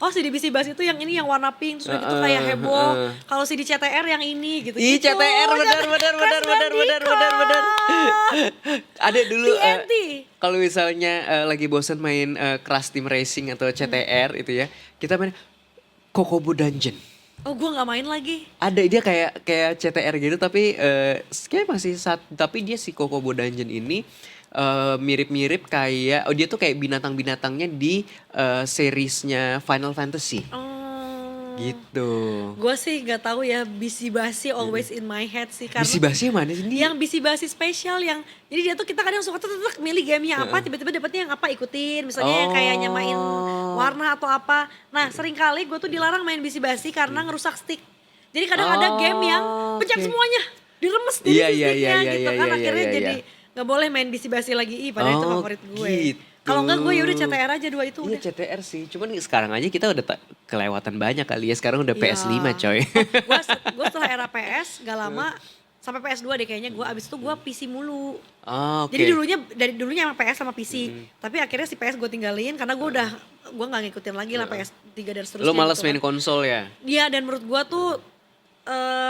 Oh CD bisi-basi itu yang ini yang warna pink terus itu kayak heboh. Kalau CD CTR yang ini gitu. Ih, gitu. CTR benar. Ada dulu TNT. kalau misalnya lagi bosen main Crash Team Racing atau CTR itu ya, kita main Kokobo Dungeon. Oh gua nggak main lagi. Ada dia kayak CTR gitu tapi kayak masih tapi dia si Kokobo Dungeon ini mirip-mirip kayak dia tuh kayak binatang-binatangnya di seriesnya Final Fantasy Oh. gitu. Gue sih nggak tahu ya bisi-basi always in my head sih karena Bisi-basi yang mana sih? yang bisi-basi spesial yang jadi dia tuh kita kadang suka tuh milih gamenya apa tiba-tiba dapetnya yang apa ikutin misalnya yang kayak nyamain warna atau apa. Nah sering kali gue tuh dilarang main bisi-basi karena ngerusak stick. Jadi kadang ada game yang pencet oke. semuanya diremes dari Iya, si iya, sticknya iya, gitu iya, kan iya, akhirnya iya, jadi nggak boleh main bisi-basi lagi padahal itu Oh, favorit gue. gitu. Kalau enggak gue yaudah CTR aja dua itu Iya udah. CTR sih, cuman sekarang aja kita udah kelewatan banyak kali ya. Sekarang udah Iya. PS5 coy. Gue setelah era PS gak lama sampai PS2 deh kayaknya gue abis itu gue PC mulu. Oh, oke. Jadi dari dulunya emang PS sama PC. Tapi akhirnya si PS gue tinggalin karena gue gak ngikutin lagi lah PS3 dan seterusnya. Lo males gitu main kan. konsol ya? Iya dan menurut gue tuh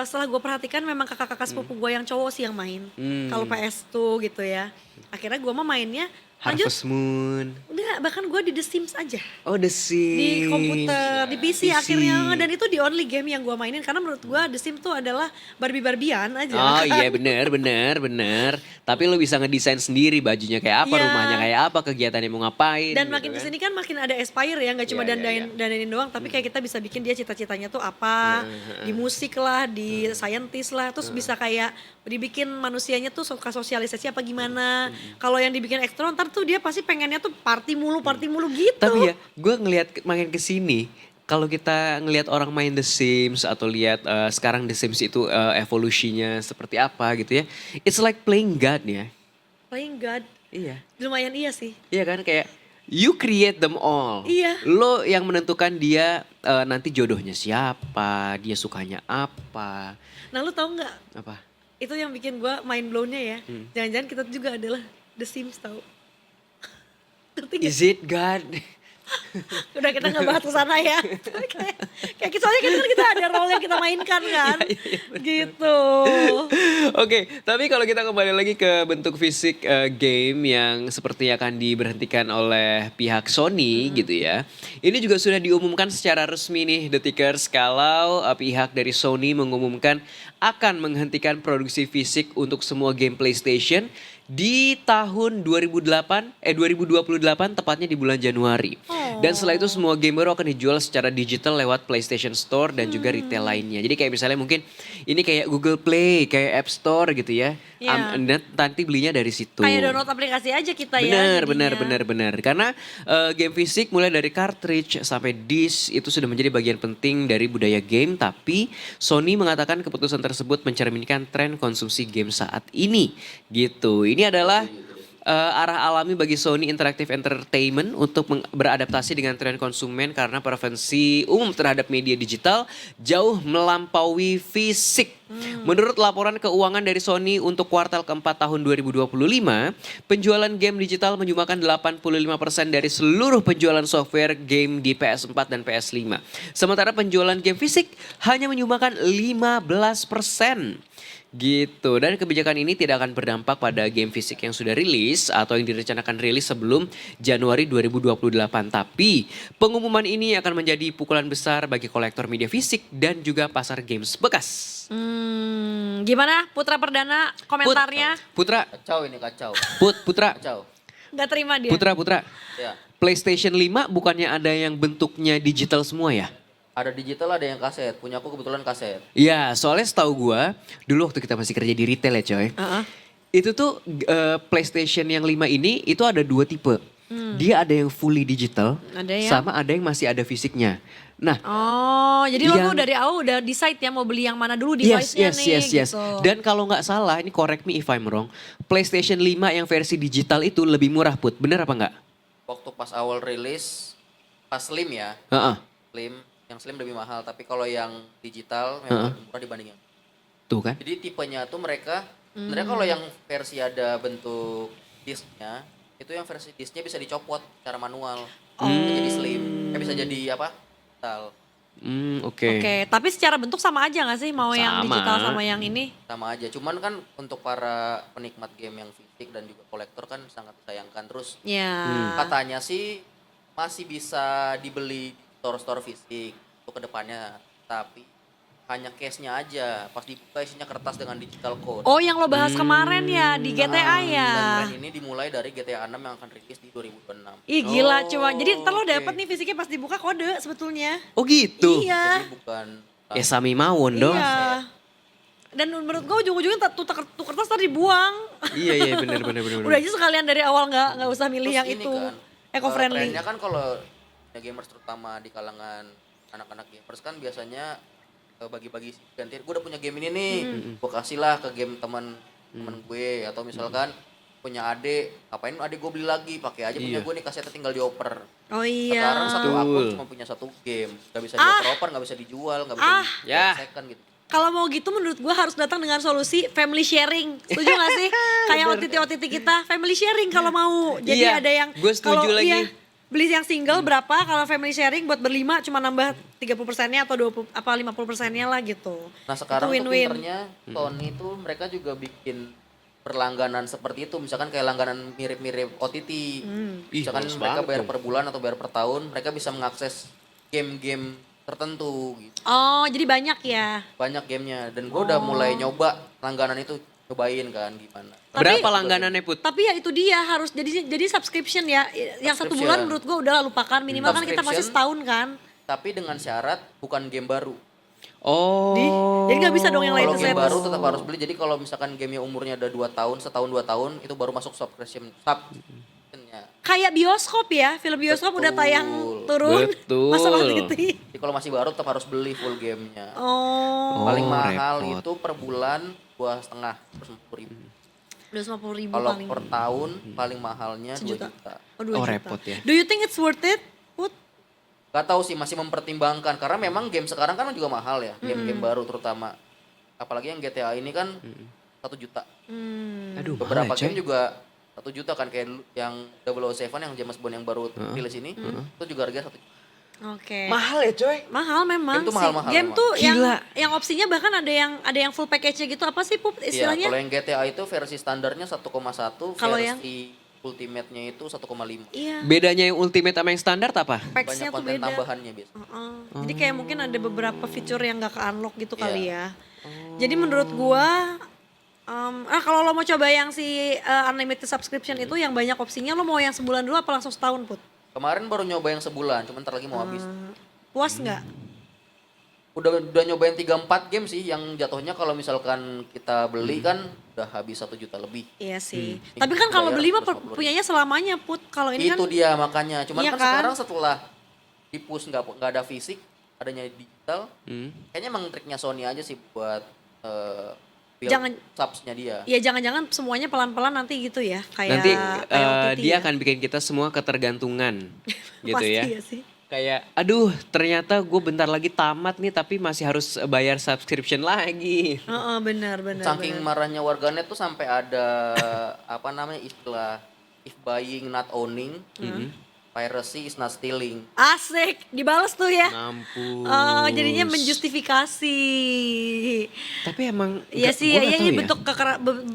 setelah gue perhatikan memang kakak-kakak sepupu gue yang cowok sih yang main. Kalau PS tuh gitu ya. Akhirnya gue mah mainnya lanjut. Harvest Moon. Enggak, bahkan gue di The Sims aja. Oh The Sims. Di komputer, di PC akhirnya. Dan itu the only game yang gue mainin karena menurut gue The Sims tuh adalah Barbie-Barbian aja. Oh iya bener. Tapi lo bisa ngedesain sendiri bajunya kayak apa, Iya. rumahnya kayak apa, kegiatannya mau ngapain. Dan gitu makin kan. kesini kan makin ada aspire ya, nggak cuma Iya, iya, dandanin doang, tapi kayak kita bisa bikin dia cita-citanya tuh apa, di musik lah, di scientist lah, terus bisa kayak dibikin manusianya tuh suka sosialisasi apa gimana. Kalau yang dibikin ekstro ntar tuh dia pasti pengennya tuh party mulu gitu. Tapi ya, gue ngelihat makin kesini, kalau kita ngelihat orang main The Sims atau lihat sekarang The Sims itu evolusinya seperti apa gitu ya, it's like playing God ya. Playing God, Iya. lumayan iya sih. Iya kan kayak you create them all. Iya. Lo yang menentukan dia nanti jodohnya siapa, dia sukanya apa. Nah lu tahu nggak? Apa? Itu yang bikin gue mind blown-nya ya. Jangan-jangan kita juga adalah The Sims tau. Ngerti gak? Is it God? Udah kita nggak bahas kesana ya. kayak soalnya kita ada role yang kita mainkan kan. Gitu. Oke, tapi kalau kita kembali lagi ke bentuk fisik game yang seperti akan diberhentikan oleh pihak Sony gitu ya. Ini juga sudah diumumkan secara resmi nih Detikers kalau pihak dari Sony mengumumkan akan menghentikan produksi fisik untuk semua game PlayStation di tahun 2028 tepatnya di bulan Januari. Dan setelah itu semua game baru akan dijual secara digital lewat PlayStation Store dan juga retail lainnya. Jadi kayak misalnya mungkin ini kayak Google Play, kayak App Store gitu ya. Iya. Nanti belinya dari situ. Kayak download aplikasi aja kita ya. Benar. Karena game fisik mulai dari cartridge sampai disc itu sudah menjadi bagian penting dari budaya game. Tapi Sony mengatakan keputusan tersebut mencerminkan tren konsumsi game saat ini. Gitu. Ini adalah arah alami bagi Sony Interactive Entertainment untuk beradaptasi dengan tren konsumen karena preferensi umum terhadap media digital jauh melampaui fisik. Menurut laporan keuangan dari Sony untuk kuartal keempat tahun 2025, penjualan game digital menyumbangkan 85% dari seluruh penjualan software game di PS4 dan PS5. Sementara penjualan game fisik hanya menyumbangkan 15%. Gitu, dan kebijakan ini tidak akan berdampak pada game fisik yang sudah rilis atau yang direncanakan rilis sebelum Januari 2028. Tapi pengumuman ini akan menjadi pukulan besar bagi kolektor media fisik dan juga pasar games bekas. Gimana Putra Perdana komentarnya? Putra, Kacau ini, kacau. Putra, Kacau. Nggak terima dia. Putra. Ya. PlayStation 5 bukannya ada yang bentuknya digital semua ya? Ada digital, ada yang kaset. Punya aku kebetulan kaset. Iya, soalnya setahu gua dulu waktu kita masih kerja di retail ya coy. Itu tuh PlayStation yang 5 ini itu ada 2 tipe. Dia ada yang fully digital, Ada yang- sama ada yang masih ada fisiknya. Nah, Oh, jadi lo tuh Yang- dari awal udah decide ya mau beli yang mana dulu yes, device-nya yes, nih yes, yes. gitu. Dan kalau nggak salah, ini correct me if I'm wrong, PlayStation 5 yang versi digital itu lebih murah Put, bener apa nggak? Waktu pas awal rilis, pas Slim ya. Heeh. Yang Slim lebih mahal. Tapi kalau yang digital memang lebih murah dibanding yang. Tuh kan? Jadi tipenya tuh mereka, sebenarnya kalau yang versi ada bentuk disknya, itu yang versi disknya bisa dicopot secara manual. Bisa jadi slim, bisa jadi apa? Digital. Oke. Oke, tapi secara bentuk sama aja gak sih mau yang Sama. digital sama yang ini? Sama aja. Cuman kan untuk para penikmat game yang fisik dan juga kolektor kan sangat disayangkan. Terus Ya. katanya sih masih bisa dibeli di store-store fisik untuk kedepannya. Tapi hanya case-nya aja. Pas dibuka isinya kertas dengan digital code. Oh, yang lo bahas kemarin ya di GTA ya. Dan tren ini dimulai dari GTA 6 yang akan rilis di 2026. Ih gila Oh, cuma. Jadi ntar lo oke. dapet nih fisiknya pas dibuka kode sebetulnya. Oh gitu? Iya. Jadi bukan Ya sami mawon dong. Iya. Dan menurut gue ujung-ujungnya tuh kertas tadi dibuang. Iya, bener. Udah aja sekalian dari awal nggak usah milih Terus yang ini itu. kan, Eco-friendly. trennya kan kalau ya gamers terutama di kalangan anak-anak gamers kan biasanya bagi-bagi ganti. Gue udah punya game ini nih, gue kasih lah ke game teman gue atau misalkan punya adik, ngapain adik gue beli lagi, pakai aja punya gue nih kasetnya tinggal dioper. Oh iya. Sekarang satu Betul. akun cuma punya satu game, gak bisa dioper, gak bisa dijual, gak bisa Ya. second gitu. Kalau mau gitu menurut gue harus datang dengan solusi family sharing. Setuju gak sih? Kayak OTT kita family sharing kalau mau. Jadi Iya, ada yang gue setuju kalau lagi. beli yang single berapa, kalau family sharing buat berlima cuma nambah 30%-nya atau 20 apa 50%-nya lah gitu. Nah sekarang Itu tuh pinternya Sony tuh mereka juga bikin berlangganan seperti itu, misalkan kayak langganan mirip-mirip OTT. Misalkan bagus mereka banget bayar dong. per bulan atau bayar per tahun, mereka bisa mengakses game-game tertentu gitu. Oh, jadi banyak ya. Banyak gamenya dan gue udah mulai nyoba langganan itu, cobain kan gimana. Berapa langganannya Put? Tapi ya itu dia harus jadi subscription ya. Yang satu Subscription. bulan menurut gue udah lupakan, minimal kan kita masih Subscription. setahun kan. Tapi dengan syarat bukan game baru. Oh. Jadi nggak bisa dong yang Kalau latest game baru latest. tetap harus beli. Jadi kalau misalkan gamenya umurnya ada 2 tahun, setahun 2 tahun, itu baru masuk subscription-nya. Kayak bioskop ya, film bioskop udah Betul. tayang turun. Betul. Masalah gitu. Jadi kalau masih baru tetap harus beli full gamenya. Oh, Paling Oh, mahal repot. itu per bulan 2,5 ribu. 250.000 Kalau paling. per tahun paling mahalnya 2 Sejuta. juta. Oh, 2 Oh, juta. repot ya. Do you think it's worth it? Put? Gak tahu sih, masih mempertimbangkan karena memang game sekarang kan juga mahal ya, game-game baru terutama. Apalagi yang GTA ini kan 1 juta. Aduh, Beberapa mahal ya, game coy. juga 1 juta kan, kayak yang 007 yang James Bond yang baru rilis ini, itu juga harga 1 juta. Oke. Mahal ya coy. Mahal memang Game tuh sih. mahal-mahal Game memang. tuh Gila. yang opsinya bahkan ada yang full package-nya gitu. Apa sih Pup Iya, istilahnya? kalau yang GTA itu versi standarnya 1,1, Kalau versi ultimate-nya itu 1,5. Iya. Bedanya yang ultimate sama yang standar apa? Banyak Packsnya tuh konten beda. tambahannya biasa. Jadi kayak mungkin ada beberapa fitur yang gak ke-unlock gitu kali Iya. ya. Jadi menurut gua kalau lo mau coba yang si unlimited subscription itu yang banyak opsinya, lo mau yang sebulan dulu apa langsung setahun Put? Kemarin baru nyoba yang sebulan, cuman ntar lagi mau habis. Puas nggak? Udah nyobain 3-4 game sih yang jatuhnya kalau misalkan kita beli kan udah habis 1 juta lebih. Iya sih. Tapi kan kalau Bayar beli mah 150.000. punyanya selamanya Put. Kalau ini Itu kan dia makanya. Cuman Iya kan, kan? sekarang setelah di-push nggak ada fisik, adanya digital, kayaknya emang triknya Sony aja sih buat ngambil Jangan- subsnya dia. Ya jangan-jangan semuanya pelan-pelan nanti gitu ya. Kayak Nanti kayak OTT dia ya. akan bikin kita semua ketergantungan gitu Pasti ya. sih. Kayak aduh ternyata gue bentar lagi tamat nih tapi masih harus bayar subscription lagi. Heeh, benar. Saking marahnya warganet tuh sampai ada apa namanya istilah if buying not owning, piracy is not stealing. Asik, dibales tuh ya. Mampus. Jadinya menjustifikasi. Tapi emang Iya sih, gua nggak ya, tahu ini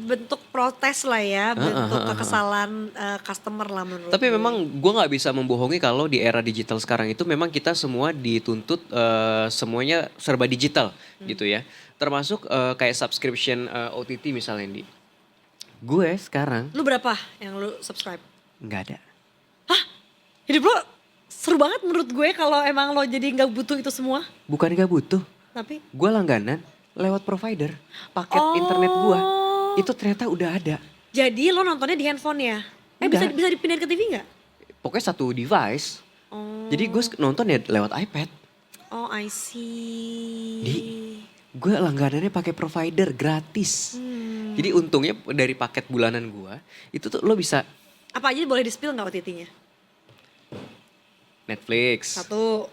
bentuk protes lah ya, bentuk kekesalan customer lah menurut Tapi gue. memang gue nggak bisa membohongi kalau di era digital sekarang itu memang kita semua dituntut semuanya serba digital gitu ya. Termasuk kayak subscription OTT misalnya di. Gue sekarang Lu berapa yang lu subscribe? nggak ada. Hidup lo seru banget menurut gue kalau emang lo jadi nggak butuh itu semua. Bukan nggak butuh. Tapi Gue langganan lewat provider. Paket Oh. internet gue itu ternyata udah ada. jadi lo nontonnya di handphone ya? Bisa Enggak. dipindahin ke TV nggak? Pokoknya satu device. Oh. Jadi gue nonton ya lewat iPad. Oh, I see. Gue langganannya pakai provider gratis. Jadi untungnya dari paket bulanan gue itu tuh lo bisa Apa aja boleh di-spill nggak OTT-nya? Netflix, Satu,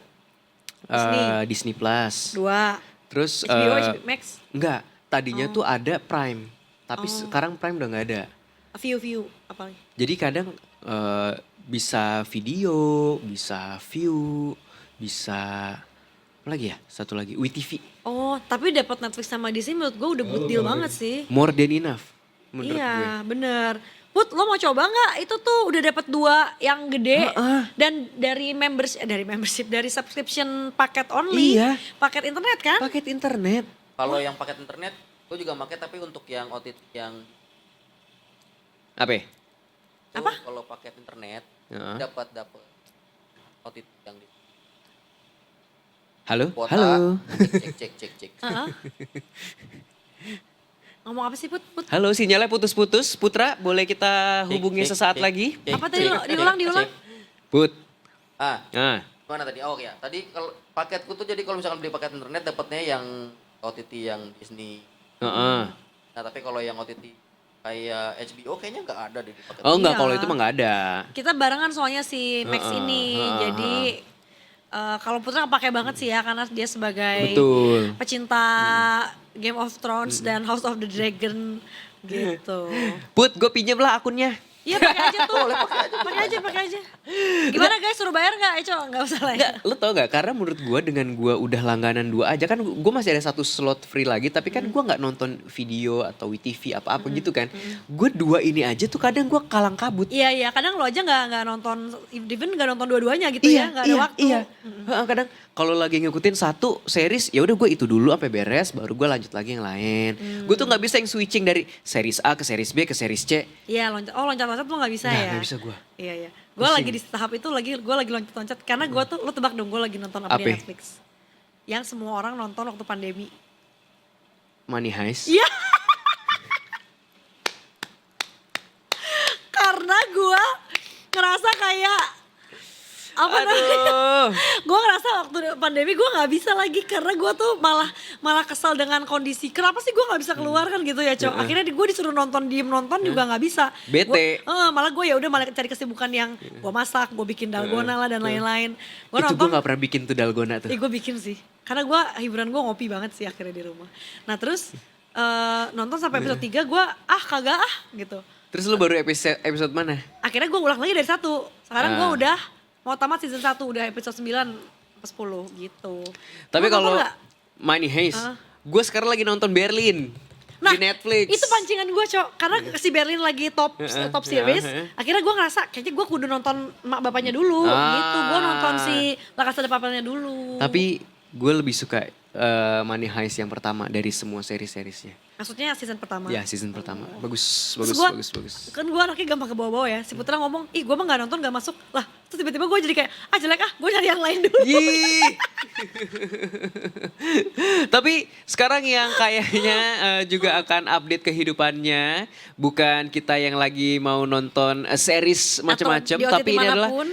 Disney. Disney Plus, dua, terus HBO, HBO Max, enggak tadinya tuh ada Prime, tapi sekarang Prime udah nggak ada. view apa lagi? Jadi kadang bisa video, bisa view, bisa apa lagi ya? Satu lagi WeTV, Oh, tapi dapat Netflix sama Disney menurut gue udah good deal banget sih. more than enough menurut gue. Iya, bener. Put, lo mau coba nggak? Itu tuh udah dapat 2 yang gede dan dari membership dari subscription paket only, Iya. paket internet kan? Paket internet. Kalau yang paket internet, gue juga pakai tapi untuk yang OTT yang Apa? Ya? tuh Apa? kalau paket internet Heeh. dapat OTT yang di Halo, kuota. halo, Cek. Heeh. Ngomong apa sih Put? Put? halo. Sinyalnya putus-putus. Putra, boleh kita hubungi Cek, sesaat cek, lagi? cek, Apa tadi cek, lo? cek, Diulang? cek. Put. Ah, Nah, mana tadi? Oh ya, tadi kalau paketku tuh jadi kalau misalkan beli paket internet dapatnya yang OTT yang Disney. heeh. Nah tapi kalau yang OTT kayak HBO kayaknya nggak ada deh di paket. Oh enggak, Iya. kalau itu mah enggak ada. Kita barengan soalnya si Max ini, jadi kalau Putra pakai banget sih ya karena dia sebagai Betul. pecinta Game of Thrones dan House of the Dragon gitu. Put, gue pinjem lah akunnya. Iya pakai aja tuh. Pakai aja. Gimana guys, suruh bayar nggak? Eco, nggak usah lah. Enggak, lo tau gak? Karena menurut gue dengan gue udah langganan 2 aja kan gue masih ada 1 slot free lagi. Tapi kan gue gak nonton video atau WeTV apa-apa gitu kan. Gue 2 ini aja tuh kadang gue kalang kabut. Iya, kadang lo aja nggak nonton, even nggak nonton dua-duanya gitu ya, nggak ada waktu. Iya. Heeh, kadang kalau lagi ngikutin satu series ya udah gue itu dulu sampai beres baru gue lanjut lagi yang lain. Gue tuh nggak bisa yang switching dari series A ke series B ke series C. Iya, loncat tuh nggak bisa ya. Nggak bisa gue. Iya. Gue lagi di tahap itu gue lagi loncat-loncat karena gue tuh lo tebak dong gue lagi nonton apa di Apa? Netflix. Yang semua orang nonton waktu pandemi. Money Heist. Iya. Karena gue ngerasa kayak apa namanya? Aduh. Gue ngerasa waktu pandemi gue nggak bisa lagi karena gue tuh malah kesal dengan kondisi. Kenapa sih gue nggak bisa keluar kan gitu ya, Cok? Akhirnya gue disuruh diem nonton juga nggak bisa. Bete. Malah gue ya udah malah cari kesibukan yang gue masak, gue bikin dalgona lah dan lain-lain. Gue Itu gue nonton. gak pernah bikin tuh dalgona tuh. Gue bikin sih. Karena hiburan gue ngopi banget sih akhirnya di rumah. Nah terus nonton sampai episode 3 gue kagak gitu. Terus lu baru episode mana? Akhirnya gue ulang lagi dari 1. Sekarang gue Ah. udah mau tamat season 1 udah episode 9 ke 10 gitu. Tapi Lu nonton kalau nggak? Money Heist, Ah. gue sekarang lagi nonton Berlin di Netflix. Itu pancingan gue, Cok. Karena si Berlin lagi top series. Akhirnya gue ngerasa kayaknya gue kudu nonton mak bapaknya dulu gitu. Gue nonton si La Casa de Papelnya dulu. Tapi gue lebih suka Money Heist yang pertama dari semua seri-serisnya. Maksudnya season pertama. Ya season pertama. Bagus. Terus gua- bagus. Kan gue anaknya gampang ke bawah-bawah ya. Si Putra ngomong, ih gue mah gak nonton gak masuk. Lah terus tiba-tiba gue jadi kayak, jelek gue nyari yang lain dulu. Yih. Tapi sekarang yang kayaknya juga akan update kehidupannya. Bukan kita yang lagi mau nonton series macam-macam. di OTT Tapi ini adalah manapun.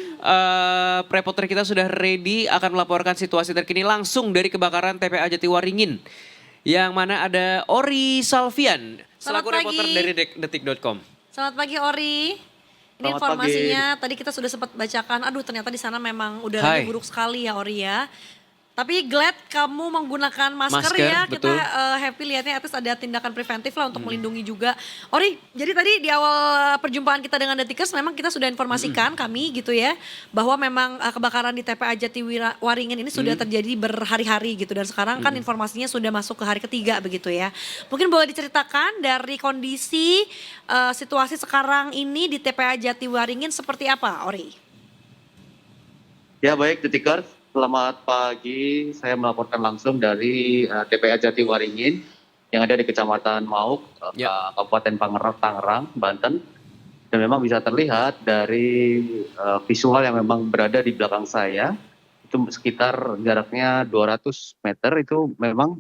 reporter kita sudah ready akan melaporkan situasi terkini langsung dari kebakaran TPA Jatiwaringin. Yang mana ada Ori Salvian, Selamat selaku reporter pagi. dari detik.com. Selamat pagi Ori. Ini Selamat informasinya tadi kita sudah sempat bacakan. Aduh ternyata di sana memang udaranya Hai. buruk sekali ya Ori ya. Tapi glad kamu menggunakan masker, Masker, ya. betul. Kita happy lihatnya at least ada tindakan preventif lah untuk melindungi juga. Ori, jadi tadi di awal perjumpaan kita dengan Detikers memang kita sudah informasikan kami gitu ya. Bahwa memang kebakaran di TPA Jatiwaringin ini sudah terjadi berhari-hari gitu. Dan sekarang kan informasinya sudah masuk ke hari ketiga begitu ya. Mungkin boleh diceritakan dari kondisi situasi sekarang ini di TPA Jatiwaringin seperti apa Ori? Ya baik, Detikers. Selamat pagi. Saya melaporkan langsung dari TPA Jatiwaringin yang ada di Kecamatan Mauk, Kabupaten Tangerang, Banten. Dan memang bisa terlihat dari visual yang memang berada di belakang saya, itu sekitar jaraknya 200 meter itu memang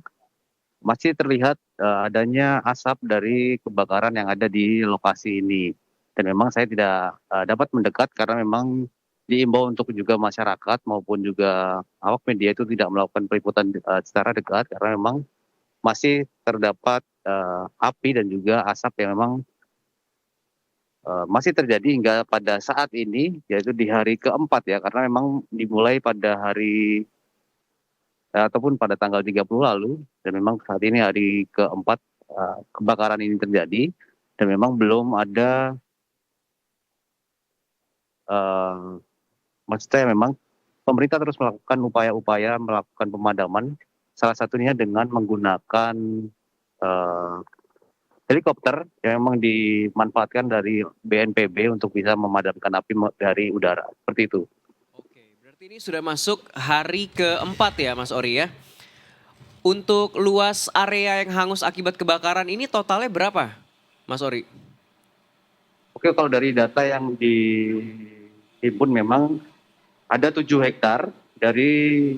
masih terlihat adanya asap dari kebakaran yang ada di lokasi ini. Dan memang saya tidak dapat mendekat karena memang diimbau untuk juga masyarakat maupun juga awak media itu tidak melakukan peliputan secara dekat karena memang masih terdapat api dan juga asap yang memang masih terjadi hingga pada saat ini, yaitu di hari keempat ya, karena memang dimulai pada hari ataupun pada tanggal 30 lalu, dan memang saat ini hari keempat kebakaran ini terjadi, dan memang belum ada maksudnya memang pemerintah terus melakukan upaya-upaya melakukan pemadaman, salah satunya dengan menggunakan helikopter yang memang dimanfaatkan dari BNPB untuk bisa memadamkan api dari udara, seperti itu. Oke, berarti ini sudah masuk hari keempat ya Mas Ori ya. Untuk luas area yang hangus akibat kebakaran ini totalnya berapa Mas Ori? Oke, kalau dari data yang dihimpun memang ada 7 hektar dari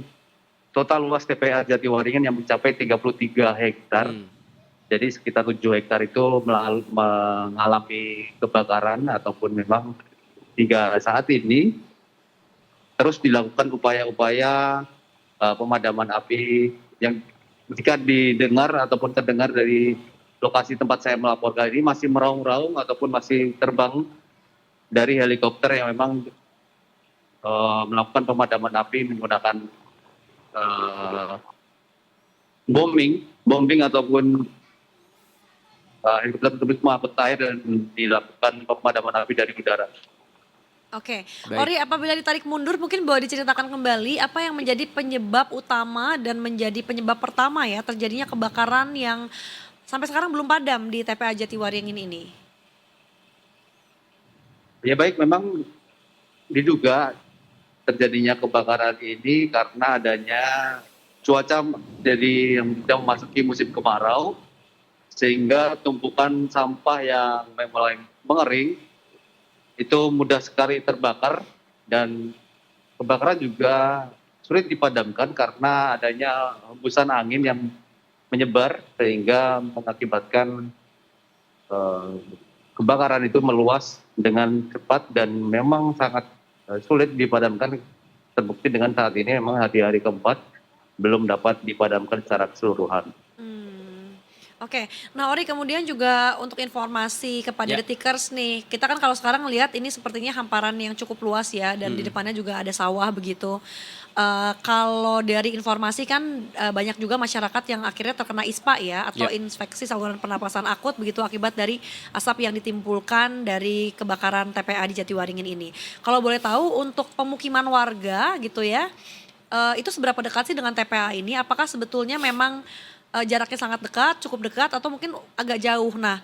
total luas TPA Jatiwaringin yang mencapai 33 hektar. Jadi sekitar 7 hektar itu mengalami kebakaran ataupun memang hingga saat ini terus dilakukan upaya-upaya pemadaman api yang jika didengar ataupun terdengar dari lokasi tempat saya melaporkan ini masih meraung-raung ataupun masih terbang dari helikopter yang memang melakukan pemadaman api menggunakan bombing ataupun helikopter tersebut mengangkut air dan dilakukan pemadaman api dari udara. Oke, Baik. Ori apabila ditarik mundur mungkin boleh diceritakan kembali apa yang menjadi penyebab utama dan menjadi penyebab pertama ya terjadinya kebakaran yang sampai sekarang belum padam di TPA Jatiwaringin ini. Ya baik, memang diduga terjadinya kebakaran ini karena adanya cuaca jadi yang sudah memasuki musim kemarau sehingga tumpukan sampah yang mulai mengering itu mudah sekali terbakar dan kebakaran juga sulit dipadamkan karena adanya hembusan angin yang menyebar sehingga mengakibatkan kebakaran itu meluas dengan cepat dan memang sangat sulit dipadamkan. Terbukti dengan saat ini memang hari-hari keempat belum dapat dipadamkan secara keseluruhan. Oke, nah Ori kemudian juga untuk informasi kepada Ya. Detikers nih, kita kan kalau sekarang lihat ini sepertinya hamparan yang cukup luas ya dan di depannya juga ada sawah begitu. Kalau dari informasi kan banyak juga masyarakat yang akhirnya terkena ISPA ya atau Ya. infeksi saluran pernapasan akut begitu akibat dari asap yang ditimbulkan dari kebakaran TPA di Jatiwaringin ini. Kalau boleh tahu untuk pemukiman warga gitu ya, itu seberapa dekat sih dengan TPA ini? Apakah sebetulnya memang jaraknya sangat dekat, cukup dekat atau mungkin agak jauh? Nah,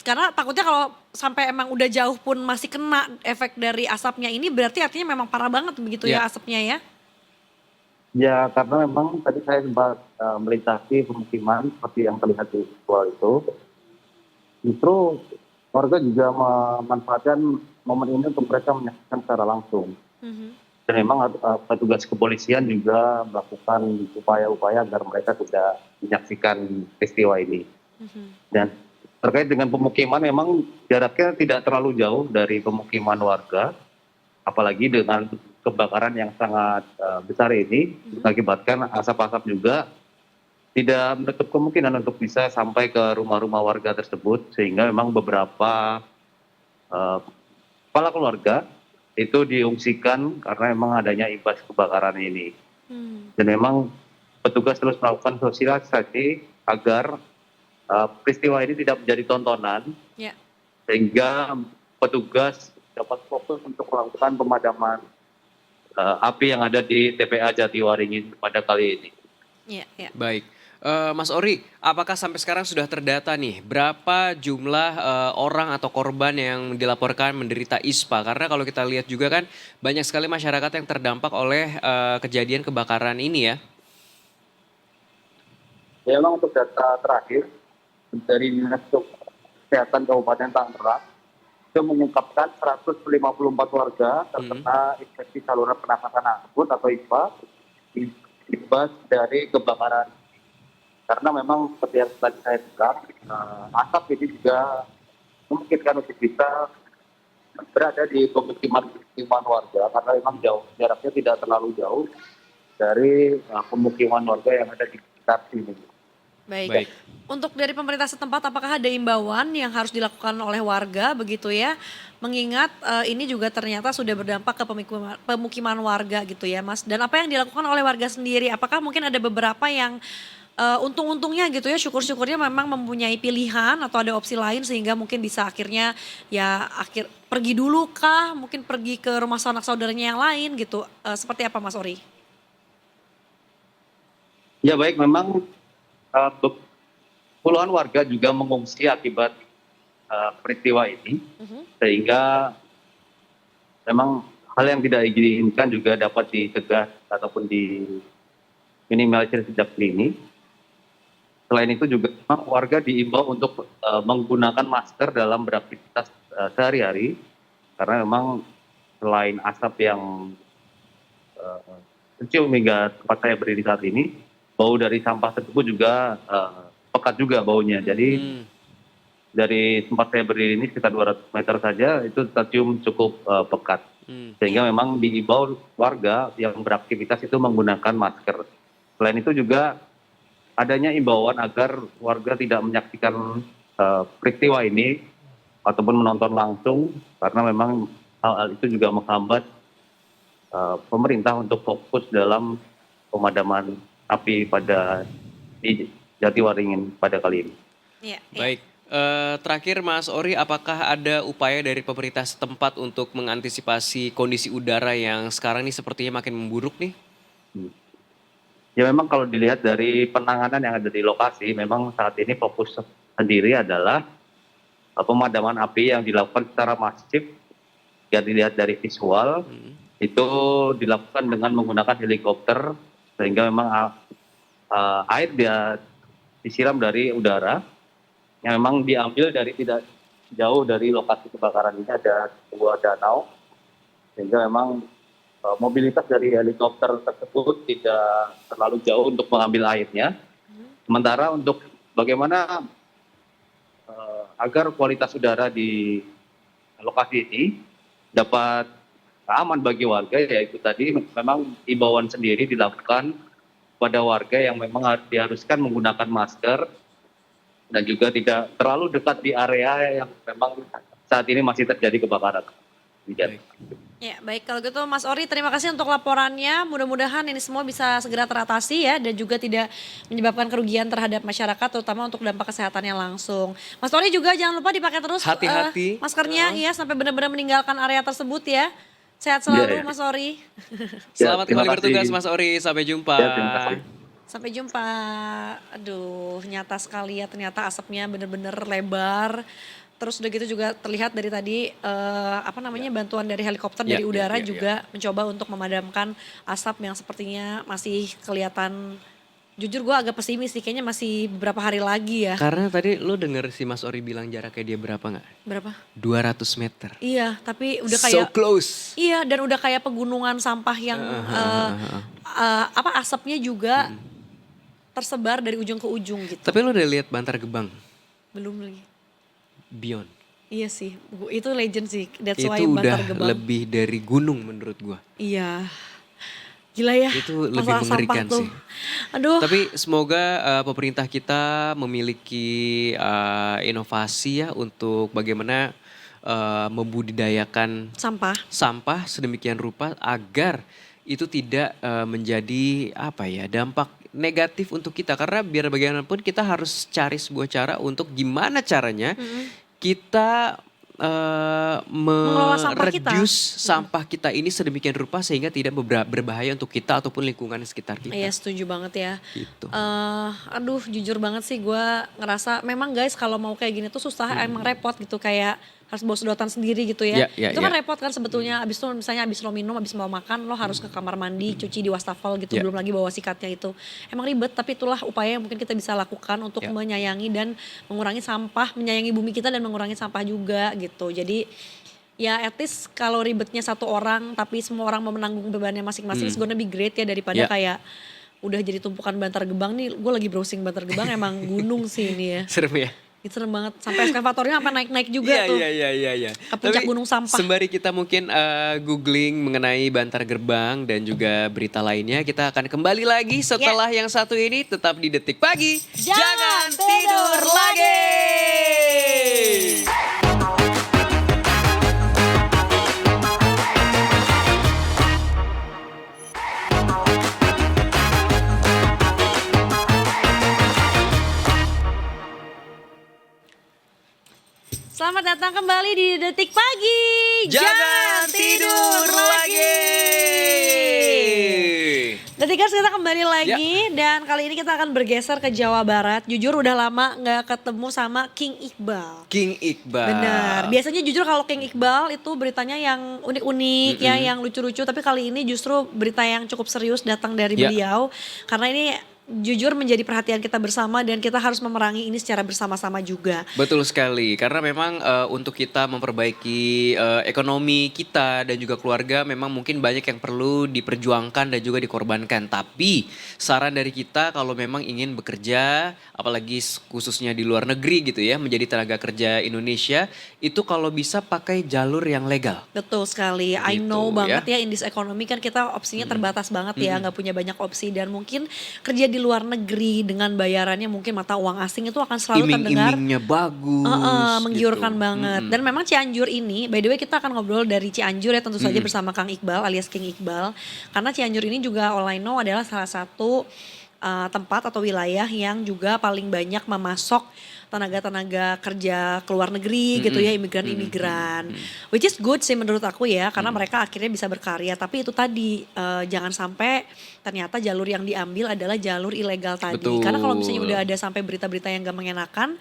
karena takutnya kalau sampai emang udah jauh pun masih kena efek dari asapnya ini berarti artinya memang parah banget begitu ya Ya. asapnya ya. Ya, karena memang tadi saya sempat melintasi pemukiman seperti yang terlihat di visual itu. Justru warga juga memanfaatkan momen ini untuk mereka menyaksikan secara langsung. Dan memang petugas kepolisian juga melakukan upaya-upaya agar mereka tidak menyaksikan peristiwa ini. Dan terkait dengan pemukiman memang jaraknya tidak terlalu jauh dari pemukiman warga, apalagi dengan kebakaran yang sangat besar ini mengakibatkan asap-asap juga tidak menutup kemungkinan untuk bisa sampai ke rumah-rumah warga tersebut, sehingga memang beberapa eh, kepala keluarga itu diungsikan karena memang adanya imbas kebakaran ini. Dan memang petugas terus melakukan sosialisasi agar peristiwa ini tidak menjadi tontonan, Ya. sehingga petugas dapat fokus untuk melakukan pemadaman api yang ada di TPA Jatiwaringin pada kali ini. Ya, ya. Baik. Mas Ori, apakah sampai sekarang sudah terdata nih berapa jumlah orang atau korban yang dilaporkan menderita ISPA? Karena kalau kita lihat juga kan banyak sekali masyarakat yang terdampak oleh kejadian kebakaran ini ya. Ya, memang untuk data terakhir dari Dinas Kesehatan Kabupaten Tangerang itu mengungkapkan 154 warga terkena infeksi saluran pernapasan akut atau ISPA imbas dari kebakaran. Karena memang seperti yang tadi saya bilang, asap ini juga memungkinkan untuk kita berada di pemukiman warga karena memang jaraknya tidak terlalu jauh dari pemukiman warga yang ada di sekitar sini. Baik. Untuk dari pemerintah setempat, apakah ada imbauan yang harus dilakukan oleh warga begitu ya? Mengingat ini juga ternyata sudah berdampak ke pemukiman warga gitu ya, Mas. Dan apa yang dilakukan oleh warga sendiri? Apakah mungkin ada beberapa yang untung-untungnya gitu ya, syukur-syukurnya memang mempunyai pilihan atau ada opsi lain sehingga mungkin bisa akhirnya ya pergi dulu kah? Mungkin pergi ke rumah sanak saudaranya yang lain gitu. Seperti apa, Mas Ori? Ya baik, memang puluhan warga juga mengungsi akibat peristiwa ini, sehingga memang hal yang tidak diinginkan juga dapat dicegah ataupun diminimalisir sejak dini. Selain itu juga memang warga diimbau untuk menggunakan masker dalam beraktivitas sehari-hari, karena memang selain asap yang mencium hingga tempat saya berdiri saat ini, bau dari sampah tersebut juga pekat juga baunya. Jadi dari tempat saya berdiri ini sekitar 200 meter saja itu tercium cukup pekat. Sehingga memang diimbau warga yang beraktivitas itu menggunakan masker. Selain itu juga adanya imbauan agar warga tidak menyaksikan peristiwa ini ataupun menonton langsung, karena memang hal-hal itu juga menghambat pemerintah untuk fokus dalam pemadaman api di Jatiwaringin pada kali ini. Ya, ya. Baik. Terakhir Mas Ori, apakah ada upaya dari pemerintah setempat untuk mengantisipasi kondisi udara yang sekarang ini sepertinya makin memburuk nih? Ya memang kalau dilihat dari penanganan yang ada di lokasi, memang saat ini fokus sendiri adalah pemadaman api yang dilakukan secara masif. Jika dilihat dari visual, itu dilakukan dengan menggunakan helikopter, sehingga memang air dia disiram dari udara, yang memang diambil dari tidak jauh dari lokasi kebakaran ini ada sebuah danau, sehingga memang mobilitas dari helikopter tersebut tidak terlalu jauh untuk mengambil airnya. Sementara untuk bagaimana agar kualitas udara di lokasi ini dapat aman bagi warga, yaitu tadi memang imbauan sendiri dilakukan pada warga yang memang diharuskan menggunakan masker dan juga tidak terlalu dekat di area yang memang saat ini masih terjadi kebakaran. Ya, baik kalau gitu Mas Ori, terima kasih untuk laporannya. Mudah-mudahan ini semua bisa segera teratasi ya dan juga tidak menyebabkan kerugian terhadap masyarakat, terutama untuk dampak kesehatannya langsung. Mas Ori juga jangan lupa dipakai terus Hati-hati. maskernya ya sampai benar-benar meninggalkan area tersebut ya. Sehat selalu Ya. Mas Ori. Selamat terima kembali bertugas kasih. Mas Ori, sampai jumpa. Ya, terima kasih. Sampai jumpa. Aduh, nyata sekali ya ternyata asapnya benar-benar lebar. Terus udah gitu juga terlihat dari tadi bantuan dari helikopter Ya, dari ya, udara ya, ya. juga mencoba untuk memadamkan asap yang sepertinya masih kelihatan. Jujur gue agak pesimis sih, kayaknya masih beberapa hari lagi ya. Karena tadi lu denger si Mas Ori bilang jaraknya dia berapa nggak? Berapa? 200 meter. Iya, tapi udah So kayak close. iya dan udah kayak pegunungan sampah yang asapnya juga tersebar dari ujung ke ujung gitu. Tapi lu udah lihat Bantar Gebang? Belum lagi. Beyond. Iya sih, itu legend sih. That's Itu why udah Bantar Gebang. lebih dari gunung menurut gua. Iya. Gila ya. Itu lebih masalah sampah mengerikan tuh. sih. Aduh. Tapi semoga pemerintah kita memiliki inovasi ya untuk bagaimana membudidayakan Sampah. sampah sedemikian rupa agar itu tidak menjadi apa ya dampak negatif untuk kita, karena biar bagaimanapun kita harus cari sebuah cara untuk gimana caranya kita Mengelola sampah kita. mereduce sampah kita ini sedemikian rupa sehingga tidak berbahaya untuk kita ataupun lingkungan sekitar kita. Iya setuju banget ya. Gitu. Aduh jujur banget sih gue ngerasa memang guys kalau mau kayak gini tuh susah emang repot gitu kayak harus bawa sedotan sendiri gitu ya. Ya, Itu kan ya. repot kan sebetulnya abis itu misalnya abis lo minum abis mau makan lo harus ke kamar mandi cuci di wastafel gitu Ya. belum lagi bawa sikatnya itu. Emang ribet tapi itulah upaya yang mungkin kita bisa lakukan untuk Ya. menyayangi dan mengurangi sampah, menyayangi bumi kita dan mengurangi sampah juga gitu. Jadi ya at least kalau ribetnya satu orang tapi semua orang mau menanggung bebannya masing-masing it's gonna be great ya daripada Ya. kayak udah jadi tumpukan Bantar Gebang nih. Gue lagi browsing Bantar Gebang emang gunung sih ini ya. Serem ya. Itu serem banget sampai eskavatornya sampai naik-naik juga tuh. Iya. Ke puncak gunung sampah. Sembari kita mungkin googling mengenai Bantar Gerbang dan juga berita lainnya, kita akan kembali lagi setelah yang satu ini. Tetap di Detik Pagi. Jangan tidur lagi. Selamat datang kembali di Detik Pagi. Jangan tidur lagi. Detikers kita kembali lagi dan kali ini kita akan bergeser ke Jawa Barat. Jujur udah lama nggak ketemu sama King Iqbal. King Iqbal. Benar. Biasanya jujur kalau King Iqbal itu beritanya yang unik-unik ya, yang lucu-lucu. Tapi kali ini justru berita yang cukup serius datang dari Ya. beliau. Karena ini jujur menjadi perhatian kita bersama dan kita harus memerangi ini secara bersama-sama juga. Betul sekali, karena memang untuk kita memperbaiki ekonomi kita dan juga keluarga memang mungkin banyak yang perlu diperjuangkan dan juga dikorbankan. Tapi saran dari kita kalau memang ingin bekerja, apalagi khususnya di luar negeri gitu ya, menjadi tenaga kerja Indonesia, itu kalau bisa pakai jalur yang legal. Betul sekali, I Gitu, know banget ya. ya in this economy kan kita opsinya terbatas banget ya, nggak punya banyak opsi dan mungkin kerja di luar negeri dengan bayarannya mungkin mata uang asing itu akan selalu terdengar Iming-imingnya bagus. menggiurkan gitu. banget. Dan memang Cianjur ini, by the way kita akan ngobrol dari Cianjur ya tentu saja bersama Kang Iqbal alias King Iqbal. Karena Cianjur ini juga all I know adalah salah satu tempat atau wilayah yang juga paling banyak memasok tenaga-tenaga kerja ke luar negeri gitu ya, imigran-imigran. Which is good sih menurut aku ya, karena mereka akhirnya bisa berkarya. Tapi itu tadi jangan sampai ternyata jalur yang diambil adalah jalur ilegal tadi. Betul. Karena kalau misalnya udah ada sampai berita-berita yang gak mengenakan,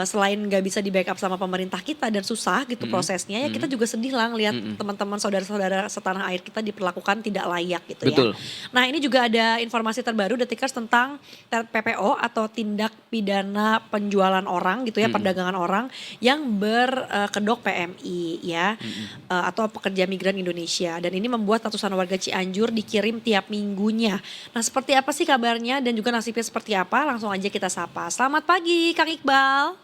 selain gak bisa di backup sama pemerintah kita dan susah gitu prosesnya, ya kita juga sedih lah ngelihat teman-teman saudara-saudara setanah air kita diperlakukan tidak layak gitu Betul. ya. Nah ini juga ada informasi terbaru Detikers tentang PPO atau tindak pidana penjualan orang gitu ya, perdagangan orang yang berkedok PMI ya, atau pekerja migran Indonesia. Dan ini membuat ratusan warga Cianjur dikirim tiap minggunya. Nah seperti apa sih kabarnya dan juga nasibnya seperti apa? Langsung aja kita sapa. Selamat pagi Kang Iqbal.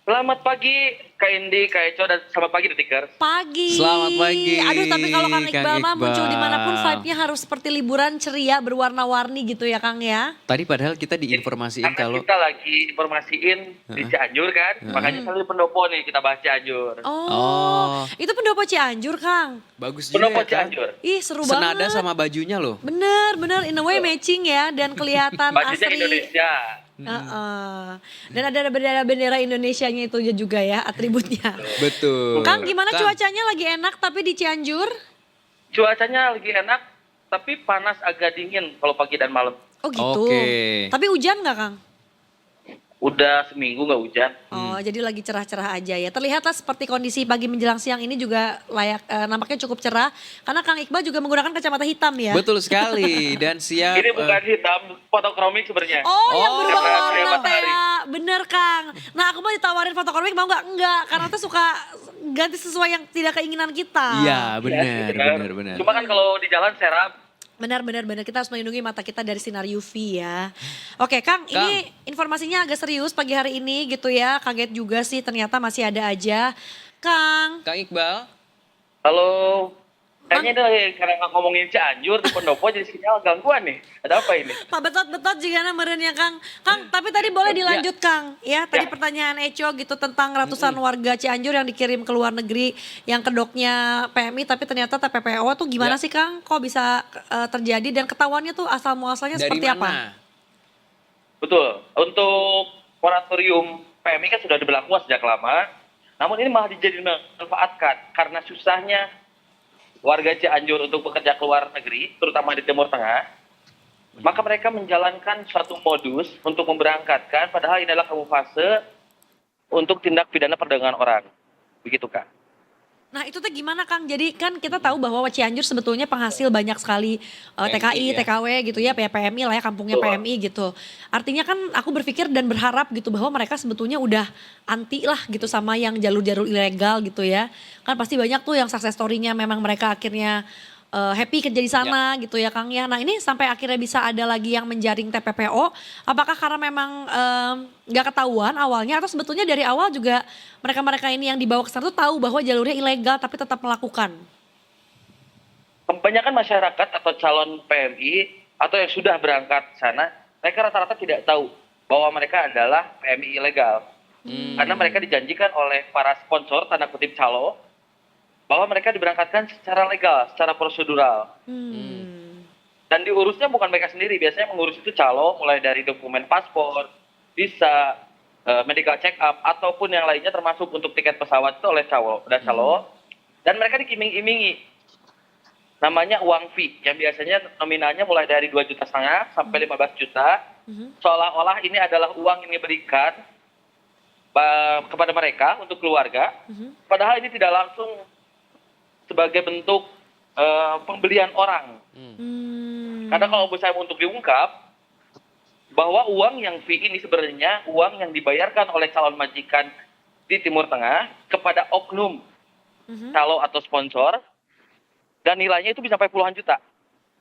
Selamat pagi Kak Indi, Kak Eco, dan selamat pagi Detikers. Pagi. Selamat pagi, Aduh tapi kalau Kang Kang Iqbal mah muncul Iqbal. dimanapun vibe-nya harus seperti liburan ceria berwarna-warni gitu ya Kang ya. Tadi padahal kita diinformasiin Karena kalau kita lagi informasiin di Cianjur kan, makanya selalu pendopo nih kita bahas Cianjur. Oh, itu pendopo Cianjur Kang. bagus juga Pendopo ya, Kang. Cianjur. Ih seru Senada banget. sama bajunya loh. Bener, in a way matching ya dan kelihatan Bajunya asri. Indonesia. Dan ada bendera Indonesianya itu juga ya atributnya. Betul. Kang gimana Kang, cuacanya lagi enak tapi di Cianjur? Cuacanya lagi enak, tapi panas agak dingin kalau pagi dan malam. Oh gitu. Oke. Tapi hujan nggak Kang? Udah seminggu nggak hujan. Oh, jadi lagi cerah-cerah aja ya. Terlihatlah seperti kondisi pagi menjelang siang ini juga nampaknya cukup cerah. Karena Kang Iqbal juga menggunakan kacamata hitam ya. Betul sekali dan siap. Ini bukan hitam, fotokromik sebenarnya. Oh, yang Oh, berubah karena warna saya teh ya. Bener Kang. Nah aku mau ditawarin fotokromik mau nggak? Enggak, karena tuh suka ganti sesuai yang tidak keinginan kita. Iya, benar. Cuma kan kalau di jalan serap. Benar. Kita harus melindungi mata kita dari sinar UV ya. Oke Kang, ini informasinya agak serius pagi hari ini gitu ya. Kaget juga sih ternyata masih ada aja. Kang, Kang Iqbal. Halo, Kayaknya ini karena ngomongin Cianjur di Pendopo jadi sinyal gangguan nih. Ada apa ini? Pak betot juga meren ya Kang. Kang, tapi tadi boleh dilanjut Kang. Ya, tadi pertanyaan Eco gitu tentang ratusan warga Cianjur yang dikirim ke luar negeri yang kedoknya PMI tapi ternyata TPPO tuh gimana sih Kang? Kok bisa terjadi dan ketahuannya tuh asal muasalnya Dari seperti mana? apa? Betul. Untuk moratorium PMI kan sudah diberlakukan sejak lama. Namun ini malah dimanfaatkan karena susahnya warga Cianjur untuk bekerja ke luar negeri, terutama di Timur Tengah, maka mereka menjalankan suatu modus untuk memberangkatkan, padahal ini adalah kamuflase untuk tindak pidana perdagangan orang. Begitu, Kak. Nah itu tuh gimana Kang? Jadi kan kita tahu bahwa Cianjur sebetulnya penghasil banyak sekali TKI, ya. TKW gitu ya, PMI lah ya, kampungnya Betul. PMI gitu. Artinya kan aku berpikir dan berharap gitu bahwa mereka sebetulnya udah anti lah gitu sama yang jalur-jalur ilegal gitu ya. Kan pasti banyak tuh yang success story-nya memang mereka akhirnya happy kerja di sana gitu ya Kang ya. Nah ini sampai akhirnya bisa ada lagi yang menjaring TPPO, apakah karena memang nggak ketahuan awalnya atau sebetulnya dari awal juga mereka-mereka ini yang dibawa ke sana tuh tahu bahwa jalurnya ilegal tapi tetap melakukan? Kebanyakan masyarakat atau calon PMI atau yang sudah berangkat ke sana, mereka rata-rata tidak tahu bahwa mereka adalah PMI ilegal. Karena mereka dijanjikan oleh para sponsor, tanda kutip calo, bahwa mereka diberangkatkan secara legal, secara prosedural. Dan diurusnya bukan mereka sendiri, biasanya mengurus itu calo, mulai dari dokumen paspor, visa, medical check up, ataupun yang lainnya termasuk untuk tiket pesawat itu oleh calo. Dan mereka dikiming-imingi. Namanya uang fee, yang biasanya nominalnya mulai dari 2,5 juta sampai 15 juta. Seolah-olah ini adalah uang yang diberikan kepada mereka untuk keluarga. Padahal ini tidak langsung sebagai bentuk pembelian orang. Karena kalau saya untuk diungkap, bahwa uang yang fee ini sebenarnya uang yang dibayarkan oleh calon majikan di Timur Tengah kepada oknum calo atau sponsor, dan nilainya itu bisa sampai puluhan juta.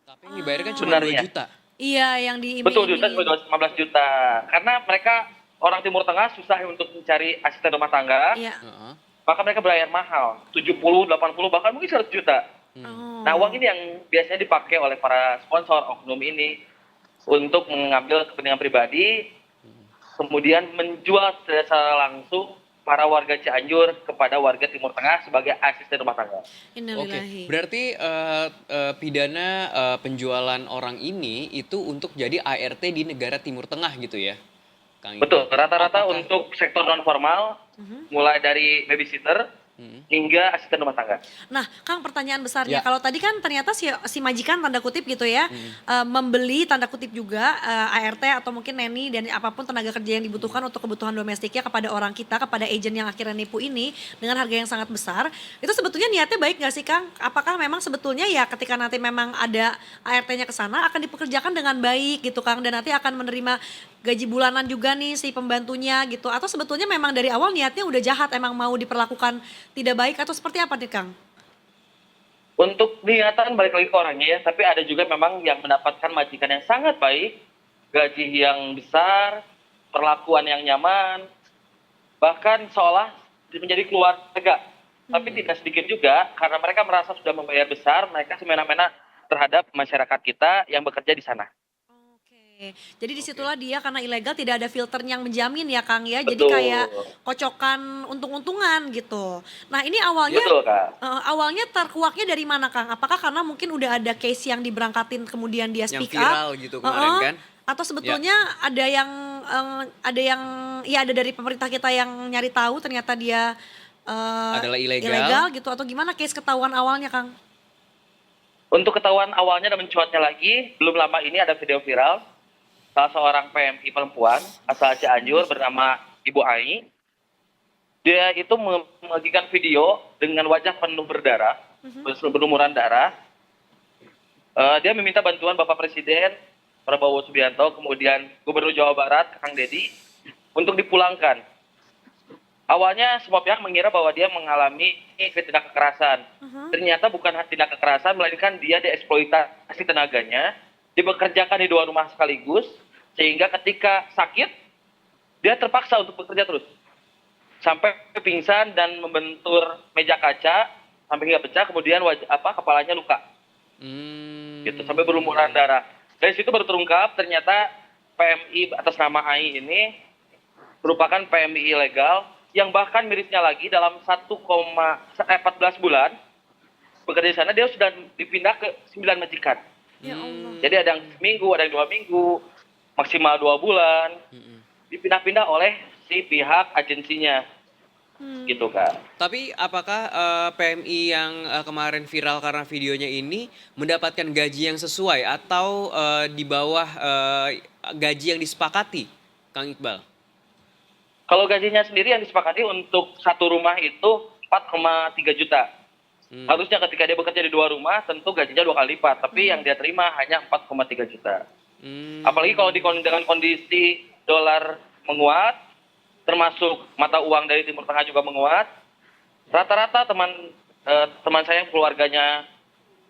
Tapi yang dibayarkan cuma 2 Sebenarnya. juta. Iya yang Betul, diiming-imingin. 15 juta. Karena mereka orang Timur Tengah susah untuk mencari asisten rumah tangga, Iya. Heeh. maka mereka bayar mahal, 70, 80, bahkan mungkin 100 juta. Oh. Nah, uang ini yang biasanya dipakai oleh para sponsor oknum ini untuk mengambil kepentingan pribadi, kemudian menjual secara langsung para warga Cianjur kepada warga Timur Tengah sebagai asisten rumah tangga. Oke, Innalillahi. berarti pidana penjualan orang ini itu untuk jadi ART di negara Timur Tengah gitu ya, Kang Iqbal? Betul, rata-rata Apakah- untuk sektor non formal, mulai dari babysitter hingga asisten rumah tangga. Nah, Kang pertanyaan besarnya, Ya. kalau tadi kan ternyata si majikan tanda kutip gitu ya, membeli tanda kutip juga ART atau mungkin neni dan apapun tenaga kerja yang dibutuhkan untuk kebutuhan domestiknya kepada orang kita, kepada agent yang akhirnya nipu ini dengan harga yang sangat besar, itu sebetulnya niatnya baik nggak sih Kang? Apakah memang sebetulnya ya ketika nanti memang ada ART-nya ke sana akan dipekerjakan dengan baik gitu Kang, dan nanti akan menerima gaji bulanan juga nih si pembantunya gitu, atau sebetulnya memang dari awal niatnya udah jahat, emang mau diperlakukan tidak baik atau seperti apa nih Kang? Untuk niatan balik lagi ke orangnya ya, tapi ada juga memang yang mendapatkan majikan yang sangat baik, gaji yang besar, perlakuan yang nyaman, bahkan seolah menjadi keluarga. Tapi tidak sedikit juga karena mereka merasa sudah membayar besar, mereka semena-mena terhadap masyarakat kita yang bekerja di sana. Oke, jadi disitulah dia karena ilegal tidak ada filter yang menjamin ya Kang ya, jadi Betul. kayak kocokan untung-untungan gitu. Nah ini awalnya Betul, Kak. awalnya terkuaknya dari mana Kang? Apakah karena mungkin udah ada case yang diberangkatin kemudian dia Yang speak viral up? gitu kemarin kan? Atau sebetulnya ada yang ya ada dari pemerintah kita yang nyari tahu ternyata dia Adalah ilegal. gitu, atau gimana case ketahuan awalnya Kang? Untuk ketahuan awalnya dan mencuatnya lagi, belum lama ini ada video viral salah seorang PMI perempuan asal Cianjur bernama Ibu Ai. Dia itu membagikan video dengan wajah penuh berdarah, berlumuran darah. Dia meminta bantuan Bapak Presiden Prabowo Subianto, kemudian Gubernur Jawa Barat Kang Dedi untuk dipulangkan. Awalnya semua pihak mengira bahwa dia mengalami tindak kekerasan. Ternyata bukan tindak kekerasan, melainkan dia dieksploitasi tenaganya, dibekerjakan di 2 rumah sekaligus, sehingga ketika sakit, dia terpaksa untuk bekerja terus. Sampai pingsan dan membentur meja kaca, sampai hingga pecah, kemudian kepalanya luka. Gitu, sampai berlumuran darah. Dari situ baru terungkap ternyata PMI atas nama AI ini merupakan PMI ilegal yang bahkan mirisnya lagi dalam 14 bulan bekerja di sana dia sudah dipindah ke 9 majikan. Ya Allah. Jadi ada yang seminggu, ada yang 2 minggu, maksimal 2 bulan. Dipindah-pindah oleh si pihak agensinya. Gitu kan. Tapi apakah PMI yang kemarin viral karena videonya ini mendapatkan gaji yang sesuai atau di bawah gaji yang disepakati, Kang Iqbal? Kalau gajinya sendiri yang disepakati untuk satu rumah itu 4,3 juta. Harusnya ketika dia bekerja di 2 rumah tentu gajinya 2 kali lipat, tapi yang dia terima hanya 4,3 juta. Apalagi kalau dengan kondisi dolar menguat, termasuk mata uang dari Timur Tengah juga menguat, rata-rata teman saya yang keluarganya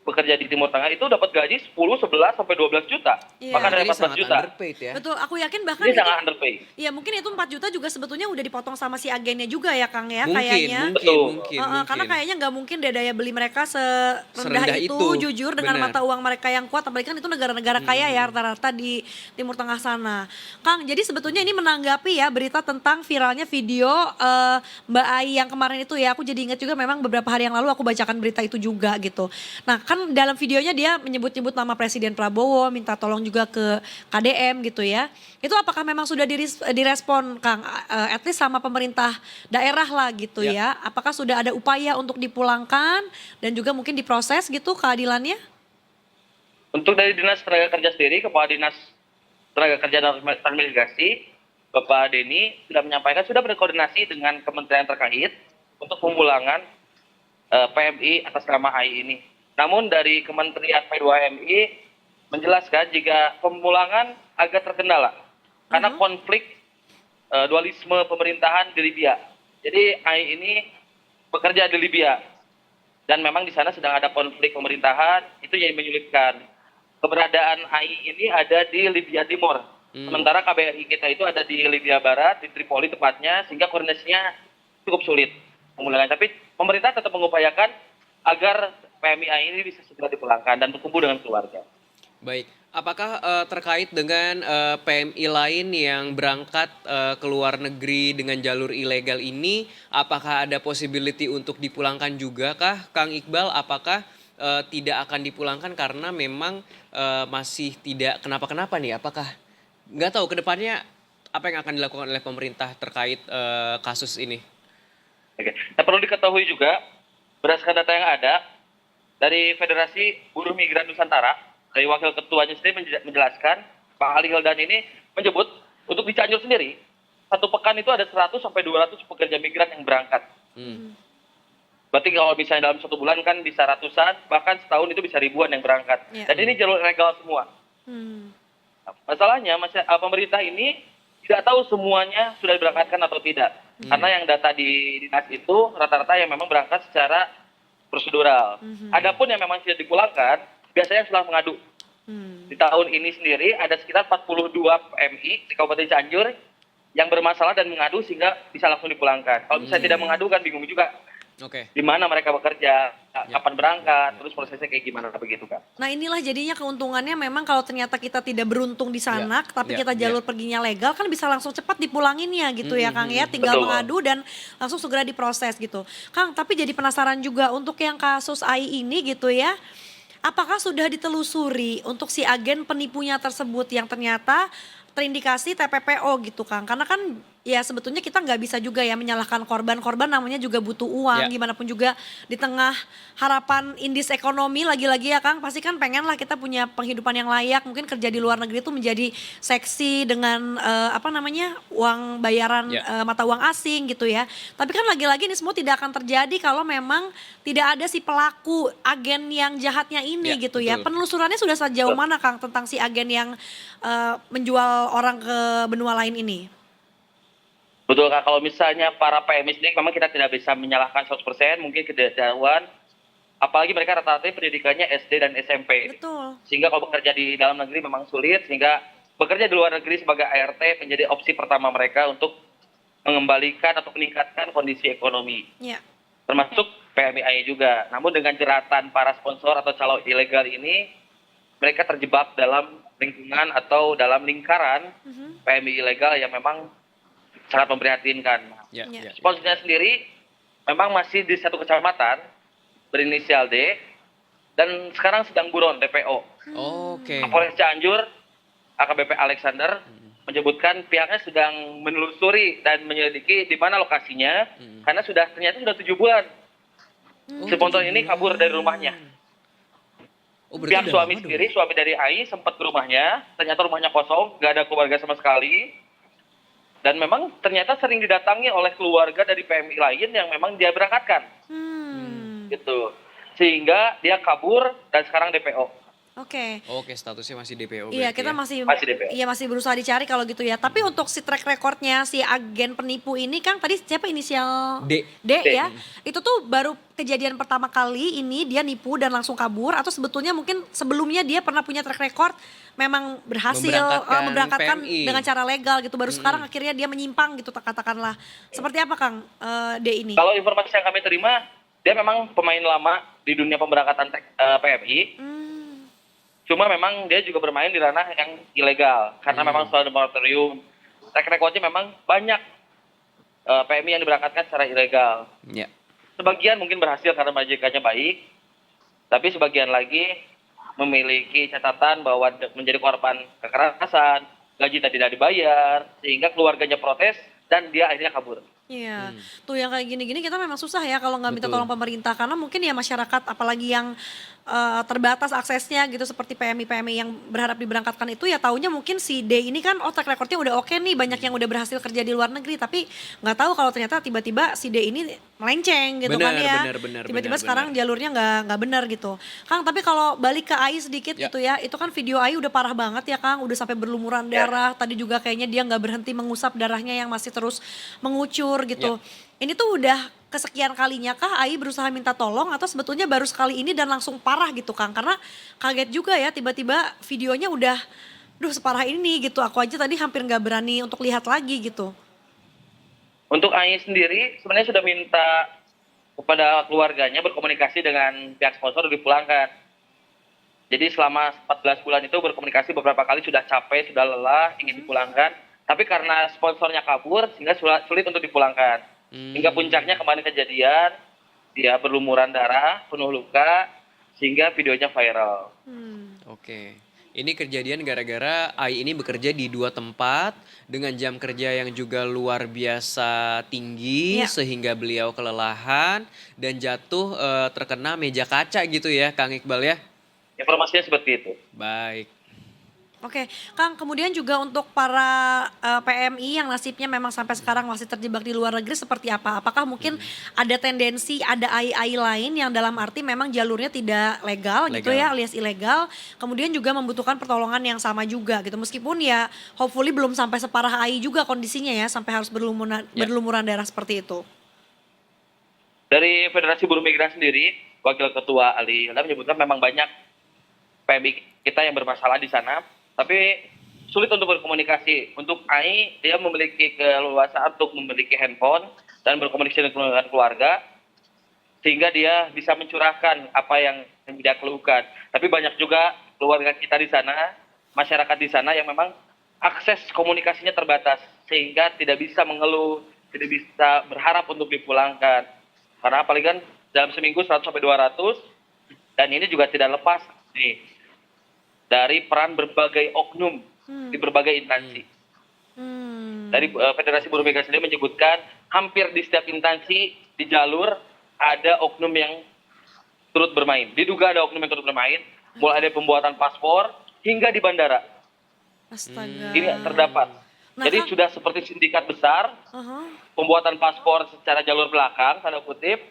bekerja di Timur Tengah itu dapat gaji 10, 11 sampai 12 juta. Iya. Bahkan ada Jadi 14 sangat juta. underpaid ya. Betul, aku yakin bahkan Ini itu, sangat underpay. ya mungkin itu 4 juta juga sebetulnya udah dipotong sama si agennya juga ya Kang ya, Mungkin, kayaknya. mungkin. Karena kayaknya nggak mungkin deh daya beli mereka serendah Serendah itu, itu, jujur dengan benar. mata uang mereka yang kuat, apalagi kan itu negara-negara kaya ya rata-rata di Timur Tengah sana. Kang, jadi sebetulnya ini menanggapi ya berita tentang viralnya video Mbak Ai yang kemarin itu ya, aku jadi ingat juga memang beberapa hari yang lalu aku bacakan berita itu juga gitu. Nah kan dalam videonya dia menyebut-nyebut nama Presiden Prabowo, minta tolong juga ke KDM gitu ya. Itu apakah memang sudah direspon Kang, at least sama pemerintah daerah lah gitu ya. Apakah sudah ada upaya untuk dipulangkan dan juga mungkin diproses gitu keadilannya? Untuk dari Dinas Tenaga Kerja sendiri, Kepala Dinas Tenaga Kerja dan Transmigrasi, Bapak Denny sudah menyampaikan sudah berkoordinasi dengan kementerian terkait untuk pemulangan PMI atas nama AI ini. Namun dari Kementerian P2MI menjelaskan jika pemulangan agak terkendala karena konflik dualisme pemerintahan di Libya. Jadi AI ini bekerja di Libya dan memang di sana sedang ada konflik pemerintahan, itu yang menyulitkan. Keberadaan AI ini ada di Libya Timur. Sementara KBRI kita itu ada di Libya Barat, di Tripoli tepatnya, sehingga koordinasinya cukup sulit pemulangan. Tapi pemerintah tetap mengupayakan agar PMI ini bisa segera dipulangkan dan berkumpul dengan keluarga. Baik, apakah terkait dengan PMI lain yang berangkat ke luar negeri dengan jalur ilegal ini, apakah ada possibility untuk dipulangkan juga kah, Kang Iqbal? Apakah tidak akan dipulangkan karena memang masih tidak kenapa-kenapa nih? Apakah nggak tahu ke depannya apa yang akan dilakukan oleh pemerintah terkait kasus ini? Oke. Nah, perlu diketahui juga berdasarkan data yang ada dari Federasi Buruh Migran Nusantara, dari wakil ketuanya sendiri menjelaskan, Pak Ali Hildan ini menyebut untuk di Cianjur sendiri, satu pekan itu ada 100 sampai 200 pekerja migran yang berangkat. Berarti kalau misalnya dalam 1 bulan kan bisa ratusan, bahkan setahun itu bisa ribuan yang berangkat. Ya. Dan ini jalur legal semua. Masalahnya pemerintah ini tidak tahu semuanya sudah diberangkatkan atau tidak. Karena yang data di dinas itu rata-rata yang memang berangkat secara prosedural. Adapun yang memang tidak dipulangkan, biasanya sudah mengadu. Di tahun ini sendiri ada sekitar 42 PMI di Kabupaten Cianjur yang bermasalah dan mengadu sehingga bisa langsung dipulangkan. Kalau misalnya tidak mengadu kan bingung juga. Oke. Di mana mereka bekerja, kapan berangkat, terus prosesnya kayak gimana begitu kan. Nah inilah jadinya keuntungannya memang kalau ternyata kita tidak beruntung di sana, tapi ya, kita jalur perginya legal kan bisa langsung cepat dipulanginnya gitu ya Kang ya, tinggal Betul. mengadu dan langsung segera diproses gitu. Kang, tapi jadi penasaran juga untuk yang kasus AI ini gitu ya, apakah sudah ditelusuri untuk si agen penipunya tersebut yang ternyata terindikasi TPPO gitu Kang, karena kan ya sebetulnya kita nggak bisa juga ya menyalahkan korban namanya juga butuh uang, Ya. gimana pun juga di tengah harapan indis ekonomi lagi-lagi ya Kang, pasti kan pengen lah kita punya penghidupan yang layak, mungkin kerja di luar negeri itu menjadi seksi dengan uang bayaran Ya. mata uang asing gitu ya. Tapi kan lagi-lagi ini semua tidak akan terjadi kalau memang tidak ada si pelaku agen yang jahatnya ini Ya, gitu ya. betul. Penelusurannya sudah sejauh mana Kang tentang si agen yang menjual orang ke benua lain ini? Betul Kak, kalau misalnya para PMI sendiri memang kita tidak bisa menyalahkan 100%, mungkin kedahuluan, apalagi mereka rata-rata pendidikannya SD dan SMP. Betul. Sehingga kalau bekerja di dalam negeri memang sulit, sehingga bekerja di luar negeri sebagai ART menjadi opsi pertama mereka untuk mengembalikan atau meningkatkan kondisi ekonomi. Ya. termasuk PMI juga. Namun dengan jeratan para sponsor atau calon ilegal ini, mereka terjebak dalam lingkungan atau dalam lingkaran PMI ilegal yang memang sangat memprihatinkan. Ya, Ya. ya. Sponsornya sendiri memang masih di satu kecamatan berinisial D dan sekarang sedang buron DPO. Oke. Kapolres Cianjur AKBP Alexander menyebutkan pihaknya sedang menelusuri dan menyelidiki di mana lokasinya karena ternyata sudah 7 bulan sponsor ini kabur dari rumahnya. Oh, berarti Pihak udah suami lama dong. sendiri, suami dari AI sempat ke rumahnya, ternyata rumahnya kosong, nggak ada keluarga sama sekali. Dan memang ternyata sering didatangi oleh keluarga dari PMI lain yang memang dia berangkatkan. Gitu. Sehingga dia kabur dan sekarang DPO. Oke. Oke, statusnya masih DPO Iya, berarti kita ya. Masih DPO. iya masih berusaha dicari kalau gitu ya. Tapi untuk si track recordnya si agen penipu ini kan tadi siapa inisial D. ya. Itu tuh baru kejadian pertama kali ini dia nipu dan langsung kabur atau sebetulnya mungkin sebelumnya dia pernah punya track record memang berhasil Memberangkatkan memberangkatkan PMI. dengan cara legal gitu. Baru sekarang akhirnya dia menyimpang gitu katakanlah. Seperti apa Kang D ini? Kalau informasi yang kami terima, dia memang pemain lama di dunia pemberangkatan PMI. Cuma memang dia juga bermain di ranah yang ilegal karena memang soal moratorium. Track recordnya memang banyak PMI yang diberangkatkan secara ilegal. Ya. Sebagian mungkin berhasil karena majikannya baik, tapi sebagian lagi memiliki catatan bahwa menjadi korban kekerasan, gaji tidak dibayar, sehingga keluarganya protes dan dia akhirnya kabur. Iya, tuh yang kayak gini-gini kita memang susah ya kalau nggak minta Betul. tolong pemerintah karena mungkin ya masyarakat apalagi yang terbatas aksesnya gitu seperti PMI yang berharap diberangkatkan itu ya taunya mungkin si D ini kan track recordnya udah oke nih banyak yang udah berhasil kerja di luar negeri tapi nggak tahu kalau ternyata tiba-tiba si D ini melenceng gitu kan ya. Tiba-tiba sekarang jalurnya nggak benar gitu. Kang tapi kalau balik ke AI sedikit Ya. gitu ya itu kan video AI udah parah banget ya Kang udah sampai berlumuran darah tadi juga kayaknya dia nggak berhenti mengusap darahnya yang masih terus mengucur gitu. Ini tuh udah kesekian kalinya kah AI berusaha minta tolong atau sebetulnya baru sekali ini dan langsung parah gitu Kang? Karena kaget juga ya tiba-tiba videonya udah separah ini gitu. Aku aja tadi hampir nggak berani untuk lihat lagi gitu. Untuk AI sendiri sebenarnya sudah minta kepada keluarganya berkomunikasi dengan pihak sponsor dipulangkan. Jadi selama 14 bulan itu berkomunikasi beberapa kali sudah capek, sudah lelah, ingin dipulangkan. Tapi karena sponsornya kabur sehingga sulit untuk dipulangkan. Hingga puncaknya kemarin kejadian, dia berlumuran darah, penuh luka, sehingga videonya viral. Oke. Ini kejadian gara-gara AI ini bekerja di 2 tempat dengan jam kerja yang juga luar biasa tinggi Ya. sehingga beliau kelelahan dan jatuh terkena meja kaca gitu ya Kang Iqbal ya. Informasinya seperti itu. Baik. Oke, Kang, kemudian juga untuk para PMI yang nasibnya memang sampai sekarang masih terjebak di luar negeri seperti apa? Apakah mungkin ada tendensi ada AI lain yang dalam arti memang jalurnya tidak legal gitu ya, alias ilegal, kemudian juga membutuhkan pertolongan yang sama juga gitu. Meskipun ya hopefully belum sampai separah AI juga kondisinya ya, sampai harus berlumuran darah seperti itu. Dari Federasi Buruh Migran sendiri, Wakil Ketua Ali Hilal menyebutkan memang banyak PMI kita yang bermasalah di sana, tapi sulit untuk berkomunikasi. Untuk AI, dia memiliki keleluasaan untuk memiliki handphone dan berkomunikasi dengan keluarga, sehingga dia bisa mencurahkan apa yang dia keluhkan. Tapi banyak juga keluarga kita di sana, masyarakat di sana yang memang akses komunikasinya terbatas, sehingga tidak bisa mengeluh, tidak bisa berharap untuk dipulangkan. Karena apalagi kan dalam seminggu 100 sampai 200, dan ini juga tidak lepas dari peran berbagai oknum di berbagai instansi. Dari Federasi Buruh Migran sendiri menyebutkan hampir di setiap instansi di jalur ada oknum yang turut bermain. Diduga ada oknum yang turut bermain, mulai dari pembuatan paspor hingga di bandara. Astaga. Ini terdapat. Jadi sudah seperti sindikat besar, pembuatan paspor secara jalur belakang, tanda kutip,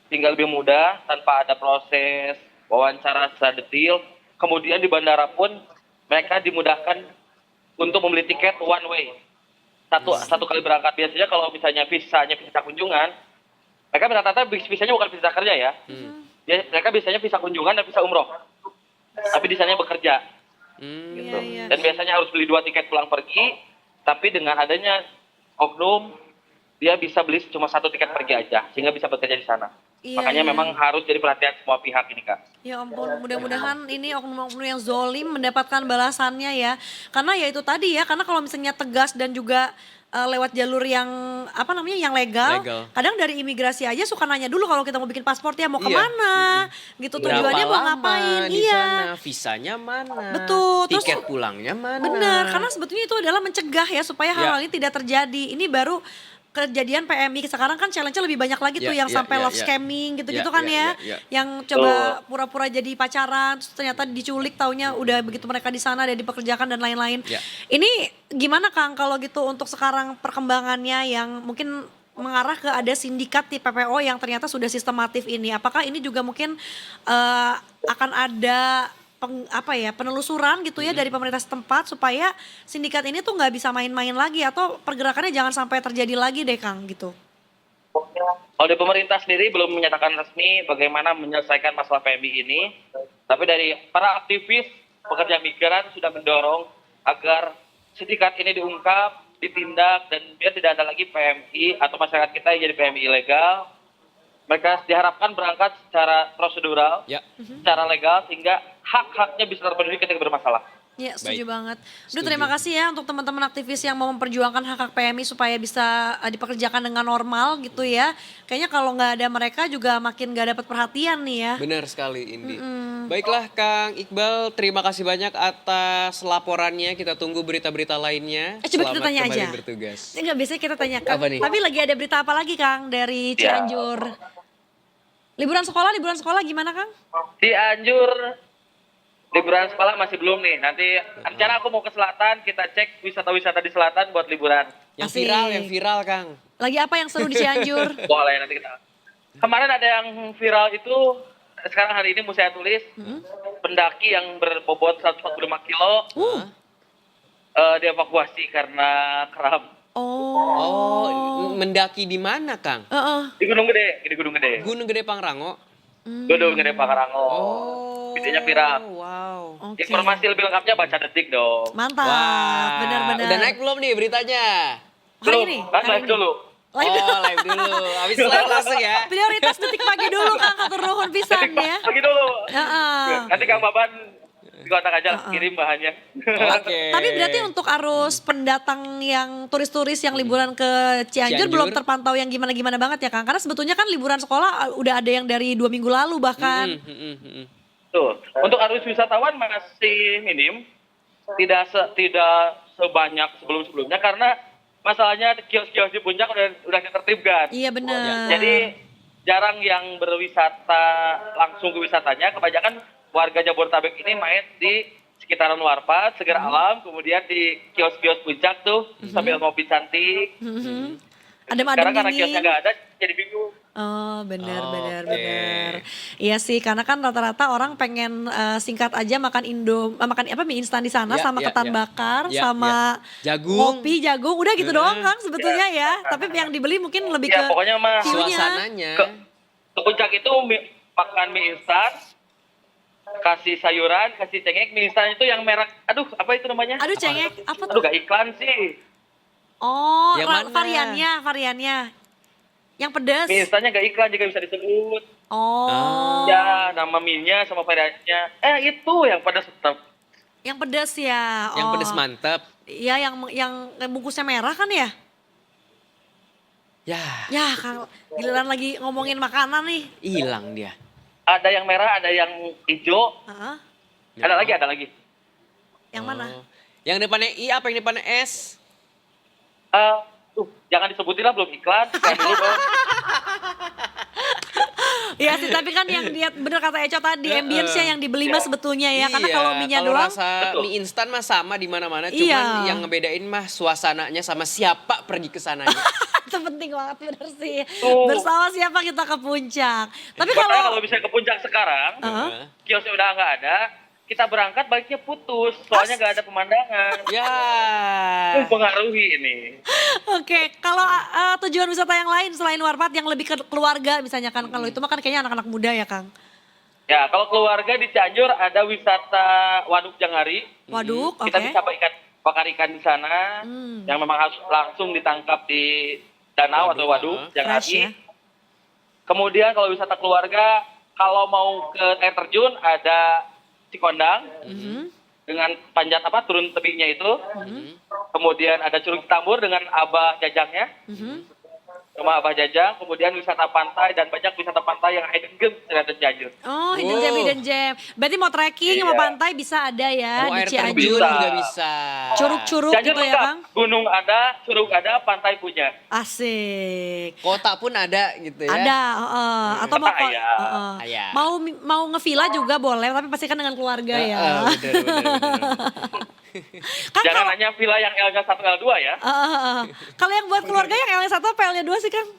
tinggal lebih mudah tanpa ada proses wawancara secara detail. Kemudian di bandara pun mereka dimudahkan untuk membeli tiket one way. Satu kali berangkat. Biasanya kalau misalnya visanya visa kunjungan, mereka rata-rata visanya bukan visa kerja ya. Mereka biasanya visa kunjungan dan visa umroh. Tapi di sana bekerja. Gitu. Dan biasanya harus beli 2 tiket pulang pergi, tapi dengan adanya oknum dia bisa beli cuma 1 tiket pergi aja, sehingga bisa bekerja di sana. Iya, Makanya iya. memang harus jadi perhatian semua pihak ini, Kak. Ya ampun, mudah-mudahan ini oknum-oknum yang zolim mendapatkan balasannya ya. Karena ya itu tadi ya, karena kalau misalnya tegas dan juga lewat jalur yang apa namanya yang legal, Legal. kadang dari imigrasi aja suka nanya dulu kalau kita mau bikin paspor ya mau Iya. kemana, gitu tujuannya Berapa mau lama ngapain, di iya. sana, visanya mana, Betul, terus tiket pulangnya mana. Benar, karena sebetulnya itu adalah mencegah ya supaya Ya. hal-hal ini tidak terjadi. Ini baru kejadian PMI sekarang kan challenge-nya lebih banyak lagi tuh Ya, yang ya, sampai ya, love ya. scamming gitu-gitu Ya, kan ya, ya, ya. yang coba pura-pura jadi pacaran terus ternyata diculik taunya udah begitu mereka di sana dan dipekerjakan dan lain-lain. Ya. Ini gimana Kang kalau gitu untuk sekarang perkembangannya yang mungkin mengarah ke ada sindikat di PPO yang ternyata sudah sistematif ini. Apakah ini juga mungkin akan ada penelusuran gitu ya dari pemerintah setempat supaya sindikat ini tuh nggak bisa main-main lagi atau pergerakannya jangan sampai terjadi lagi deh Kang gitu. Kalau dari pemerintah sendiri belum menyatakan resmi bagaimana menyelesaikan masalah PMI ini, tapi dari para aktivis pekerja migran sudah mendorong agar sindikat ini diungkap, ditindak, dan biar tidak ada lagi PMI atau masyarakat kita yang jadi PMI ilegal. Mereka diharapkan berangkat secara prosedural, Ya. secara legal, sehingga hak-haknya bisa terpenuhi ketika bermasalah. Ya setuju Baik. banget. Setuju. Terima kasih ya untuk teman-teman aktivis yang mau memperjuangkan hak-hak PMI supaya bisa dipekerjakan dengan normal gitu ya. Kayaknya kalau nggak ada mereka juga makin nggak dapat perhatian nih ya. Benar sekali Indi. Baiklah Kang Iqbal, terima kasih banyak atas laporannya. Kita tunggu berita-berita lainnya. Coba kita Selamat tanya kembali aja. bertugas. Enggak, biasanya kita tanya Kang. Apa nih? Tapi lagi ada berita apa lagi Kang dari Ya. Cianjur? Liburan sekolah gimana Kang? Cianjur, liburan sekolah masih belum nih. Nanti rencana aku mau ke selatan, kita cek wisata-wisata di selatan buat liburan. Yang Asik. viral Kang. Lagi apa yang seru di Cianjur? Boleh nanti kita. Kemarin ada yang viral itu, sekarang hari ini mau saya tulis, pendaki yang berbobot 145 kilo dievakuasi karena kram. Oh. Mendaki di mana Kang? Di Gunung Gede, di Gunung Gede. Gunung Gede Pangrango. Gunung Gede Pangrango. Oh. Videonya viral. Wow. Oke. Informasi lebih lengkapnya baca Detik dong. Mantap. Wah, Benar-benar. udah naik belum nih beritanya? Hari ini? Kan Hari live ini? dulu. Live dulu. Oh, live dulu. Habis live langsung ya. Prioritas detik pagi dulu Kang, atur nuhun pisan ya. Pergi dulu. Heeh. Nanti Kang Baban di kontak aja kirim bahannya. Oke. Tapi berarti untuk arus pendatang yang turis-turis yang liburan ke Cianjur Cianjur. belum terpantau yang gimana-gimana banget ya Kang? Karena sebetulnya kan liburan sekolah udah ada yang dari 2 minggu lalu bahkan. Tuh, untuk arus wisatawan masih minim, tidak sebanyak sebelum-sebelumnya karena masalahnya kios-kios di puncak udah ditertibkan. Iya benar. Jadi jarang yang berwisata langsung ke wisatanya, kebanyakan warga Jabodetabek ini main di sekitaran Warpat, Segar Alam, kemudian di kios-kios puncak tuh sambil ngopi cantik. Adem-adem Sekarang karena kiosnya dingin. nggak ada, jadi bingung. Oh benar benar Oke. benar. Iya sih karena kan rata-rata orang pengen singkat aja makan makan mie instan di sana Ya, sama ya, ketan ya. bakar Ya, sama ya. Jagung. kopi jagung udah gitu doang Kang sebetulnya ya. Tapi yang dibeli mungkin lebih Ya ke pokoknya mah view-nya. Suasananya. ke puncak itu makan mie instan, kasih sayuran, kasih cengek. Mie instan itu yang merek, aduh apa itu namanya? Aduh cengek apa Aduh tuh? gak iklan sih. Oh Yang mana? variannya. Yang pedas. Mie instannya gak iklan juga bisa disebut. Oh. Ya nama mie-nya sama variannya. Itu yang pada tetap. Yang pedas ya. Yang Oh. pedes mantep. Iya yang bungkusnya merah kan ya? Ya, Ya Kang giliran lagi ngomongin makanan nih. hilang dia. Ada yang merah, ada yang hijau. Heeh. Ada lagi. Yang mana? Oh. Yang depannya I apa yang depannya S? Jangan disebutin lah belum iklan. Iklan dulu dong. Iya sih, tapi kan yang dia bener kata Eco tadi, ambience-nya yang dibeli mah sebetulnya ya. Karena Iya, kalau mie-nya kalau doang, rasa Betul. mie instan mah sama di mana-mana, Iya. cuman yang ngebedain mah suasananya sama siapa pergi ke sananya. itu penting banget bener sih. Tuh. Bersama siapa kita ke puncak. Tapi Makanya kalau kalau bisa ke puncak sekarang, Heeh. kiosnya udah nggak ada, kita berangkat baliknya putus. Soalnya nggak ada pemandangan. Ya. Mempengaruhi ini. Oke, kalau tujuan wisata yang lain selain Warpat yang lebih ke keluarga misalnya kan, kalau itu mah kan kayaknya anak-anak muda ya Kang. Ya, kalau keluarga di Cianjur ada wisata Waduk Janghari. Waduk, oke. Kita bisa bakar ikan di sana, Hmm. yang memang harus langsung ditangkap di danau atau waduk, jangan Fresh lagi. ya. Kemudian kalau wisata keluarga, kalau mau ke air terjun ada Cikondang dengan panjat turun tebingnya itu. Kemudian ada Curug Tambur dengan Abah Jajangnya. Rumah Abah Jajang, kemudian wisata pantai dan banyak wisata pantai yang hidden gem ternyata Cianjur. Oh, hidden gem. Berarti mau trekking, mau Iya. pantai bisa ada ya Mau di air terjun Cianjur. Bisa. juga bisa. Curug-curug Cianjur gitu ya, lengkap. Kang? Gunung ada, curug ada, pantai punya. Asik. Kota pun ada gitu ya. Ada, atau mau Iya. Iya. mau ngevilla juga boleh, tapi pastikan dengan keluarga ya. Bener. Kan Jangan kalau hanya villa yang L-nya 1 L2 ya. kalau yang buat keluarga yang L-nya 1 apa L-nya 2 sih, Kang?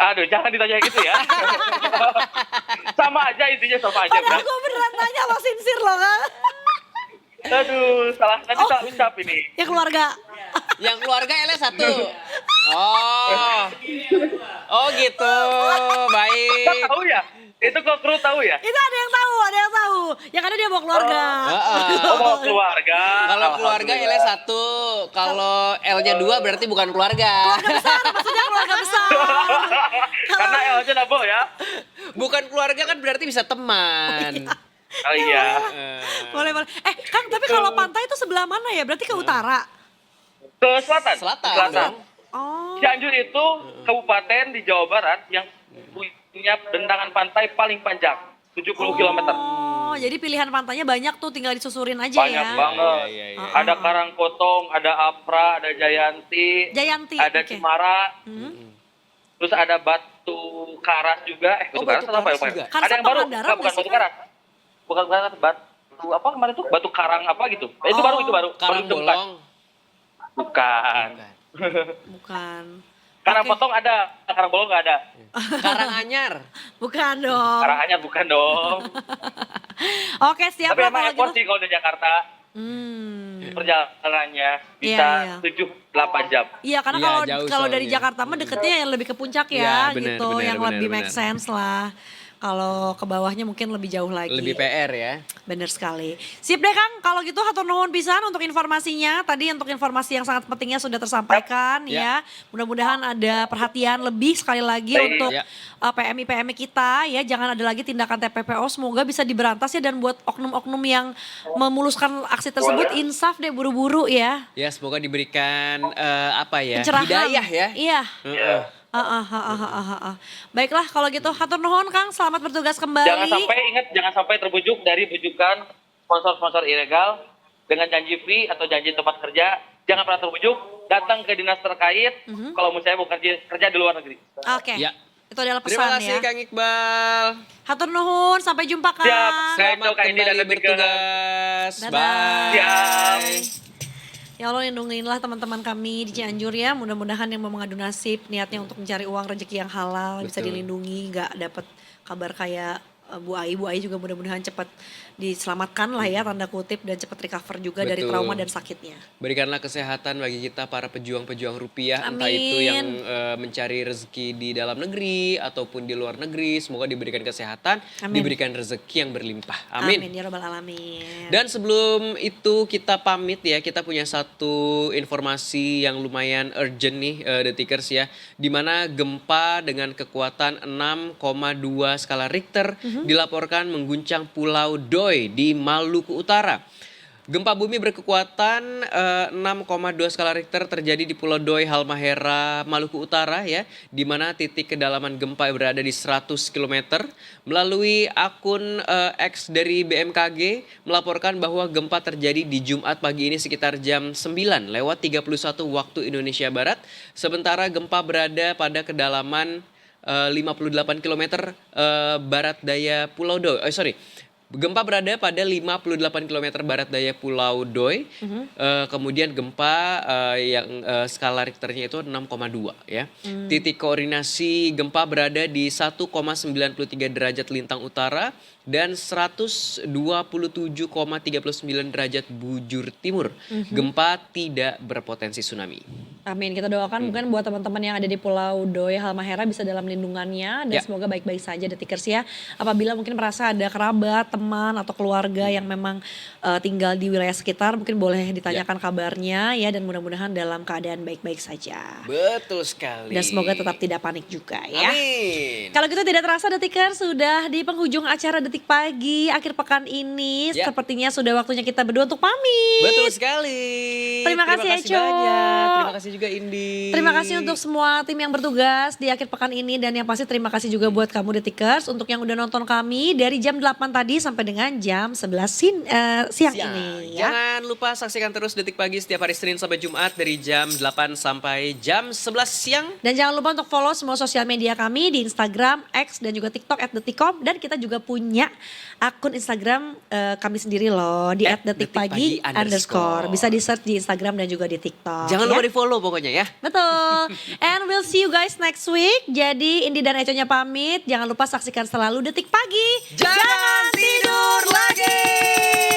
Aduh, jangan ditanya gitu ya. Sama aja intinya sama aja. Padahal Bro. gue beneran nanya lo sincere lo, Kang. Aduh, nanti salah ucap ini. Yang keluarga. Yang keluarga L 1. Oh. Oh gitu. Baik. Tahu ya? Itu kok kru tahu ya? Itu ada yang tahu. Yang ada dia bawa keluarga. Oh, mau keluarga. Kalau keluarga L 1, kalau L-nya 2 berarti bukan keluarga. Maksudnya keluarga besar. Karena L-nya double ya. Bukan keluarga kan berarti bisa teman. Oh iya. Boleh. Kang, tapi kalau pantai itu sebelah mana ya? Berarti ke utara. Ke selatan. Selatan dong. Oh. Cianjur itu kabupaten di Jawa Barat yang punya bentangan pantai paling panjang, 70 km. Oh, jadi pilihan pantainya banyak tuh, tinggal disusurin aja Banyak ya. banget. Iya. Ada Karangpotong, ada Apra, ada Jayanti, ada oke. Cemara, terus ada Batu Karas juga. Oh, Batu Karas Batu atau apa ya? Karas juga. Ada yang baru, Pangandaran bukan nggak sih, Batu Kang? Karas. Bukan Batu apa kemarin tuh? Batu Karang apa gitu. Itu baru. Karang Baru ditemukan. bolong. Bukan. Bukan. Karangpotong ada, Karangbolong nggak ada. Karang Anyar. Bukan dong. Karanganyar bukan dong. Oke, siap Tapi lah emang kalau effort gitu. sih kalau di Jakarta. Perjalanannya bisa Iya. 7-8 jam. Iya, karena Iya, kalau jauh kalau dari soalnya. Jakarta mah deketnya yang lebih ke puncak ya, Iya, bener, gitu, bener, yang bener, lebih bener. make sense lah. Kalau ke bawahnya mungkin lebih jauh lagi. Lebih PR ya. Bener sekali. Sip deh Kang, kalau gitu hatur nuhun pisan untuk informasinya. Tadi untuk informasi yang sangat pentingnya sudah tersampaikan ya. Mudah-mudahan ada perhatian lebih sekali lagi Baik. untuk Ya. PMI kita ya. Jangan ada lagi tindakan TPPO, semoga bisa diberantas ya, dan buat oknum-oknum yang memuluskan aksi tersebut insaf deh buru-buru ya. Ya semoga diberikan Pencerahan. hidayah ya. Iya. Heeh. Baiklah kalau gitu hatur nuhun Kang, selamat bertugas kembali. Jangan sampai terbujuk dari bujukan sponsor-sponsor ilegal dengan janji free atau janji tempat kerja. Jangan pernah terbujuk, datang ke dinas terkait kalau misalnya mau kerja di luar negeri. Oke. Ya. Itu adalah pesan Terima kasih ya. Kang Iqbal. Hatur nuhun, sampai jumpa Kang. Siap. Selamat Kak Edi dan kembali Detika. bertugas. Dadah. Bye. Siap. Ya Allah, lindungilah teman-teman kami di Cianjur ya. Mudah-mudahan yang mau mengadu nasib niatnya untuk mencari uang rezeki yang halal bisa Betul. dilindungi, nggak dapat kabar kayak Bu Ai juga mudah-mudahan cepat diselamatkan lah ya, tanda kutip, dan cepat recover juga dari Betul. trauma dan sakitnya. Berikanlah kesehatan bagi kita para pejuang-pejuang rupiah, entah Amin. itu yang mencari rezeki di dalam negeri ataupun di luar negeri. Semoga diberikan kesehatan, Amin. diberikan rezeki yang berlimpah. Amin. Ya Rabbal Alamin. Dan sebelum itu kita pamit ya, kita punya satu informasi yang lumayan urgent nih Detikers ya. Dimana gempa dengan kekuatan 6,2 skala Richter dilaporkan mengguncang Pulau Doi di Maluku Utara. Gempa bumi berkekuatan 6,2 skala Richter terjadi di Pulau Doi, Halmahera, Maluku Utara ya, di mana titik kedalaman gempa berada di 100 km. Melalui akun X dari BMKG melaporkan bahwa gempa terjadi di Jumat pagi ini sekitar jam 9:31 waktu Indonesia Barat. Sementara gempa berada pada kedalaman 58 km barat daya Pulau Doi. Gempa berada pada 58 km barat daya Pulau Doi. Kemudian gempa yang skala Richternya itu 6,2 ya. Titik koordinasi gempa berada di 1,93 derajat lintang utara dan 127,39 derajat bujur timur. Gempa tidak berpotensi tsunami. Amin, kita doakan mungkin buat teman-teman yang ada di Pulau Doi Halmahera bisa dalam lindungannya dan Ya. semoga baik-baik saja Detikers ya. Apabila mungkin merasa ada kerabat, teman atau keluarga yang memang tinggal di wilayah sekitar mungkin boleh ditanyakan kabarnya ya dan mudah-mudahan dalam keadaan baik-baik saja. Betul sekali. Dan semoga tetap tidak panik juga ya. Amin. Kalau gitu tidak terasa Detikers sudah di penghujung acara Detik Pagi akhir pekan ini. Ya. Sepertinya sudah waktunya kita berdua untuk pamit. Betul sekali. Terima kasih, Eco. banyak. Terima kasih juga Indi. Terima kasih untuk semua tim yang bertugas di akhir pekan ini dan yang pasti terima kasih juga buat kamu Detikers untuk yang udah nonton kami dari jam 8 tadi sampai dengan jam 11 siang ini ya. Jangan lupa saksikan terus Detik Pagi setiap hari Senin sampai Jumat dari jam 8 sampai jam 11 siang. Dan jangan lupa untuk follow semua sosial media kami di Instagram, X dan juga TikTok @detikcom dan kita juga punya akun Instagram kami sendiri loh di @detikpagi_. Bisa di search di Instagram dan juga di TikTok. Jangan ya. lupa di follow pokoknya ya. Betul. And we'll see you guys next week. Jadi Indi dan Econya pamit. Jangan lupa saksikan selalu Detik Pagi. Jangan tidur lagi.